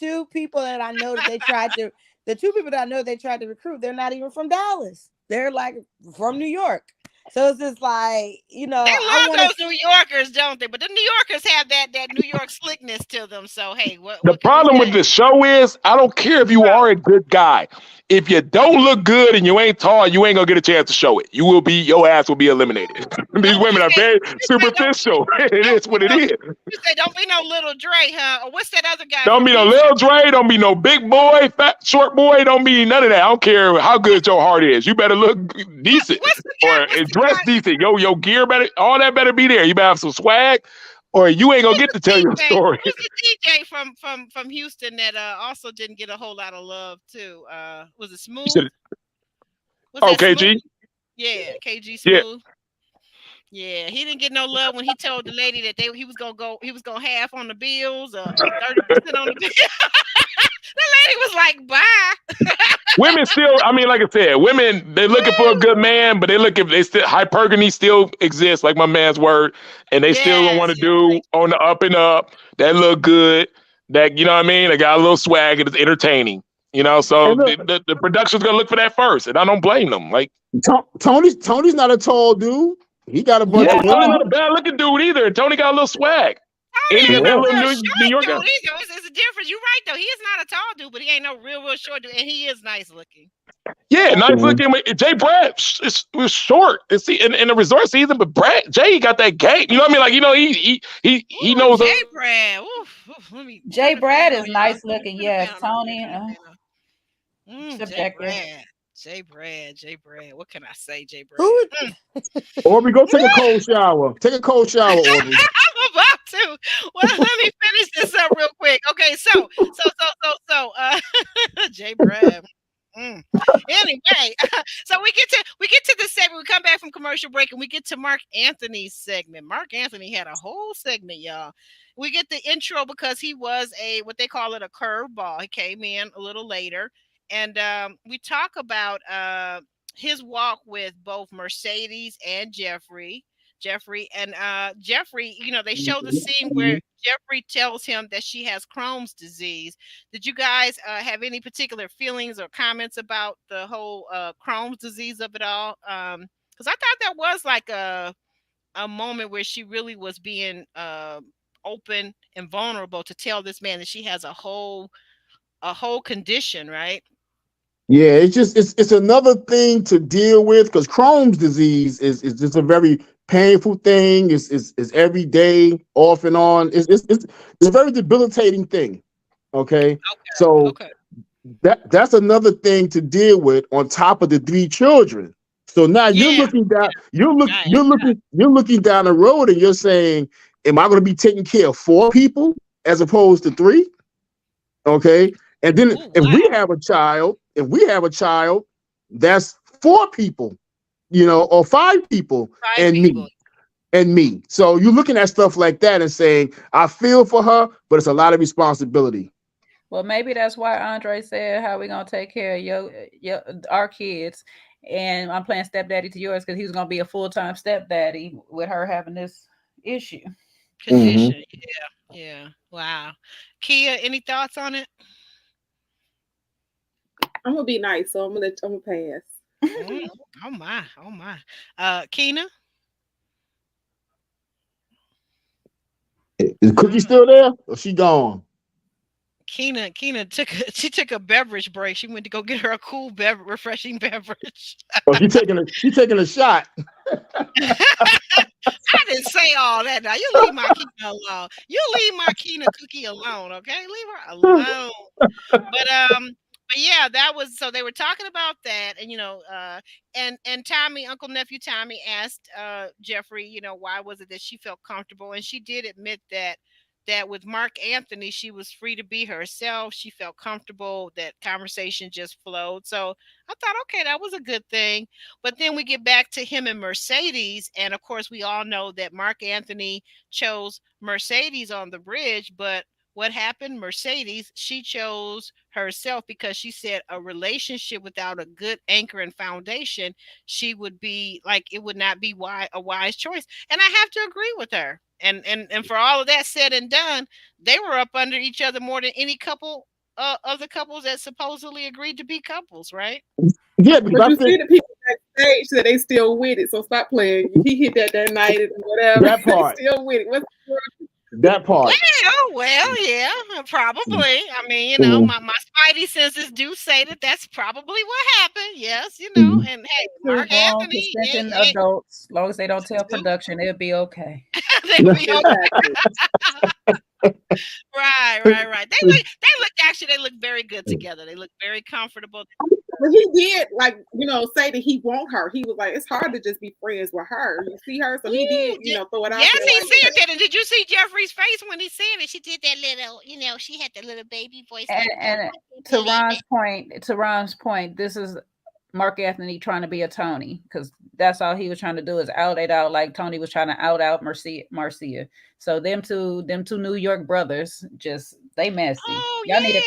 Two people that I know that they tried to. The two people that I know they tried to recruit, they're not even from Dallas. They're like from New York. So it's just like, they love those New Yorkers, don't they? But the New Yorkers have that New York slickness to them. So hey, the problem with the show is I don't care if you are a good guy. If you don't look good and you ain't tall, you ain't gonna get a chance to show it. Your ass will be eliminated. These women are very superficial. It is what it is. You say don't be no little Dre, huh? Or what's that other guy? Don't be no little Dre. Don't be no big boy, fat short boy. Don't be none of that. I don't care how good your heart is. You better look decent or dress decent. Your gear better. All that better be there. You better have some swag, or you ain't gonna get to tell your story. Who's the DJ from Houston that also didn't get a whole lot of love too? Was it Smooth? KG. Smooth? Yeah, KG Smooth. Yeah, he didn't get no love when he told the lady that he was gonna half on the bills, 30% on the bills. The lady was like, "Bye." Women still, I mean, like I said, women, they're looking for a good man, but they still hypergamy still exists, like my man's word, and they still don't want to do on the up and up. That look good. That, you know what I mean? They got a little swag and it's entertaining. You know, so the production's gonna look for that first, and I don't blame them. Like Tony's not a tall dude. He got a bunch of Tony's not a bad looking dude either. Tony got a little swag. And he got that little New York guy. It's a difference. You're right though. He is not a tall dude, but he ain't no real short dude, and he is nice looking. Yeah, nice looking. Jay Brad was short. It's in the resort season, but Jay got that game. You know what I mean? Like, you know, he knows. Jay Brad. Jay Brad is nice looking. Yes, Tony. Subjective. Jay Brad. What can I say, Jay Brad? Aubrey, go take a cold shower. Take a cold shower, Aubrey. I'm about to. Well, let me finish this up real quick. Okay, so, Jay Brad. Anyway, so we get to the segment. We come back from commercial break and we get to Mark Anthony's segment. Mark Anthony had a whole segment, y'all. We get the intro because he was what they call it, a curveball. He came in a little later. And we talk about his walk with both Mercedes and Jeffrey. Jeffrey, you know, they show the scene where Jeffrey tells him that she has Crohn's disease. Did you guys have any particular feelings or comments about the whole Crohn's disease of it all? Because I thought that was like a moment where she really was being open and vulnerable to tell this man that she has a whole condition, right? Yeah, it's another thing to deal with because Crohn's disease is just a very painful thing. It's every day, off and on. It's a very debilitating thing. Okay. So that's another thing to deal with on top of the 3 children. So now you're looking down, you're looking down the road and you're saying, am I going to be taking care of 4 people as opposed to 3? Okay. And then if we have a child, that's 4 people, you know, or 5 people and me. So you're looking at stuff like that and saying, I feel for her, but it's a lot of responsibility. Well, maybe that's why Andre said, how we going to take care of our kids. And I'm playing stepdaddy to yours because he's going to be a full-time stepdaddy with her having this issue. Condition. Yeah. Wow. Kia, any thoughts on it? I'm gonna be nice, so I'm gonna pass. Oh my. Keena? Is Cookie still there? Or she gone? Keena took a beverage break. She went to go get her a cool refreshing beverage. Oh, she's taking a shot. I didn't say all that. Now you leave my Keena alone. You leave my Keena Cookie alone, okay? Leave her alone. But yeah, that was, so they were talking about that, and you know, and Tommy, Uncle Nephew Tommy asked Jeffrey, you know, why was it that she felt comfortable, and she did admit that with Mark Anthony, she was free to be herself. She felt comfortable. That conversation just flowed. So I thought, okay, that was a good thing. But then we get back to him and Mercedes, and of course, we all know that Mark Anthony chose Mercedes on the bridge, but what happened? Mercedes, she chose herself because she said a relationship without a good anchor and foundation, she would be like, it would not be a wise choice. And I have to agree with her. And for all of that said and done, they were up under each other more than any couple of the couples that supposedly agreed to be couples, right? Yeah, but you see the people Backstage said they still with it, so stop playing. He hit that night and whatever. That part. They still with it. What's that part. Well, yeah, probably. I mean, you know, my spidey senses do say that that's probably what happened. Yes, you know, and hey, Mark Anthony, adults, as long as they don't tell production, it'll be okay. They'll be okay. Right. They look very good together. They look very comfortable. But he did, like, you know, say that he want her. He was like, it's hard to just be friends with her. You see her, so he did, you know, throw it out. Yes, there he like said that. And did you see Jeffrey's face when he said it? She did that little, you know, she had the little baby voice. And to Ron's point, this is Mark Anthony trying to be a Tony, because that's all he was trying to do, is out it out like Tony was trying to out Marcia. So them two New York brothers, just they messy. Oh, y'all need to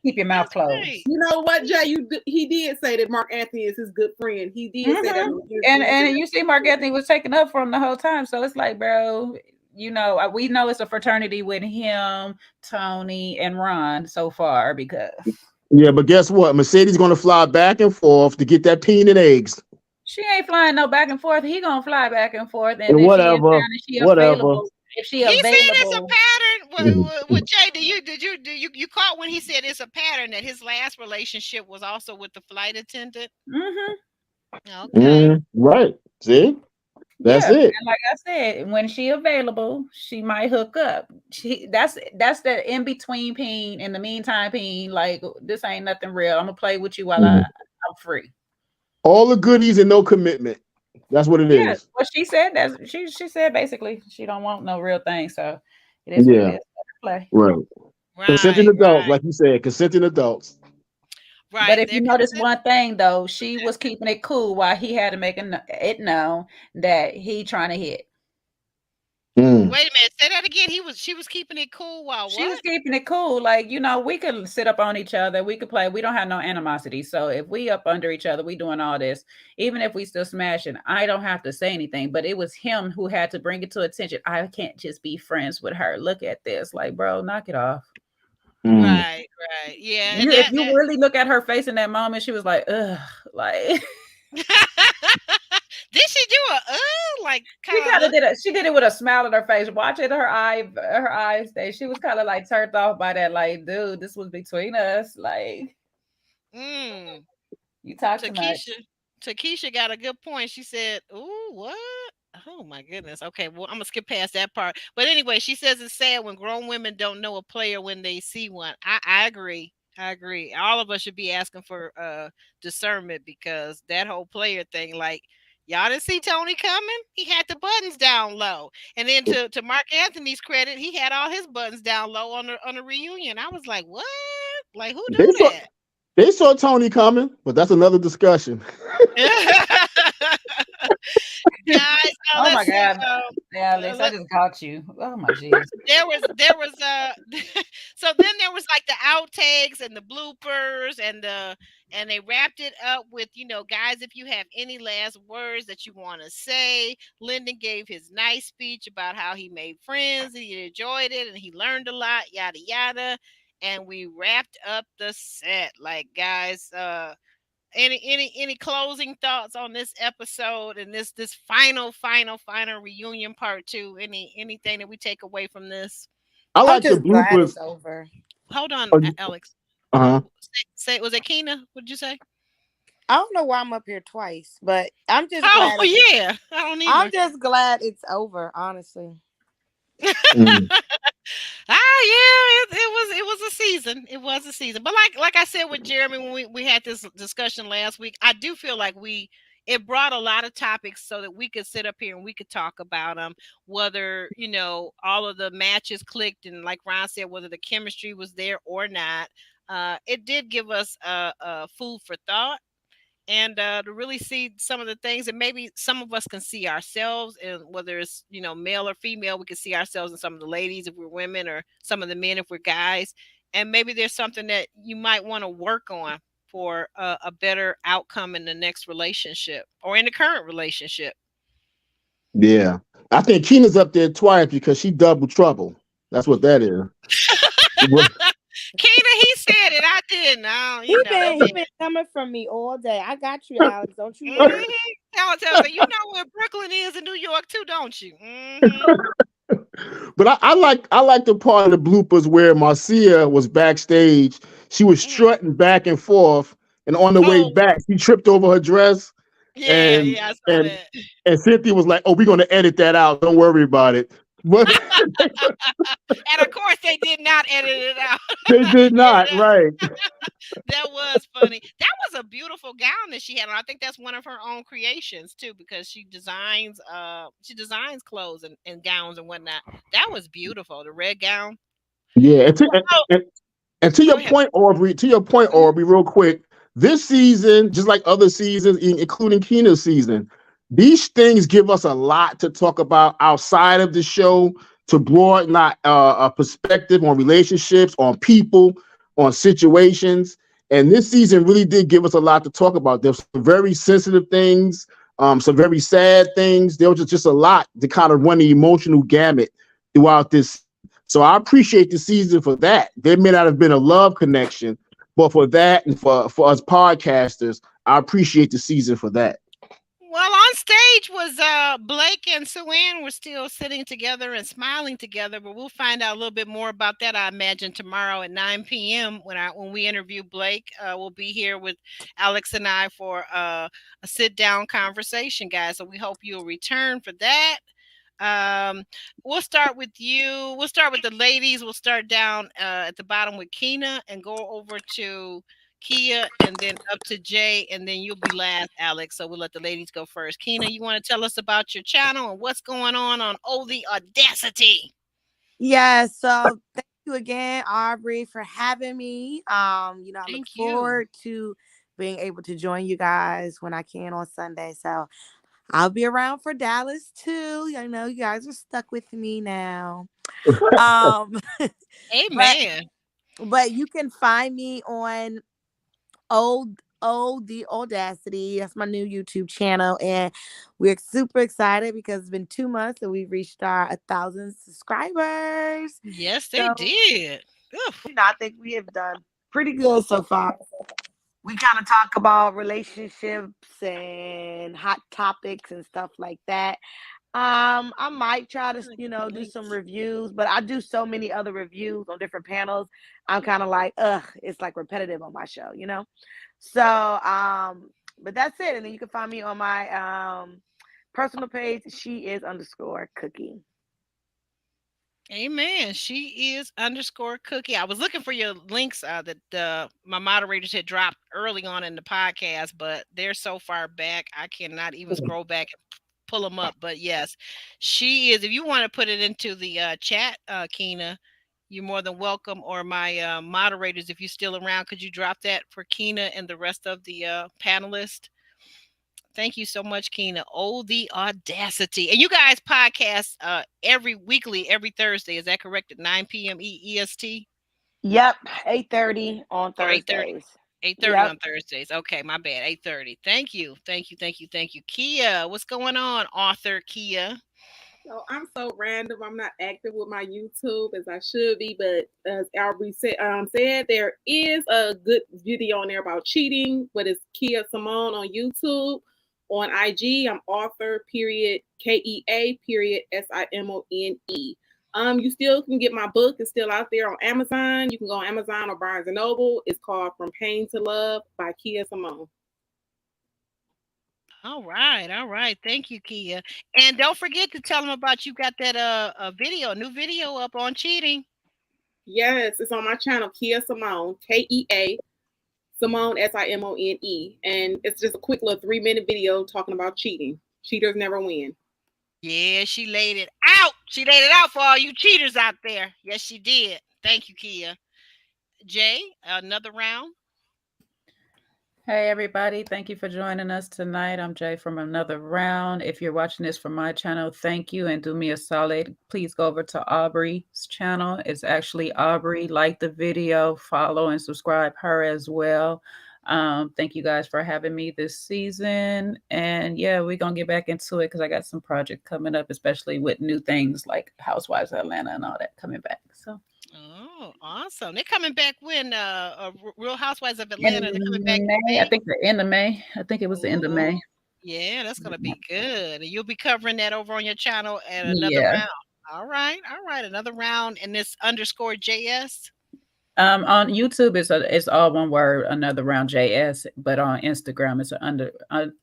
keep your mouth closed. Right. You know what, Jay? He did say that Mark Anthony is his good friend. He did say that. And you see, Mark Anthony was taking up for him the whole time. So it's like, bro, you know, we know it's a fraternity with him, Tony, and Ron so far, because. Yeah, but guess what? Mercedes going to fly back and forth to get that peen and eggs. She ain't flying no back and forth. He gonna fly back and forth, and whatever. If she available, said it's a pattern. With Jay, did you caught when he said it's a pattern that his last relationship was also with the flight attendant? Okay. Right. See, that's it. And like I said, when she available, she might hook up. That's the in between peen. In the meantime, peen, like, this ain't nothing real. I'm gonna play with you while I'm free. All the goodies and no commitment. That's what it is. Well, she said that. She said basically she don't want no real thing. So it is what it is. Play. Right. Consenting adults, like you said, consenting adults. Right. But if you notice one thing though, she was keeping it cool while he had to make it known that he trying to hit. Wait a minute, say that again. She was keeping it cool while what? She was keeping it cool. Like, you know, we could sit up on each other. We could play. We don't have no animosity. So if we up under each other, we doing all this. Even if we still smashing, I don't have to say anything. But it was him who had to bring it to attention. I can't just be friends with her. Look at this. Like, bro, knock it off. Right. Yeah. If you really look at her face in that moment, she was like, ugh, like. Did she do like she did it with a smile on her face. Watching her eyes she was kind of like turned off by that, like, dude, this was between us, like. You talk too much. Takesha got a good point. She said, "Ooh, what? Oh my goodness. Okay, well, I'm gonna skip past that part. But anyway, she says it's sad when grown women don't know a player when they see one. I agree. All of us should be asking for discernment, because that whole player thing, like, y'all didn't see Tony coming. He had the buttons down low, and then to Mark Anthony's credit, he had all his buttons down low on a reunion. I was like, what? Like, who do that? They saw Tony coming, but that's another discussion. Guys, oh my God! Yeah, Alex, I just got you. Oh my jeez. There was so then there was like the outtakes and the bloopers and they wrapped it up with, you know, guys, if you have any last words that you want to say. Lyndon gave his nice speech about how he made friends, he enjoyed it, and he learned a lot, yada yada. And we wrapped up the set. Like, guys, any closing thoughts on this episode and this final reunion part 2? Anything that we take away from this? I like the bloopers. Over. Hold on, Alex. Say, was it Keena? What did you say? I don't know why I'm up here twice, but I'm just glad. Oh yeah, I don't either. I'm just glad it's over, honestly. It was a season. It was a season. But like I said with Jeremy when we had this discussion last week, I do feel like it brought a lot of topics so that we could sit up here and we could talk about them, whether, you know, all of the matches clicked, and like Ron said, whether the chemistry was there or not. It did give us food for thought, and to really see some of the things, and maybe some of us can see ourselves, and whether it's, you know, male or female, we can see ourselves in some of the ladies if we're women, or some of the men if we're guys. And maybe there's something that you might want to work on for a better outcome in the next relationship or in the current relationship. Yeah. I think Keena's up there twice because she double trouble. That's what that is. Keena, he said it. I didn't. He been coming from me all day. I got you, Alex. Don't you worry. Tell me, you know where Brooklyn is in New York too, don't you? But I like the part of the bloopers where Marcia was backstage. She was strutting back and forth, and on the way back, she tripped over her dress. Yeah, I saw that. And Cynthia was like, "Oh, we're gonna edit that out. Don't worry about it." But and of course, they did not edit it out. They did not, right? That was funny. That was a beautiful gown that she had on. I think that's one of her own creations too, because she designs clothes and gowns and whatnot. That was beautiful. The red gown. Yeah, and to your point, Aubrey. To your point, Aubrey. Real quick, this season, just like other seasons, including Keena's season, these things give us a lot to talk about outside of the show to broaden a perspective on relationships, on people, on situations. And this season really did give us a lot to talk about. There's some very sensitive things, some very sad things. There was just a lot to kind of run the emotional gamut throughout this. So I appreciate the season for that. There may not have been a love connection, but for that and for us podcasters, I appreciate the season for that. Well, on stage was Blake and Sue-Ann were still sitting together and smiling together, but we'll find out a little bit more about that, I imagine, tomorrow at 9 p.m. when we interview Blake. We'll be here with Alex and I for a sit-down conversation, guys. So we hope you'll return for that. We'll start with you. We'll start with the ladies. We'll start down at the bottom with Keena and go over to Kia and then up to Jay, and then you'll be last, Alex. So we'll let the ladies go first. Keena, you want to tell us about your channel and what's going on Oh the Audacity? Yes. So thank you again, Aubrey, for having me. I look forward to being able to join you guys when I can on Sunday. So I'll be around for Dallas too. I know you guys are stuck with me now. Amen. But you can find me on the Audacity. That's my new YouTube channel, and we're super excited because it's been 2 months and we've reached our 1,000 subscribers. Yes, they did. I think we have done pretty good so far. We kind of talk about relationships and hot topics and stuff like that. I might try to, do some reviews, but I do so many other reviews on different panels. I'm kind of like, it's like repetitive on my show, So, but that's it. And then you can find me on my personal page. She is _cookie. Amen. She is _cookie. I was looking for your links that my moderators had dropped early on in the podcast, but they're so far back. I cannot even scroll back and pull them up. But yes, she is. If you want to put it into the chat, Keena, you're more than welcome. Or my moderators, if you're still around, could you drop that for Keena and the rest of the panelists? Thank you so much, Keena. Oh, the Audacity. And you guys podcast every Thursday. Is that correct? At 9 p.m. EST? Yep. 8:30 on Thursdays. 8:30 on Thursdays. Okay, my bad. 8:30. Thank you. Kia, what's going on, author Kia? So I'm so random. I'm not active with my YouTube as I should be, but as Aubrey said, there is a good video on there about cheating, but it's Kia Simone on YouTube. On IG, I'm author KEA SIMONE. You still can get my book. It's still out there on Amazon. You can go on Amazon or Barnes & Noble. It's called From Pain to Love by Kia Simone. All right. Thank you, Kia. And don't forget to tell them about you got that a new video up on cheating. Yes, it's on my channel, Kia Simone, KEA Simone SIMONE. And it's just a quick little 3-minute video talking about cheating. Cheaters never win. Yeah, she laid it out. She laid it out for all you cheaters out there. Yes, she did. Thank you, Kia. Jay, another round. Hey, everybody. Thank you for joining us tonight. I'm Jay from Another Round. If you're watching this from my channel, thank you. And do me a solid. Please go over to Aubrey's channel. It's actually Aubrey. Like the video, follow and subscribe her as well. Thank you guys for having me this season. And yeah, we're going to get back into it because I got some project coming up, especially with new things like Housewives of Atlanta and all that coming back. So Oh, awesome! They're coming back when Real Housewives of Atlanta. They're coming back In in May, I May. think the end of May. I think it was the end of May. Yeah, that's gonna be good. And you'll be covering that over on your channel at another Yeah. round. All right, another round in this underscore JS. On YouTube it's all one word, another round JS, but on Instagram it's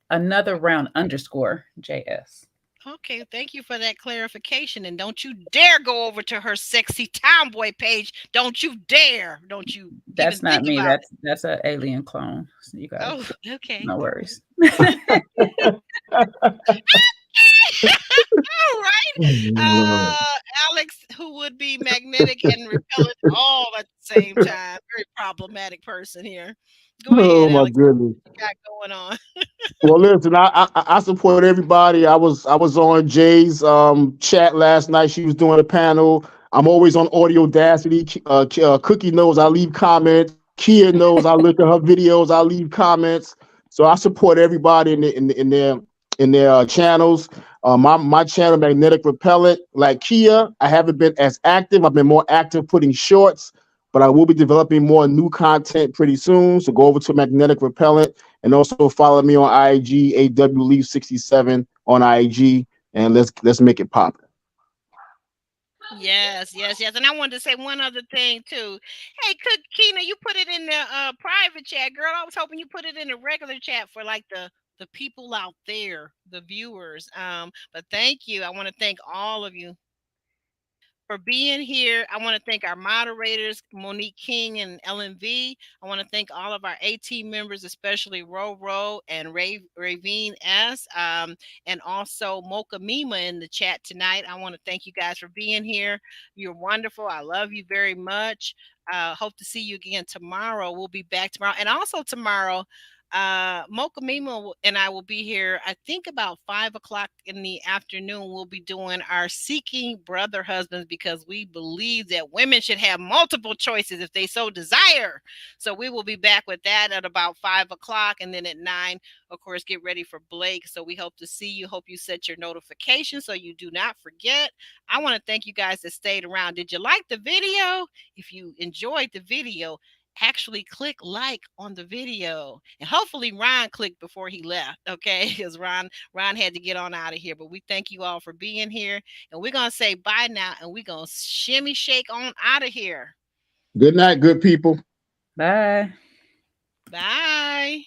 another round underscore JS. Okay, thank you for that clarification. And don't you dare go over to her sexy tomboy page. Don't you dare. Don't you That's even not think me. about That's an alien clone. So you it. guys, Oh, okay. no worries. All right. Alex, who would be magnetic and repellent all at the same time. Very problematic person here. Go Oh ahead, my Alex. goodness. What you got going on? Well, listen, I support everybody. I was on Jay's chat last night. She was doing a panel. I'm always on Audio Audacity. Cookie knows I leave comments. Kia knows I look at her videos. I leave comments. So I support everybody in their channels. My channel, Magnetic Repellent, like Kia, I haven't been as active. I've been more active putting shorts, but I will be developing more new content pretty soon. So go over to Magnetic Repellent. And also follow me on IG, AWLeaf67 on IG, and let's make it pop. Yes. And I wanted to say one other thing too. Hey, Kina, you put it in the private chat, girl. I was hoping you put it in the regular chat for like the people out there, the viewers. But thank you. I want to thank all of you for being here. I want to thank our moderators, Monique King and LMV. I want to thank all of our AT members, especially Ro and Ravine S, and also Mocha Mima in the chat tonight. I want to thank you guys for being here. You're wonderful. I love you very much. Hope to see you again tomorrow. We'll be back tomorrow. And also tomorrow, Mocha Mima and I will be here, I think about 5 o'clock in the afternoon. We'll be doing our Seeking Brother Husbands because we believe that women should have multiple choices if they so desire. So we will be back with that at about 5 o'clock. And then at 9, of course, get ready for Blake. So we hope to see you. Hope you set your notifications so you do not forget. I want to thank you guys that stayed around. Did you like the video? If you enjoyed the video, actually click like on the video, and hopefully Ron clicked before he left, okay? Because Ron had to get on out of here. But we thank you all for being here, and we're gonna say bye now, and we're gonna shimmy shake on out of here. Good night, good people. Bye. Bye.